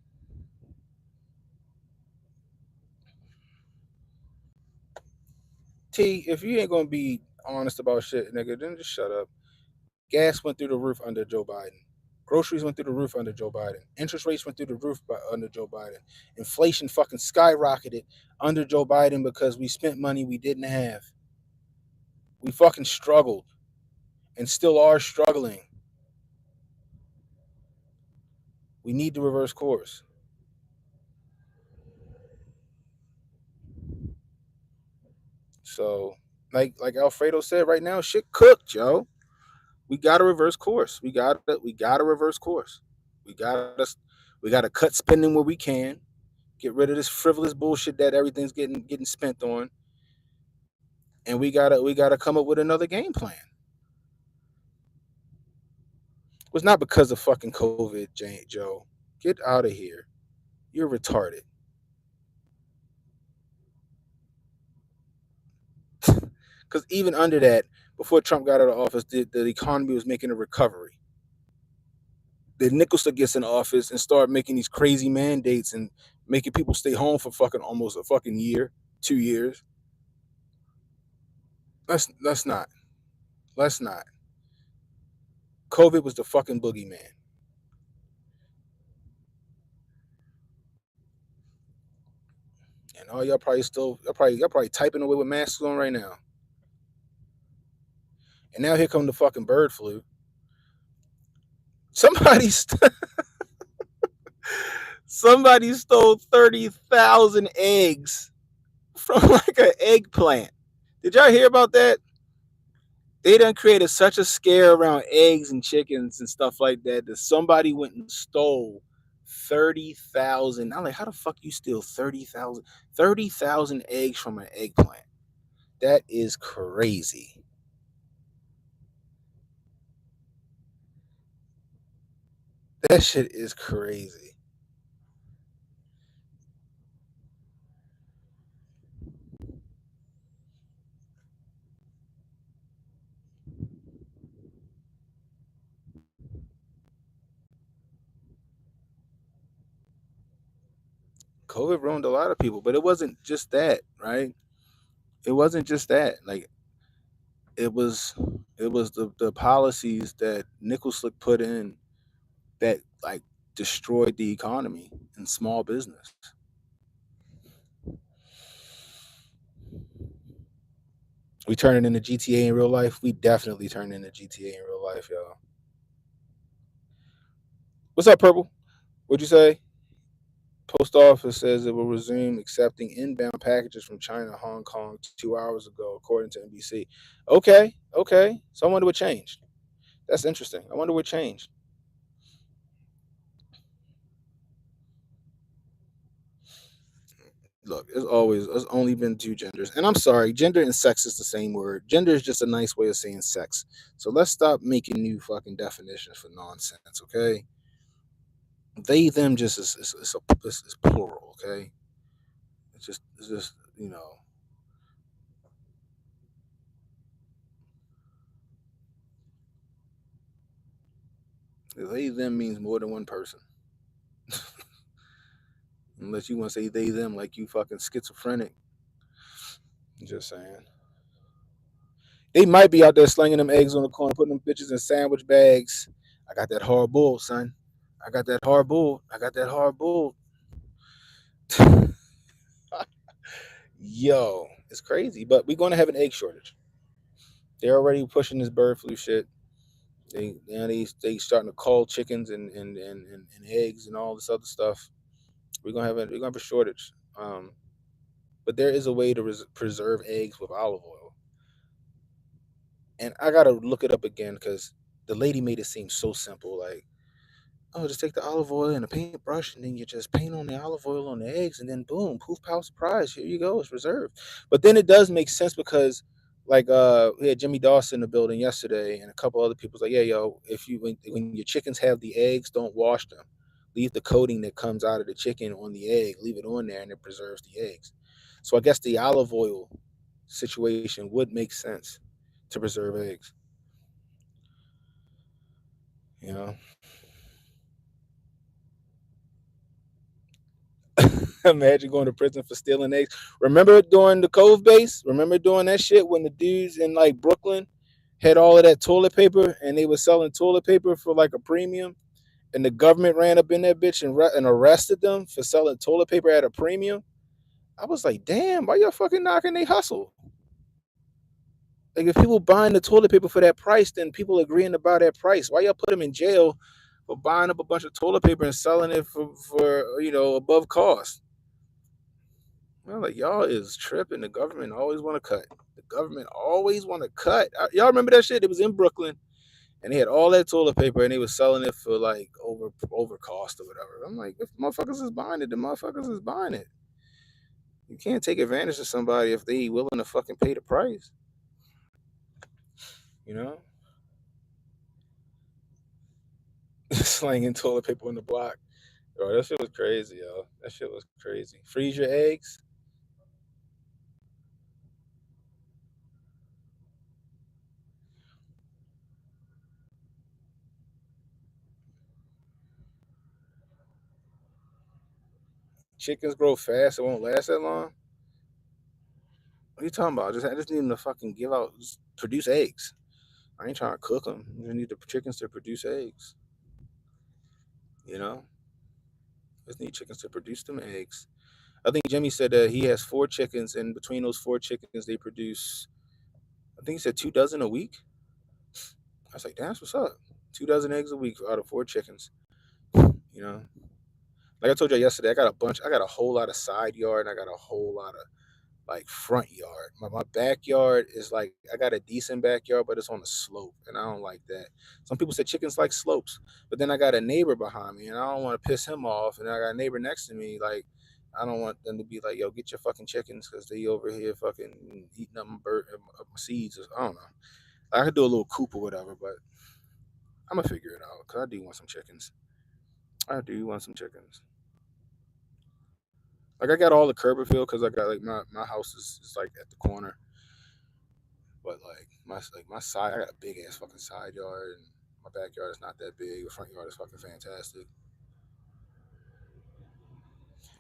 A: T, if you ain't gonna be honest about shit, nigga, then just shut up. Gas went through the roof under Joe Biden. Groceries went through the roof under Joe Biden. Interest rates went through the roof under Joe Biden. Inflation fucking skyrocketed under Joe Biden because we spent money we didn't have. We fucking struggled and still are struggling. We need to reverse course. So, like Alfredo said, right now, shit cooked, yo. We gotta reverse course. We gotta reverse course. We gotta we gotta cut spending where we can. Get rid of this frivolous bullshit that everything's getting spent on, and we gotta come up with another game plan. It was not because of fucking COVID, Joe. Get out of here. You're retarded. Because even under that, before Trump got out of office, the economy was making a recovery. The Nicholson gets in office and start making these crazy mandates and making people stay home for fucking almost a fucking year, 2 years. Let's not. Let's not. COVID was the fucking boogeyman. And all y'all probably typing away with masks on right now. And now here come the fucking bird flu. Somebody somebody stole 30,000 eggs from like an eggplant. Did y'all hear about that? They done created such a scare around eggs and chickens and stuff like that that somebody went and stole 30,000. I'm like, how the fuck you steal 30,000 eggs from an eggplant? That is crazy. That shit is crazy. COVID ruined a lot of people, but it wasn't just that, right? It wasn't just that. Like it was the policies that Nicholson put in that like destroyed the economy and small business. We turning into GTA in real life. We definitely turn into GTA in real life, y'all. What's up, Purple? What'd you say? Post office says it will resume accepting inbound packages from China, Hong Kong 2 hours ago, according to NBC. Okay, okay. So I wonder what changed. That's interesting. I wonder what changed. Look, it's only been two genders. And I'm sorry, gender and sex is the same word. Gender is just a nice way of saying sex. So let's stop making new fucking definitions for nonsense, okay? They them just is plural, okay? It's just they them means more than one person. Unless you want to say they them like you fucking schizophrenic. Just saying. They might be out there slinging them eggs on the corner, putting them bitches in sandwich bags. I got that hard bull, son. I got that hard bull. I got that hard bull. Yo, it's crazy. But we're going to have an egg shortage. They're already pushing this bird flu shit. They starting to call chickens and eggs and all this other stuff. We're gonna have a shortage. But there is a way to preserve eggs with olive oil, and I gotta look it up again because the lady made it seem so simple. Like, oh, just take the olive oil and a paintbrush, and then you just paint on the olive oil on the eggs, and then boom, poof, pow, surprise, here you go, it's reserved. But then it does make sense because, like, we had Jimmy Dawson in the building yesterday, and a couple other people's like, yeah, yo, if you when your chickens have the eggs, don't wash them. Leave the coating that comes out of the chicken on the egg, leave it on there, and it preserves the eggs. So I guess the olive oil situation would make sense to preserve eggs. You know. Imagine going to prison for stealing eggs. Remember during the Cove base? Remember doing that shit when the dudes in like Brooklyn had all of that toilet paper and they were selling toilet paper for like a premium, and the government ran up in that bitch and arrested them for selling toilet paper at a premium? I was like, damn, why y'all fucking knocking they hustle? Like, if people buying the toilet paper for that price, then people agreeing to buy that price. Why y'all put them in jail for buying up a bunch of toilet paper and selling it for above cost? I'm like, y'all is tripping. The government always want to cut. The government always want to cut. Y'all remember that shit? It was in Brooklyn, and they had all that toilet paper, and they was selling it for like over cost or whatever. I'm like, if motherfuckers is buying it, the motherfuckers is buying it. You can't take advantage of somebody if they willing to fucking pay the price. You know, slanging toilet paper on the block. Oh, that shit was crazy, yo. That shit was crazy. Freeze your eggs. Chickens grow fast. It won't last that long. What are you talking about? I just need them to fucking just produce eggs. I ain't trying to cook them. You need the chickens to produce eggs. You know, just need chickens to produce them eggs. I think Jimmy said that he has 4 chickens, and between those 4 chickens, they produce. I think he said 2 dozen a week. I was like, damn, that's what's up. 2 dozen eggs a week out of 4 chickens. You know, like I told you yesterday, I got a bunch. I got a whole lot of side yard, and I got a whole lot of like front yard. My backyard is like, I got a decent backyard, but it's on a slope, and I don't like that. Some people say chickens like slopes, but then I got a neighbor behind me, and I don't want to piss him off. And I got a neighbor next to me, like, I don't want them to be like, yo, get your fucking chickens because they over here fucking eating up my seeds. I don't know. I could do a little coop or whatever, but I'm gonna figure it out because I do want some chickens. I do want some chickens. Like, I got all the curb appeal because I got like my house is like at the corner. But like my side, I got a big ass fucking side yard, and my backyard is not that big. The front yard is fucking fantastic.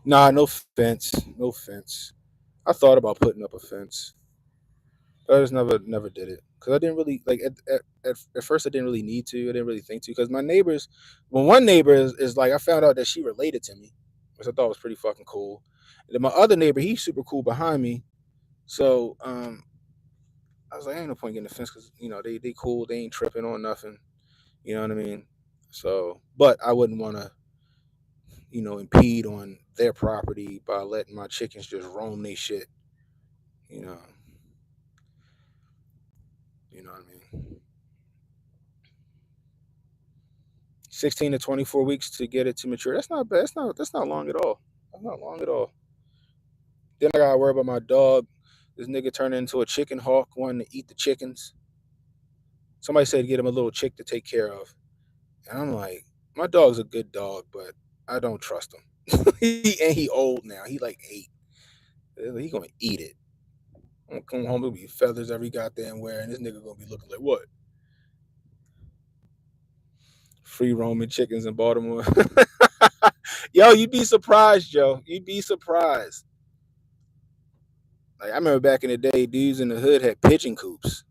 A: Nah, no fence, no fence. I thought about putting up a fence, but I just never did it because I didn't really like at first. I didn't really need to. I didn't really think to because my neighbors. Well, one neighbor is like, I found out that she related to me, which I thought was pretty fucking cool. And then my other neighbor, he's super cool behind me. So I was like, ain't no point getting the fence because they cool. They ain't tripping on nothing. You know what I mean? So, but I wouldn't want to, impede on their property by letting my chickens just roam their shit. You know, you know what I mean? 16 to 24 weeks to get it to mature. That's not bad. That's not long at all. That's not long at all. Then I gotta worry about my dog. This nigga turned into a chicken hawk, wanting to eat the chickens. Somebody said get him a little chick to take care of, and I'm like, my dog's a good dog, but I don't trust him. He old now. He like 8. He gonna eat it. I'm gonna come home, there'll be feathers every goddamn where, and this nigga gonna be looking like what? Free roaming chickens in Baltimore. Yo, you'd be surprised, Joe. You'd be surprised. Like, I remember back in the day, dudes in the hood had pigeon coops.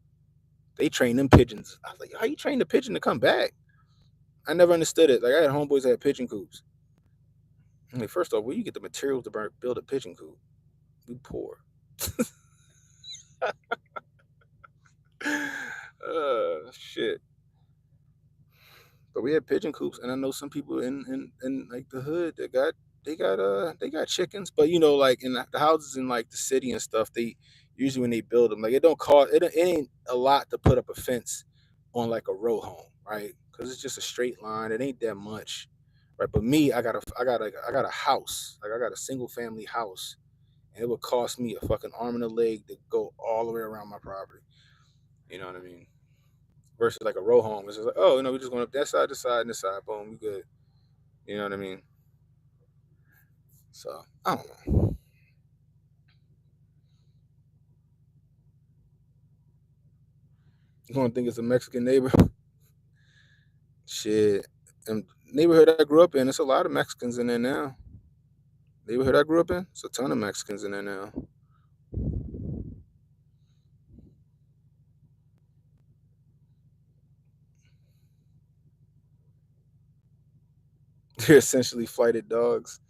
A: They train them pigeons. I was like, how you train the pigeon to come back? I never understood it. Like I had homeboys that had pigeon coops. I mean, first off, where you get the materials to build a pigeon coop? We poor. Shit. But we had pigeon coops, and I know some people in like the hood that got chickens. But you know, like in the houses in like the city and stuff, they usually when they build them, like it don't cost it ain't a lot to put up a fence on like a row home, right? Because it's just a straight line. It ain't that much, right? But me, I got a house, like I got a single family house, and it would cost me a fucking arm and a leg to go all the way around my property. You know what I mean? Versus like a row home, it's just like, oh, you know, we're just going up that side, this side, and this side, boom, we good. You know what I mean? So I don't know. You gonna think it's a Mexican neighbor? Shit. And neighborhood I grew up in, it's a lot of Mexicans in there now. Neighborhood I grew up in, it's a ton of Mexicans in there now. They're essentially flighted dogs.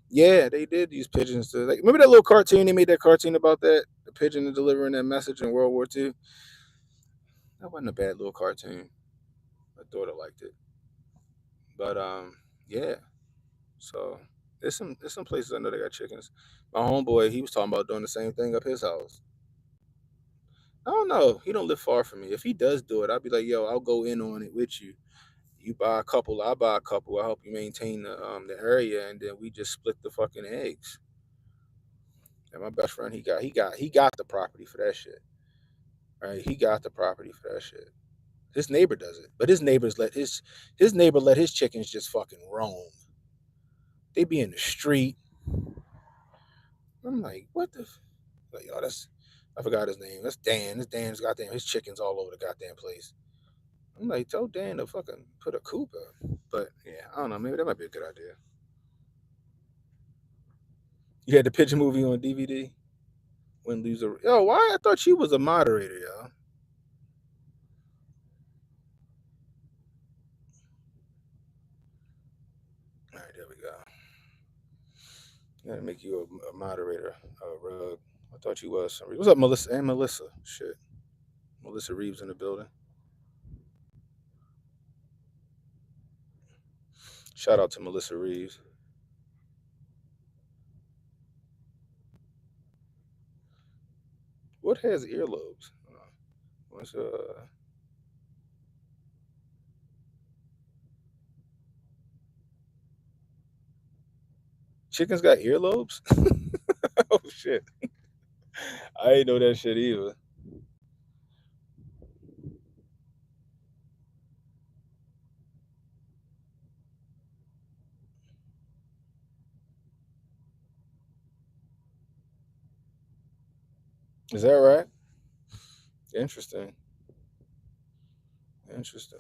A: Yeah, they did use pigeons to like. Remember that little cartoon? They made that cartoon about that the pigeon delivering that message in World War II. That wasn't a bad little cartoon. My daughter liked it, but yeah. So there's some places I know they got chickens. My homeboy, he was talking about doing the same thing up his house. I don't know. He don't live far from me. If he does do it, I'll be like, yo, I'll go in on it with you. You buy a couple, I buy a couple. I help you maintain the area, and then we just split the fucking eggs. And my best friend, he got the property for that shit. Right? He got the property for that shit. His neighbor does it, but his neighbor let his chickens just fucking roam. They be in the street. I'm like, what the? Like, yo, I forgot his name. That's Dan. This Dan's goddamn his chickens all over the goddamn place. I'm like, tell Dan to fucking put a coop up. But yeah, I don't know. Maybe that might be a good idea. You had the Pigeon movie on DVD. When loser. Yo, why? I thought she was a moderator, yo. All right, there we go. Gotta make you a moderator, Rug. I thought you was. What's up, Melissa? And Melissa. Shit. Melissa Reeves in the building. Shout out to Melissa Reeves. What has earlobes? What's chickens got earlobes? Oh shit. I ain't know that shit either. Is that right? Interesting. Interesting.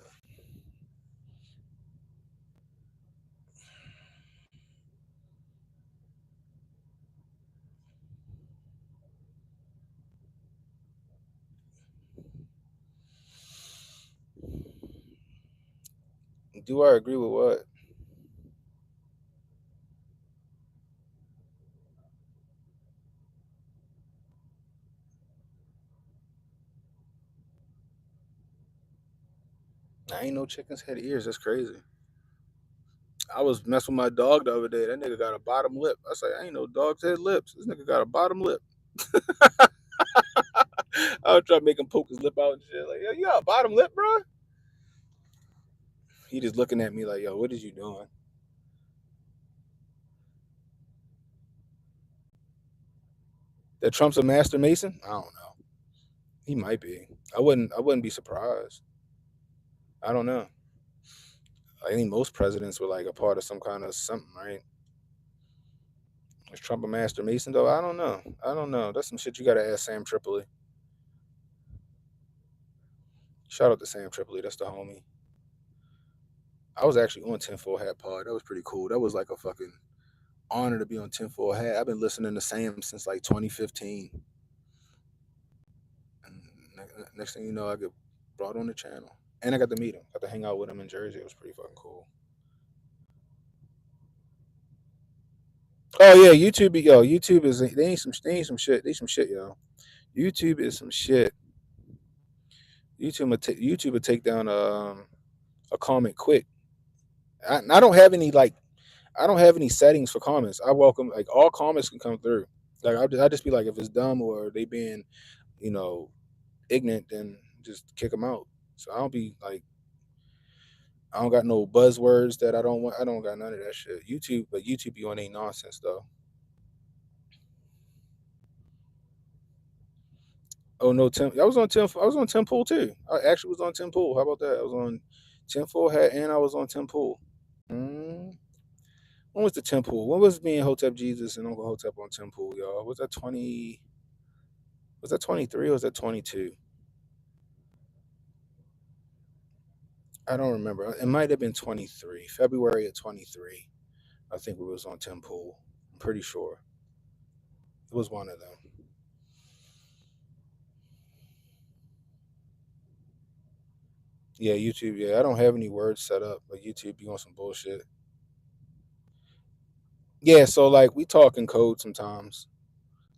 A: Do I agree with what? I ain't know chickens had ears. That's crazy. I was messing with my dog the other day. That nigga got a bottom lip. I say, I ain't know dogs had lips. This nigga got a bottom lip. I was trying to make him poke his lip out and shit. Like, yo, you got a bottom lip, bro? He just looking at me like, yo, what is you doing? That Trump's a master mason? I don't know. He might be. I wouldn't be surprised. I don't know. I think most presidents were like a part of some kind of something, right? Is Trump a master mason though? I don't know. I don't know. That's some shit you gotta ask Sam Tripoli. Shout out to Sam Tripoli. That's the homie. I was actually on Tinfoil Hat Pod. That was pretty cool. That was like a fucking honor to be on Tinfoil Hat. I've been listening to Sam since like 2015. And next thing you know, I get brought on the channel, and I got to meet him. Got to hang out with him in Jersey. It was pretty fucking cool. Oh yeah, YouTube. Yo, YouTube is they ain't some shit. They some shit, yo. YouTube is some shit. YouTube will take down a comment quick. I don't have any I don't have any settings for comments. I welcome all comments can come through. Like I just be like if it's dumb or they being you know ignorant, then just kick them out. So I don't be like I don't got no buzzwords that I don't want. I don't got none of that shit. YouTube be on ain't nonsense though. Oh no, Tim. I was on Tim. I was on Tim Pool too. I actually was on Tim Pool. How about that? I was on Tim Pool hat and I was on Tim Pool. Mm. When was the Tim Pool? When was me and Hotep Jesus and Uncle Hotep on Tim Pool, y'all? Was that 20? Was that 23 or was that 22? I don't remember. It might have been 23. February of 23. I think we was on Tim Pool. I'm pretty sure. It was one of them. Yeah, YouTube. Yeah, I don't have any words set up, but YouTube be on some bullshit. Yeah, so like we talk in code sometimes.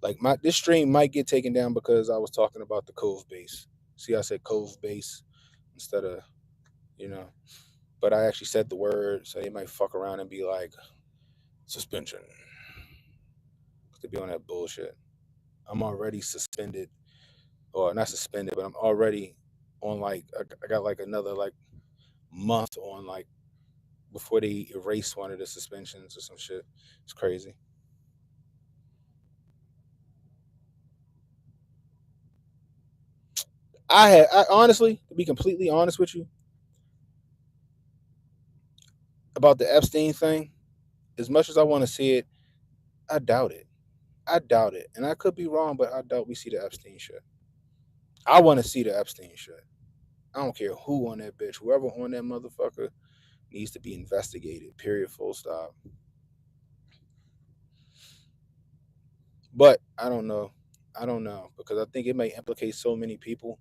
A: Like this stream might get taken down because I was talking about the Cove base. See, I said Cove base instead of you know, but I actually said the word, so they might fuck around and be like suspension. To be on that bullshit. I'm already suspended, or not suspended, but I'm already on I got like another month on before they erase one of the suspensions or some shit. It's crazy. I honestly, to be completely honest with you about the Epstein thing, as much as I want to see it, I doubt it. I doubt it, and I could be wrong, but I doubt we see the Epstein shit. I want to see the Epstein shit. I don't care who on that bitch, whoever on that motherfucker needs to be investigated. Period. Full stop. But I don't know. I don't know because I think it may implicate so many people.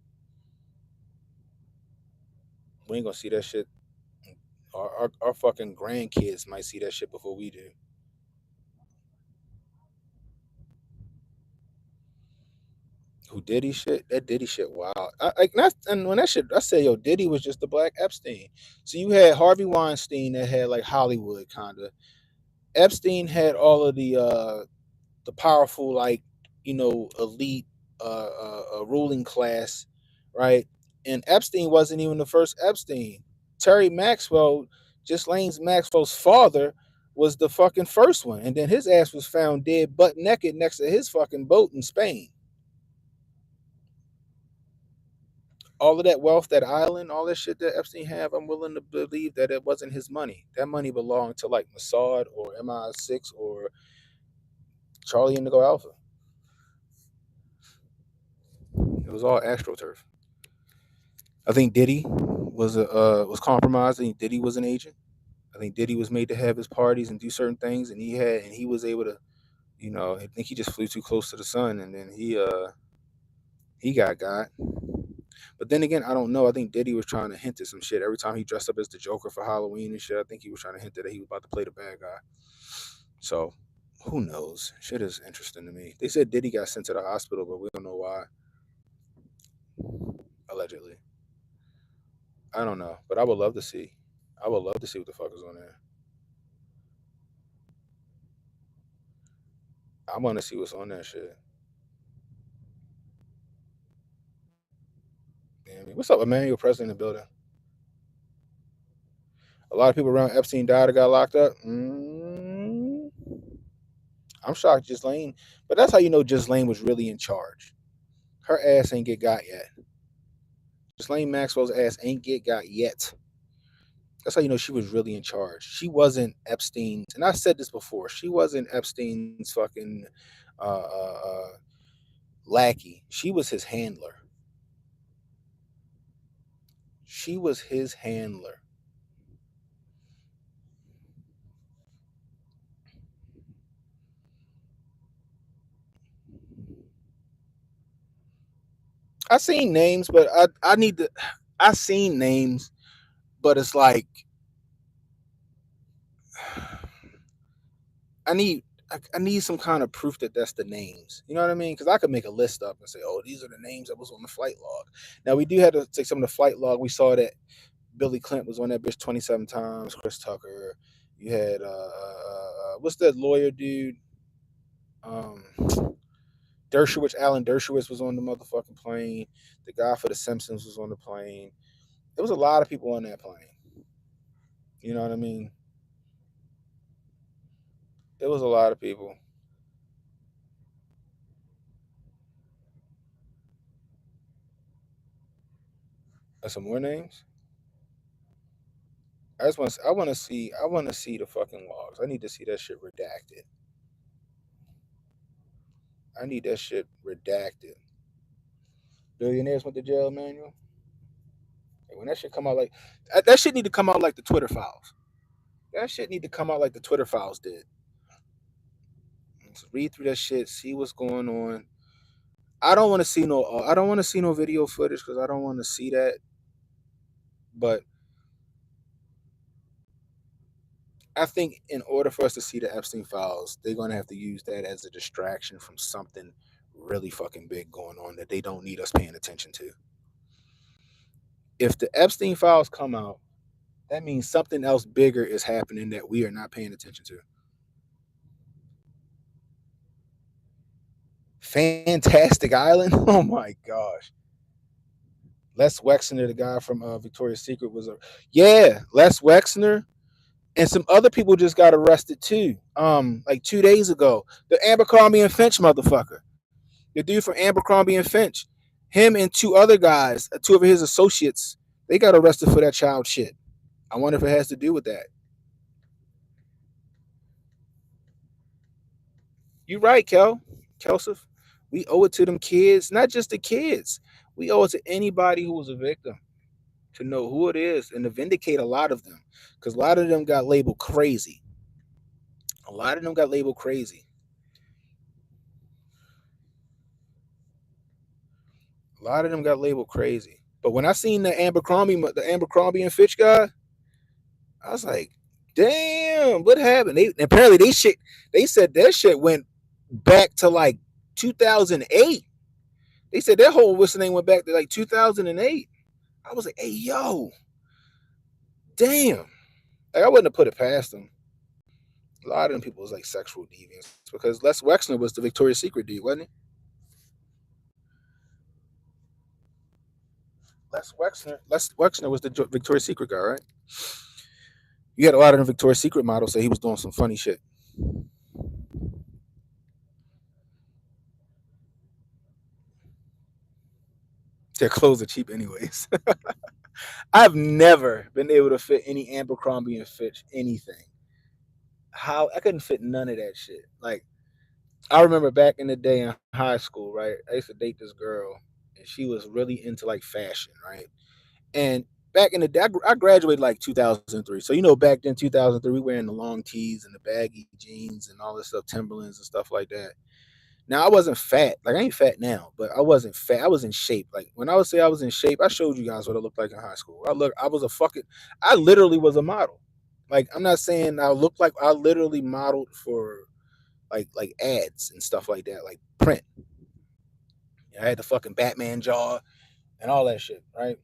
A: We ain't gonna see that shit. Our fucking grandkids might see that shit before we do. Who Diddy shit? That Diddy shit, wow. And when that shit, I say, yo, Diddy was just the black Epstein. So you had Harvey Weinstein that had like Hollywood kind of. Epstein had all of the powerful elite ruling class, right? And Epstein wasn't even the first Epstein. Terry Maxwell, Ghislaine Maxwell's father, was the fucking first one, and then his ass was found dead, butt naked, next to his fucking boat in Spain. All of that wealth, that island, all that shit that Epstein have, I'm willing to believe that it wasn't his money. That money belonged to like Mossad or MI6 or Charlie Indigo Alpha. It was all AstroTurf. I think Diddy was compromised. I think Diddy was an agent. I think Diddy was made to have his parties and do certain things, and he was able to, I think he just flew too close to the sun, and then he got. But then again, I don't know. I think Diddy was trying to hint at some shit every time he dressed up as the Joker for Halloween and shit. I think he was trying to hint that he was about to play the bad guy. So who knows? Shit is interesting to me. They said Diddy got sent to the hospital, but we don't know why. Allegedly. I don't know, but I would love to see. I would love to see what the fuck is on there. I want to see what's on that shit. Yeah, I mean, what's up, Emmanuel President in the building? A lot of people around Epstein died or got locked up. I'm shocked Ghislaine, but that's how you know Ghislaine was really in charge. Her ass ain't get got yet. Ghislaine Maxwell's ass ain't get got yet. That's how you know she was really in charge. She wasn't Epstein's, and I said this before. She wasn't Epstein's fucking lackey. She was his handler. She was his handler. I seen names, but I need to. I seen names, but it's like I need I need some kind of proof that that's the names. You know what I mean? Because I could make a list up and say, oh, these are the names that was on the flight log. Now we do have to take some of the flight log. We saw that Billy Clinton was on that bitch 27 times. Chris Tucker. You had what's that lawyer dude? Um, Dershowitz, Alan Dershowitz was on the motherfucking plane. The guy for The Simpsons was on the plane. There was a lot of people on that plane. You know what I mean? There was a lot of people. Some more names. I want to see the fucking logs. I need to see that shit redacted. I need that shit redacted. Billionaires went to jail manual. And when that shit come out that shit need to come out like the Twitter files. That shit need to come out like the Twitter files did. Let's read through that shit, see what's going on. I don't want to see no video footage because I don't want to see that. But I think in order for us to see the Epstein files, they're gonna have to use that as a distraction from something really fucking big going on that they don't need us paying attention to. If the Epstein files come out, that means something else bigger is happening that we are not paying attention to. Fantastic Island? Oh my gosh. Les Wexner, the guy from Victoria's Secret, was Les Wexner, and some other people just got arrested too. Like 2 days ago, the Abercrombie and Finch motherfucker, the dude from Abercrombie and Finch, him and two other guys, two of his associates, they got arrested for that child shit. I wonder if it has to do with that. You right, Kelsif. We owe it to them kids, not just the kids. We owe it to anybody who was a victim to know who it is and to vindicate a lot of them, because a lot of them got labeled crazy. A lot of them got labeled crazy. A lot of them got labeled crazy. But when I seen the Abercrombie and Fitch guy, I was like, damn, what happened? Apparently they said that shit went back to like 2008. They said that whole what's the name went back to like 2008. I was like, hey, yo, damn. Like, I wouldn't have put it past them. A lot of them people was like sexual deviants because Les Wexner was the Victoria's Secret dude, wasn't he? Les Wexner was the Victoria's Secret guy, right? You had a lot of the Victoria's Secret models say he was doing some funny shit. Their clothes are cheap anyways. I've never been able to fit any Abercrombie and Fitch anything. How I couldn't fit none of that shit. Like, I remember back in the day in high school, right? I used to date this girl, and she was really into like fashion, right? And back in the day, I graduated like 2003. So, back then, 2003, we were wearing the long tees and the baggy jeans and all this stuff, Timberlands and stuff like that. Now, I wasn't fat. Like, I ain't fat now, but I wasn't fat. I was in shape. Like, when I would say I was in shape, I showed you guys what I looked like in high school. I literally was a model. Like, I'm not saying I looked like, I literally modeled for like ads and stuff like that, like print. I had the fucking Batman jaw and all that shit, right?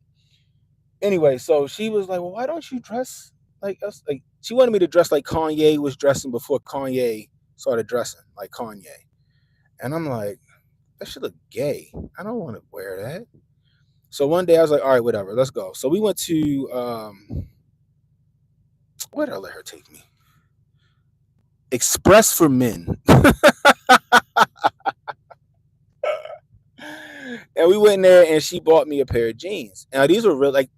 A: Anyway, so she was like, well, why don't you dress like us? Like, she wanted me to dress like Kanye was dressing before Kanye started dressing like Kanye. And I'm like, that should look gay. I don't want to wear that. So one day I was like, all right, whatever, let's go. So we went to where did I let her take me? Express for Men. And we went in there and she bought me a pair of jeans. Now these were real like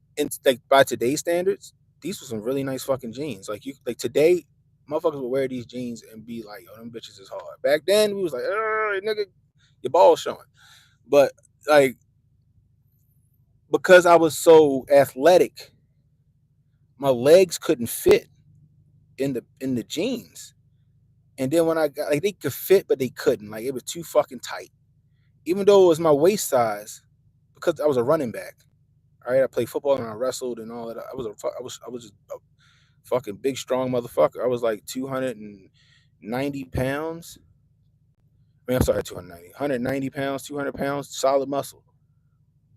A: by today's standards, these were some really nice fucking jeans. Like today, motherfuckers would wear these jeans and be like, oh, them bitches is hard. Back then we was like, nigga, your balls showing. But like, because I was so athletic, my legs couldn't fit in the jeans. And then when I got like, they could fit, but they couldn't. Like, it was too fucking tight. Even though it was my waist size, because I was a running back. All right, I played football and I wrestled and all that. I was just a fucking big strong motherfucker. I was like 290 pounds. I mean, I'm sorry, 290, 190 pounds, 200 pounds, solid muscle,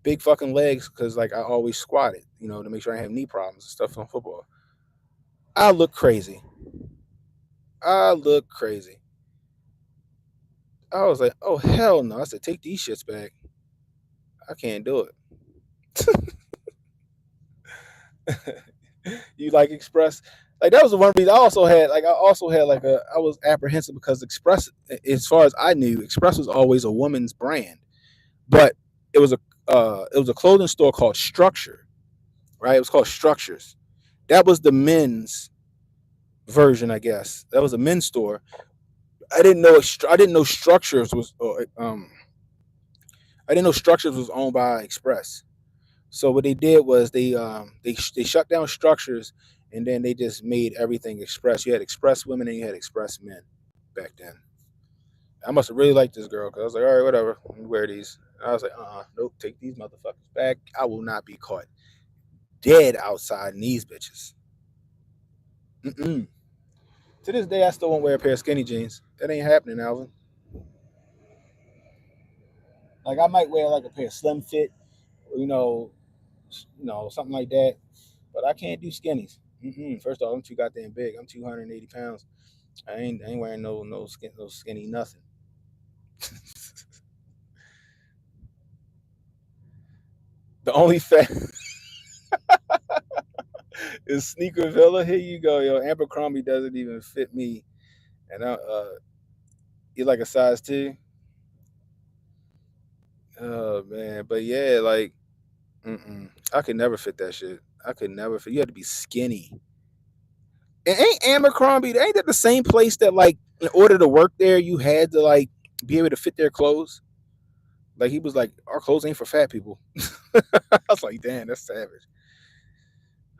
A: big fucking legs because like I always squatted, to make sure I have knee problems and stuff on football. I look crazy. I look crazy. I was like, oh hell no! I said, take these shits back. I can't do it. You like Express? Like that was the one reason I also had I was apprehensive because Express, as far as I knew, Express was always a woman's brand, but it was a clothing store called Structure, right? It was called Structures. That was the men's version, I guess. That was a men's store. I didn't know Structures was I didn't know Structures was owned by Express. So what they did was they shut down Structures, and then they just made everything Express. You had Express women and you had Express men back then. I must have really liked this girl because I was like, all right, whatever, let me wear these. And I was like, nope, take these motherfuckers back. I will not be caught dead outside in these bitches. Mm-mm. To this day, I still won't wear a pair of skinny jeans. That ain't happening, Alvin. Like I might wear like a pair of slim fit, something like that. But I can't do skinnies. First off, I'm too goddamn big. I'm 280 pounds. I ain't wearing no skinny nothing. The only fact is Sneaker Villa. Here you go, yo. Abercrombie doesn't even fit me, and you're like a size 2. Oh man, but yeah, like, I could never fit that shit. I could never fit. You had to be skinny. And ain't Abercrombie? Ain't that the same place that like in order to work there, you had to like be able to fit their clothes? Like he was like, our clothes ain't for fat people. I was like, damn, that's savage.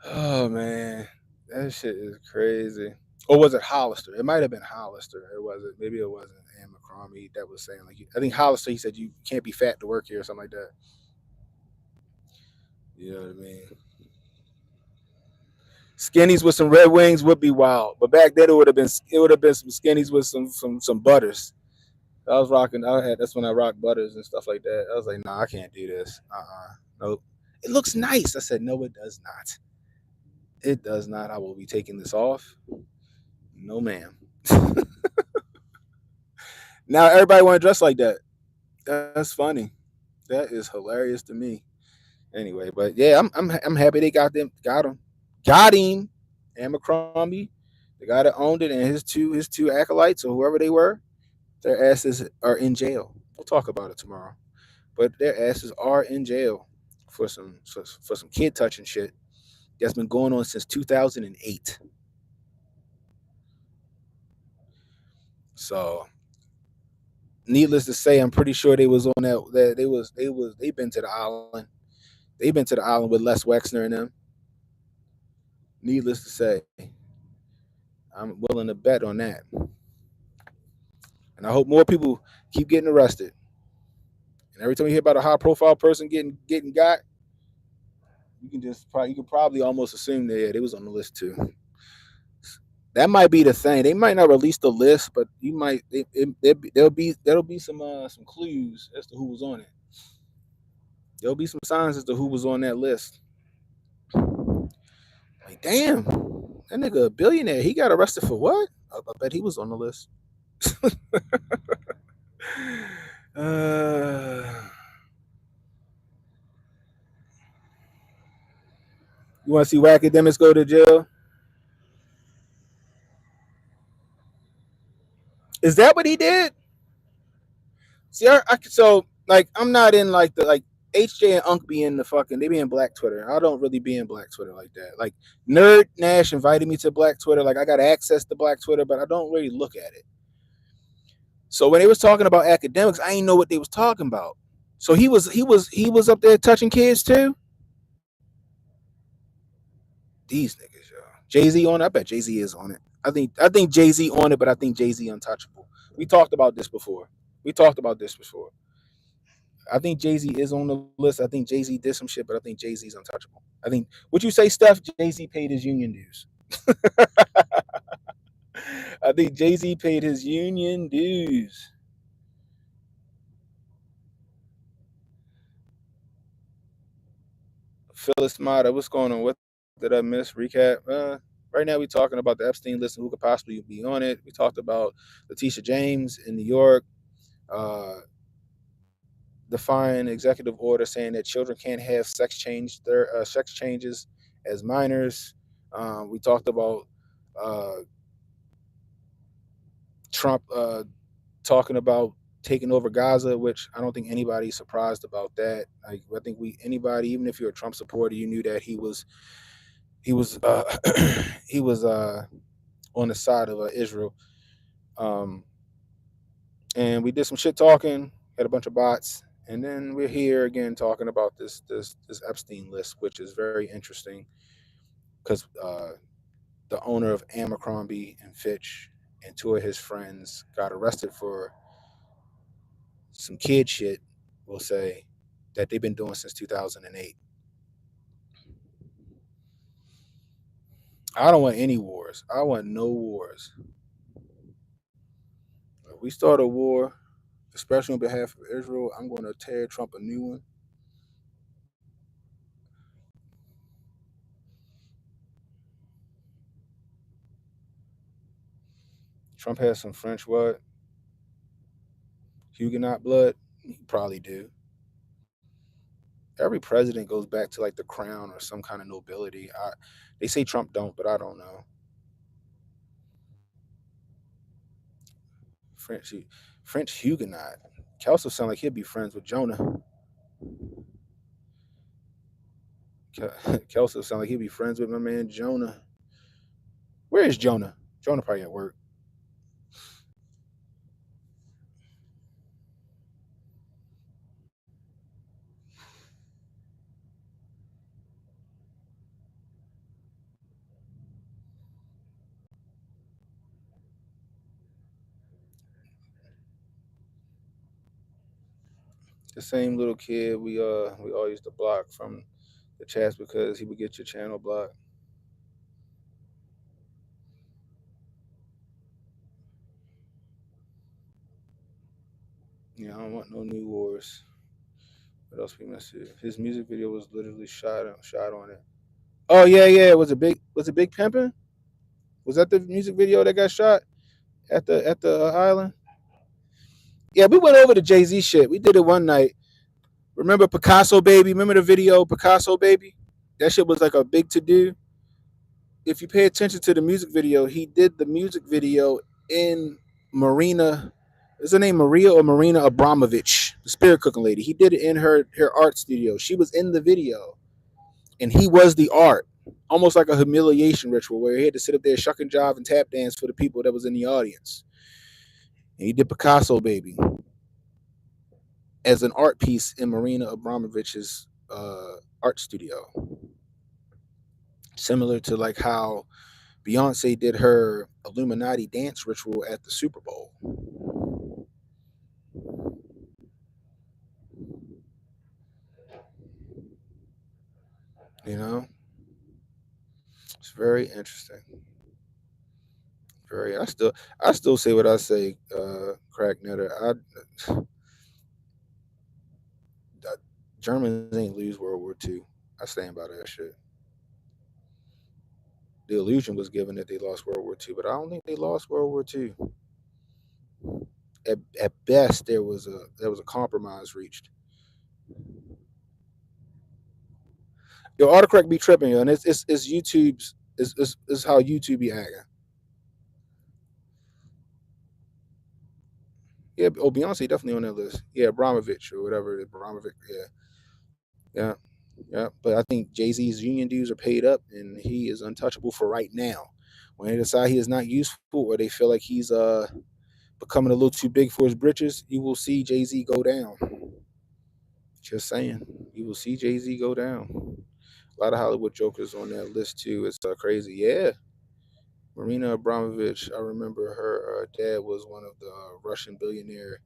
A: Oh man, that shit is crazy. Or was it Hollister? It might have been Hollister. It wasn't. Maybe it wasn't Abercrombie that was saying like. I think Hollister. He said you can't be fat to work here or something like that. You know what I mean? Skinnies with some Red Wings would be wild, but back then it would have been some skinnies with some butters. I was rocking. That's when I rocked butters and stuff like that. I was like, nah, I can't do this. Nope. It looks nice. I said, no, it does not. It does not. I will be taking this off. No, ma'am. Now everybody want to dress like that. That's funny. That is hilarious to me. Anyway, but yeah, I'm happy they got him. Got him. Abercrombie, the guy that owned it, and his two acolytes or whoever they were, their asses are in jail. We'll talk about it tomorrow. But their asses are in jail for some kid touching shit that's been going on since 2008. So, needless to say, I'm pretty sure they was on they've been to the island. They've been to the island with Les Wexner and them. Needless to say, I'm willing to bet on that. And I hope more people keep getting arrested. And every time you hear about a high profile person getting got, you can probably almost assume that they was on the list too. That might be the thing. They might not release the list, but you might there'll be some clues as to who was on it. There'll be some signs as to who was on that list. Like, damn, that nigga a billionaire. He got arrested for what? I bet he was on the list. You want to see where academics go to jail? Is that what he did? See, so like I'm not in like the like HJ and Unk be in the fucking they be in Black Twitter. I don't really be in Black Twitter like that. Like Nerd Nash invited me to Black Twitter. Like I got access to Black Twitter, but I don't really look at it. So when they was talking about academics, I didn't know what they was talking about. So he was up there touching kids too. These niggas, yo. Jay-Z on it. I bet Jay-Z is on it. I think Jay-Z on it, but I think Jay-Z untouchable. We talked about this before. I think Jay-Z is on the list. I think Jay-Z did some shit, but I think Jay-Z's untouchable. I think what you say, Steph, Jay-Z paid his union dues. I think Jay-Z paid his union dues. Phyllis Mata, what's going on? What did I miss? Recap. Right now, we're talking about the Epstein list and who could possibly be on it. We talked about Letitia James in New York. Define executive order saying that children can't have sex changes as minors. We talked about uh, Trump talking about taking over Gaza, which I don't think anybody's surprised about that. I think anybody, even if you're a Trump supporter, you knew that he was he was on the side of Israel. Um, and we did some shit talking, had a bunch of bots, and then we're here again talking about this Epstein list, which is very interesting because the owner of Abercrombie and Fitch and two of his friends got arrested for some kid shit, we'll say, that they've been doing since 2008. I don't want any wars. I want no wars. If we start a war, especially on behalf of Israel, I'm going to tear Trump a new one. Trump has some French what? Huguenot blood? He probably do. Every president goes back to like the crown or some kind of nobility. They say Trump don't, but I don't know. French French Huguenot. Kelso sound like he'd be friends with Jonah. Kelso sound like he'd be friends with my man Jonah. Where is Jonah? Jonah probably at work. The same little kid we all used to block from the chats because he would get your channel blocked. Yeah, I don't want no new wars. What else we missed? His music video was literally shot on it. Oh yeah. Was it Big Pimpin'? Was that the music video that got shot at the island? Yeah, we went over the Jay-Z shit. We did it one night. Remember Picasso Baby? Remember the video Picasso Baby? That shit was like a big to do. If you pay attention to the music video, he did the music video in Marina. Is her name Maria or Marina Abramovich, the spirit cooking lady? He did it in her art studio. She was in the video, and he was the art, almost like a humiliation ritual where he had to sit up there, shuck and jive, and tap dance for the people that was in the audience. And he did Picasso Baby as an art piece in Marina Abramovich's art studio, similar to like how Beyonce did her Illuminati dance ritual at the Super Bowl. You know, it's very interesting. Very. I still say what I say, crack netter. Germans ain't lose World War II. I stand by that shit. The illusion was given that they lost World War II, but I don't think they lost World War II. At best, there was a compromise reached. Yo, autocorrect be tripping, yo, and it's YouTube's is how YouTube be acting. Yeah, oh Beyonce definitely on that list. Yeah, Abramovich or whatever. Abramovich. Yeah, yeah, yeah. But I think Jay-Z's union dues are paid up, and he is untouchable for right now. When they decide he is not useful, or they feel like he's becoming a little too big for his britches, you will see Jay-Z go down. Just saying, you will see Jay-Z go down. A lot of Hollywood jokers on that list too. It's crazy. Yeah, Marina Abramovich. I remember her dad was one of the Russian billionaire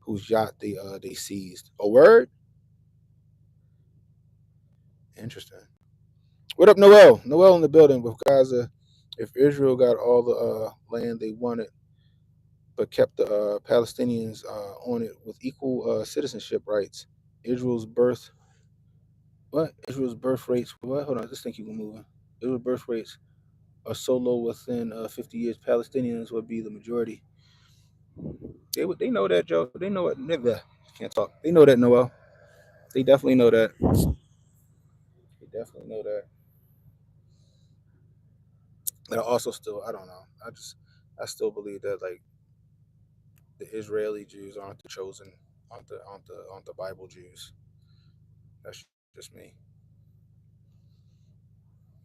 A: whose yacht they seized. A word? Interesting. What up, Noel? Noel in the building with Gaza. If Israel got all the land they wanted, but kept the Palestinians on it with equal citizenship rights, Israel's birth what? Israel's birth rates what? Hold on, this thing keep moving. Israel's birth rates are so low within 50 years, Palestinians would be the majority. They know that, Joe. They know it. Never can't talk. They know that, Noel. They definitely know that. They definitely know that. But I also still, I don't know. I still believe that like the Israeli Jews aren't the chosen, aren't the Bible Jews. That's just me.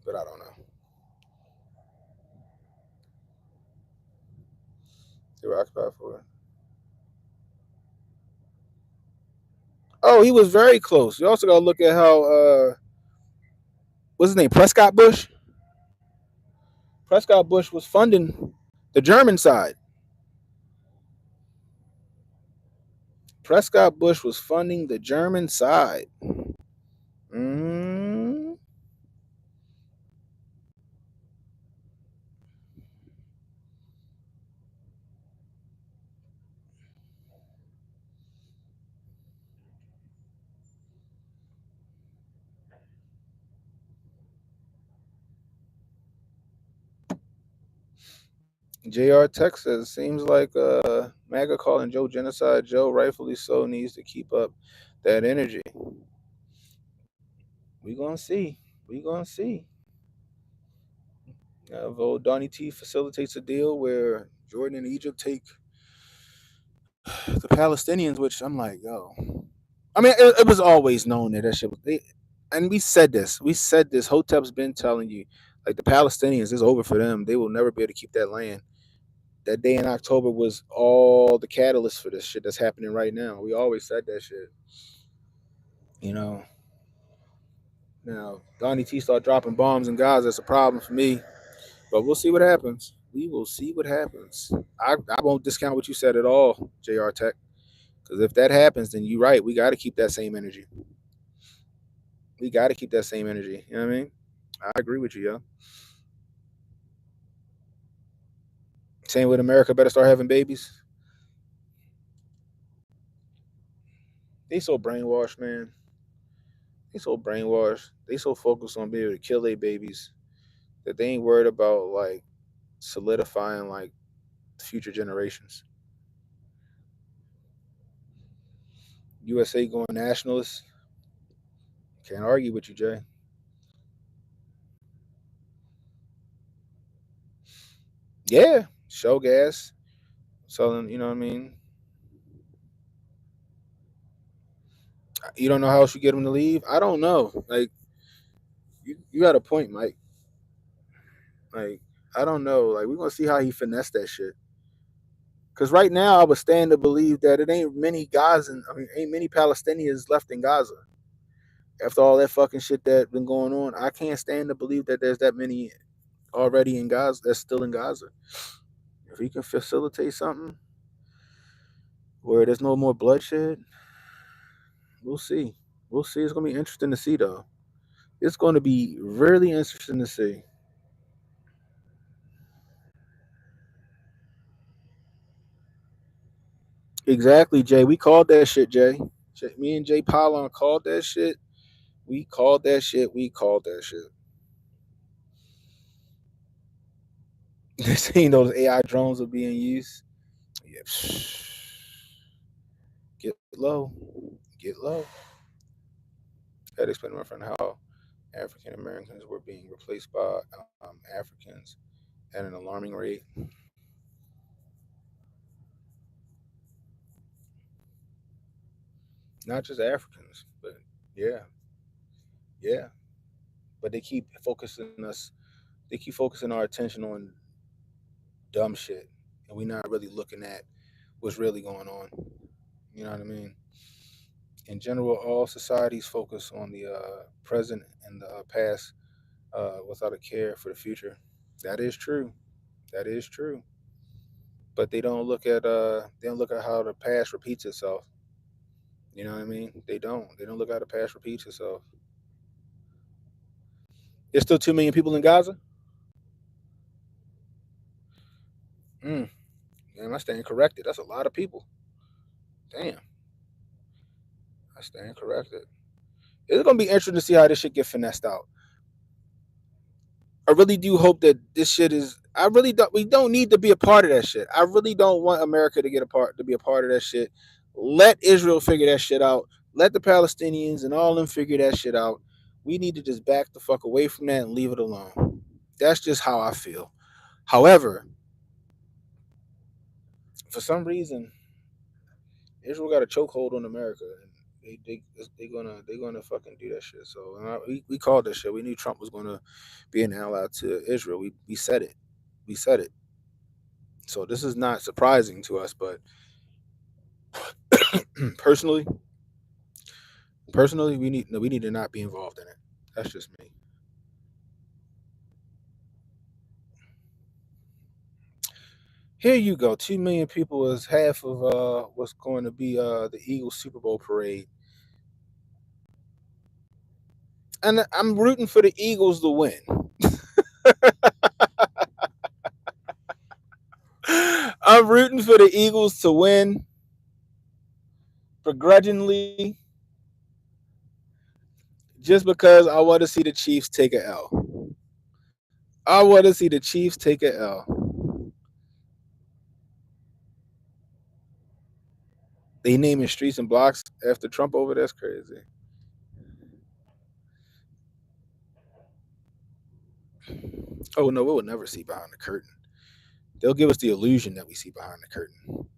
A: But I don't know. They were occupied for it. Oh, he was very close. You also got to look at how what's his name, Prescott Bush. Prescott Bush was funding the German side. Prescott Bush was funding the German side. Mm. JR Texas seems like MAGA calling Joe genocide. Joe, rightfully so, needs to keep up that energy. We gonna see. We gonna see. Vote Donnie T facilitates a deal where Jordan and Egypt take the Palestinians, which I'm like, yo. I mean, it was always known that shit was. And we said this. We said this. Hotep's been telling you, like the Palestinians is over for them. They will never be able to keep that land. That day in October was all the catalyst for this shit that's happening right now. We always said that shit. You know. Now Donnie T start dropping bombs in Gaza. That's a problem for me. But we'll see what happens. We will see what happens. I won't discount what you said at all, JR Tech. Because if that happens, then you're right. We got to keep that same energy. We got to keep that same energy. You know what I mean? I agree with you, yo. Same with America better start having babies. They so brainwashed, man. They so brainwashed. They so focused on being able to kill their babies that they ain't worried about like solidifying like future generations. USA going nationalist. Can't argue with you, Jay. Yeah, show gas. Selling, you know what I mean? You don't know how else you get them to leave? I don't know. Like, you got a point, Mike. Like, I don't know. Like, we're going to see how he finessed that shit. Because right now, I would stand to believe that it ain't many Gazans, I mean, ain't many Palestinians left in Gaza. After all that fucking shit that been going on, I can't stand to believe that there's that many already in Gaza that's still in Gaza. If he can facilitate something where there's no more bloodshed, we'll see. We'll see. It's going to be interesting to see, though. It's going to be really interesting to see. Exactly, Jay. We called that shit, Jay. Me and Jay Polon called that shit. We called that shit. We called that shit. Seeing those AI drones are being used. Yeah. Get low. Get low. I had to explain to my friend how African Americans were being replaced by Africans at an alarming rate. Not just Africans, but yeah, yeah. But they keep focusing us. They keep focusing our attention on dumb shit, and we're not really looking at what's really going on. You know what I mean? In general, all societies focus on the present and the past without a care for the future. That is true. That is true. but they don't look at how the past repeats itself. You know what I mean? They don't look at how the past repeats itself. There's still 2 million people in Gaza. Mm, man, I stand corrected. That's a lot of people. Damn, I stand corrected. It's gonna be interesting to see how this shit get finessed out. I really do hope that this shit is. I really don't. We don't need to be a part of that shit. I really don't want America to be a part of that shit. Let Israel figure that shit out. Let the Palestinians and all of them figure that shit out. We need to just back the fuck away from that and leave it alone. That's just how I feel. However, for some reason, Israel got a chokehold on America, and they gonna fucking do that shit. So we called that shit. We knew Trump was gonna be an ally to Israel. We said it. We said it. So this is not surprising to us, but personally, we need to not be involved in it. That's just me. Here you go. 2 million people is half of what's going to be the Eagles Super Bowl parade, and I'm rooting for the Eagles to win. I'm rooting for the Eagles to win begrudgingly, just because I want to see the Chiefs take a L. I want to see the Chiefs take a L. They naming streets and blocks after Trump over. That's crazy. Oh no, we will never see behind the curtain. They'll give us the illusion that we see behind the curtain.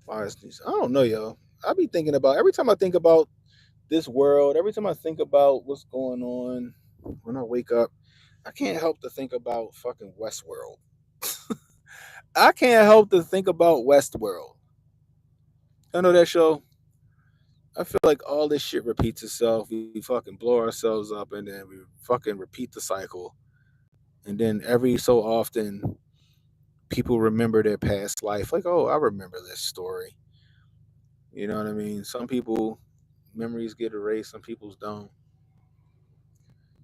A: Why is this? I don't know, yo. I be thinking about every time I think about this world, every time I think about what's going on when I wake up, I can't help to think about fucking Westworld. I can't help to think about Westworld. I know that show. I feel like all this shit repeats itself. We fucking blow ourselves up and then we fucking repeat the cycle. And then every so often, people remember their past life. Like, oh, I remember this story. You know what I mean? Some people, memories get erased, some people's don't.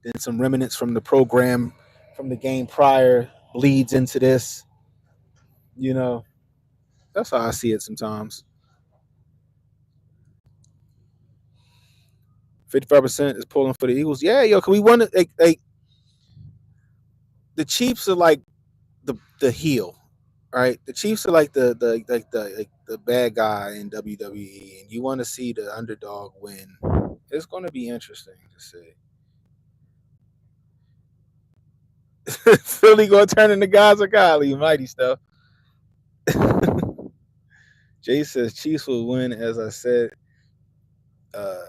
A: Then some remnants from the program, from the game prior, bleeds into this. You know, that's how I see it sometimes. 55% is pulling for the Eagles. Yeah, yo, can we won it? Like the Chiefs are like the heel, right? The Chiefs are like the bad guy in WWE, and you want to see the underdog win. It's going to be interesting to see. Philly going to turn into Gaza golly, mighty stuff. Jay says Chiefs will win. As I said, uh,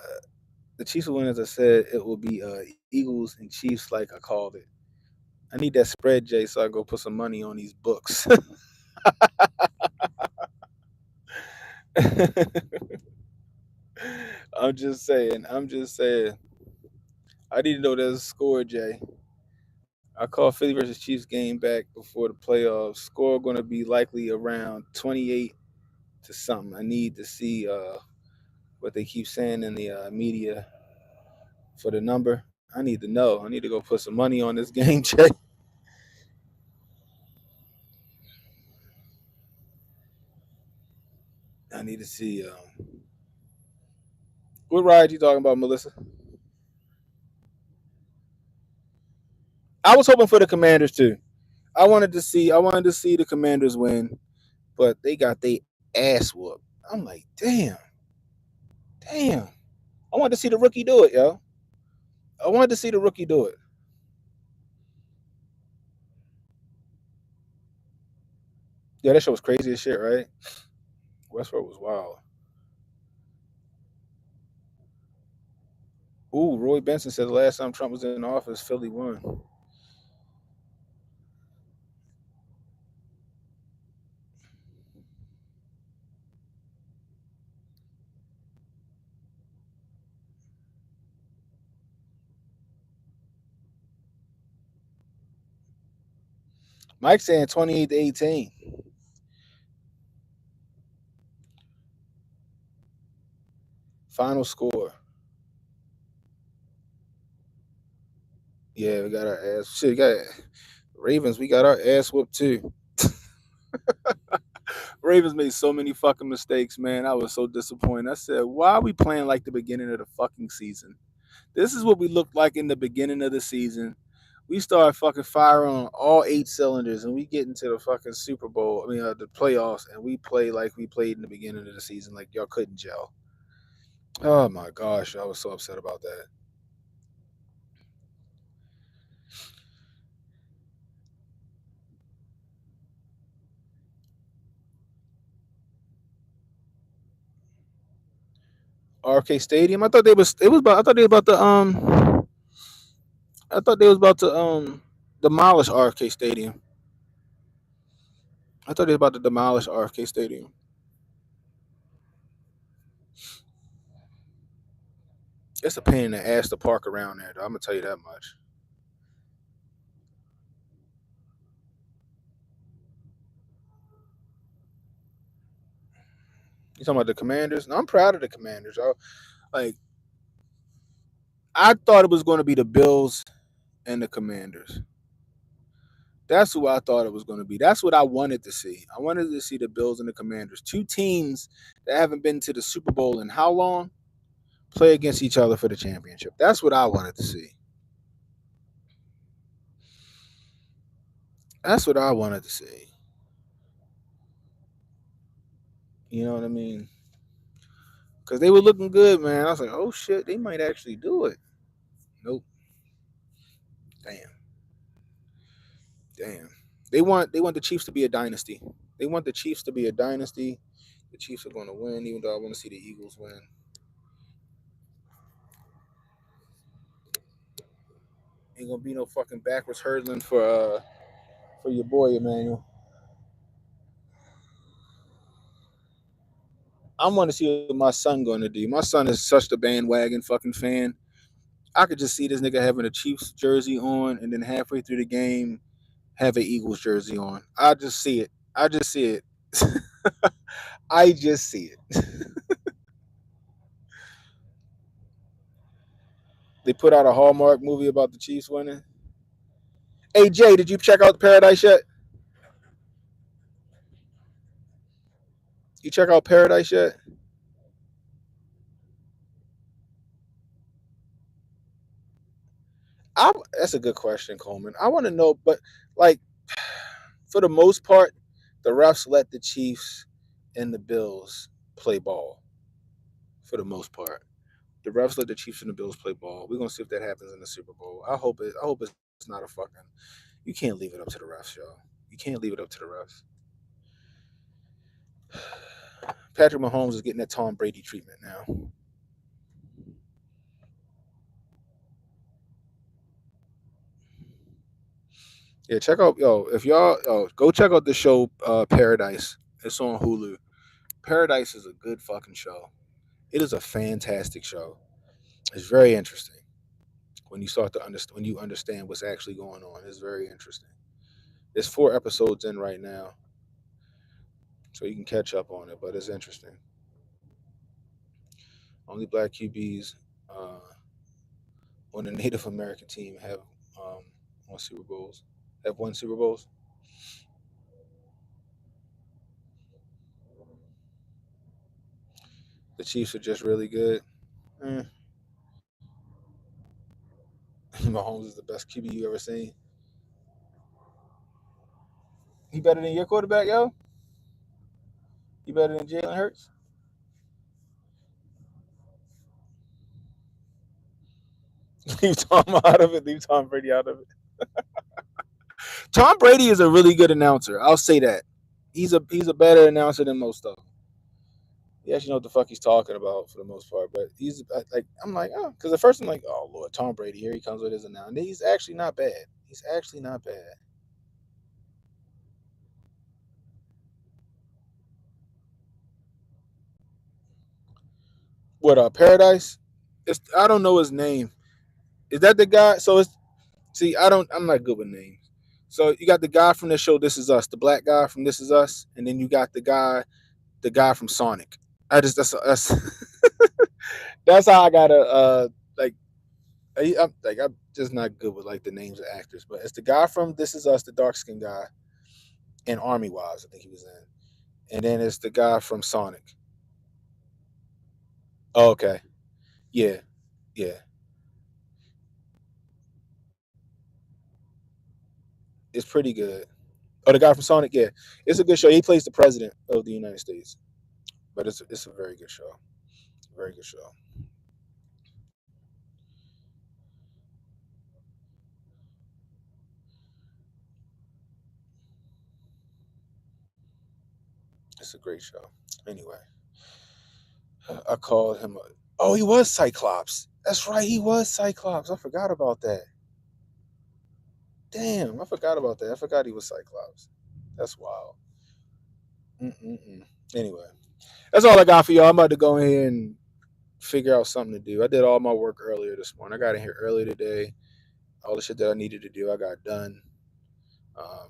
A: the Chiefs will win. As I said, it will be Eagles and Chiefs, like I called it. I need that spread, Jay, so I go put some money on these books. I'm just saying. I'm just saying. I need to know there's a score, Jay. I call Philly versus Chiefs game back before the playoffs. Score going to be likely around 28 to something. I need to see what they keep saying in the media for the number. I need to know. I need to go put some money on this game, Jay. I need to see. What ride you talking about, Melissa? I was hoping for the Commanders too. I wanted to see the Commanders win, but they got their ass whooped. I'm like, damn, damn. I wanted to see the rookie do it, yo. I wanted to see the rookie do it. Yeah, that show was crazy as shit, right? Westworld was wild. Ooh, Roy Benson said the last time Trump was in office, Philly won. Mike saying 28-18. Final score. Yeah, we got our ass. Shit, we got Ravens. We got our ass whooped too. Ravens made so many fucking mistakes, man. I was so disappointed. I said, why are we playing like the beginning of the fucking season? This is what we looked like in the beginning of the season. We start fucking firing on all 8 cylinders, and we get into the fucking Super Bowl. I mean, the playoffs, and we play like we played in the beginning of the season. Like y'all couldn't gel. Oh my gosh, I was so upset about that. RFK Stadium. I thought they was. It was about. I thought they was about to. I thought they was about to demolish RFK Stadium. I thought they was about to demolish RFK Stadium. It's a pain in the ass to park around there, though. I'm gonna tell you that much. You talking about the Commanders? No, I'm proud of the Commanders. Like I thought it was going to be the Bills and the Commanders. That's who I thought it was going to be. That's what I wanted to see. I wanted to see the Bills and the Commanders, two teams that haven't been to the Super Bowl in how long, play against each other for the championship. That's what I wanted to see. That's what I wanted to see. You know what I mean? Because they were looking good, man. I was like, oh shit, they might actually do it. Nope. Damn. Damn. They want the Chiefs to be a dynasty. They want the Chiefs to be a dynasty. The Chiefs are going to win, even though I want to see the Eagles win. Ain't gonna be no fucking backwards hurdling for your boy Emmanuel. I want to see what my son going to do. My son is such the bandwagon fucking fan. I could just see this nigga having a Chiefs jersey on, and then halfway through the game, have an Eagles jersey on. I just see it. I just see it. I just see it. They put out a Hallmark movie about the Chiefs winning. Hey Jay, did you check out Paradise yet? You check out Paradise yet? That's a good question, Coleman. I want to know, but like for the most part, the refs let the Chiefs and the Bills play ball. For the most part, the refs let the Chiefs and the Bills play ball. We're gonna see if that happens in the Super Bowl. I hope it. I hope it's not a fucking. You can't leave it up to the refs, yo. You can't leave it up to the refs. Patrick Mahomes is getting that Tom Brady treatment now. Yeah, check out if y'all go check out the show Paradise. It's on Hulu. Paradise is a good fucking show. It is a fantastic show. It's very interesting when you start to understand when you understand what's actually going on. It's very interesting. There's 4 episodes in right now, so you can catch up on it. But it's interesting. Only black QBs on the Native American team have won Super Bowls. Have won Super Bowls. The Chiefs are just really good. Eh. Mahomes is the best QB you ever seen. He better than your quarterback, yo. He better than Jalen Hurts. Leave Tom out of it. Leave Tom Brady out of it. Tom Brady is a really good announcer. I'll say that. He's a better announcer than most of them. He actually know what the fuck he's talking about for the most part. But he's like I'm like oh, because at first I'm like oh Lord, Tom Brady here he comes with his announcement. He's actually not bad. He's actually not bad. What Paradise? It's I don't know his name. Is that the guy? So it's see I'm not good with names. So you got the guy from the show This Is Us, the black guy from This Is Us, and then you got the guy from Sonic. I just that's that's how I gotta like I'm just not good with like the names of actors, but it's the guy from This Is Us, the dark skinned guy, in Army Wives, I think he was in, and then it's the guy from Sonic. Oh, okay, yeah, yeah, it's pretty good. Oh, the guy from Sonic, yeah, it's a good show. He plays the president of the United States, but it's a very good show, very good show. It's a great show. Anyway, I called him. Oh, he was Cyclops. That's right, he was Cyclops. I forgot about that. Damn, I forgot about that. I forgot he was Cyclops. That's wild. Mm-mm-mm. Anyway, that's all I got for y'all. I'm about to go ahead and figure out something to do. I did all my work earlier this morning. I got in here early today. All the shit that I needed to do, I got done. Um,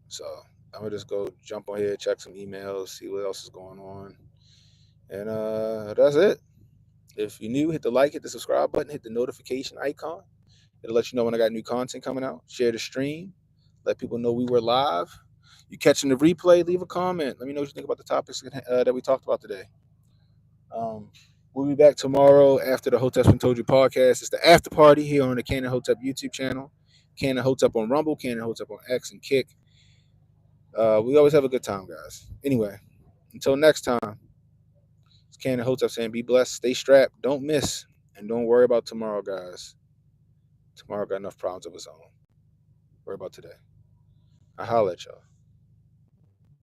A: so I'm gonna just go jump on here, check some emails, see what else is going on, and that's it. If you're new, hit the like, hit the subscribe button, hit the notification icon. It'll let you know when I got new content coming out. Share the stream. Let people know we were live. You catching the replay, leave a comment. Let me know what you think about the topics that we talked about today. Um, we'll be back tomorrow after the Hotep's Been Told You podcast. It's the after party here on the Canon Hotep YouTube channel. Canon Hotep on Rumble, Canon Hotep on X and Kick. We always have a good time, guys. Anyway, until next time, it's Canon Hotep saying be blessed, stay strapped, don't miss, and don't worry about tomorrow, guys. Tomorrow got enough problems of its own. Worry about today. I holla at y'all.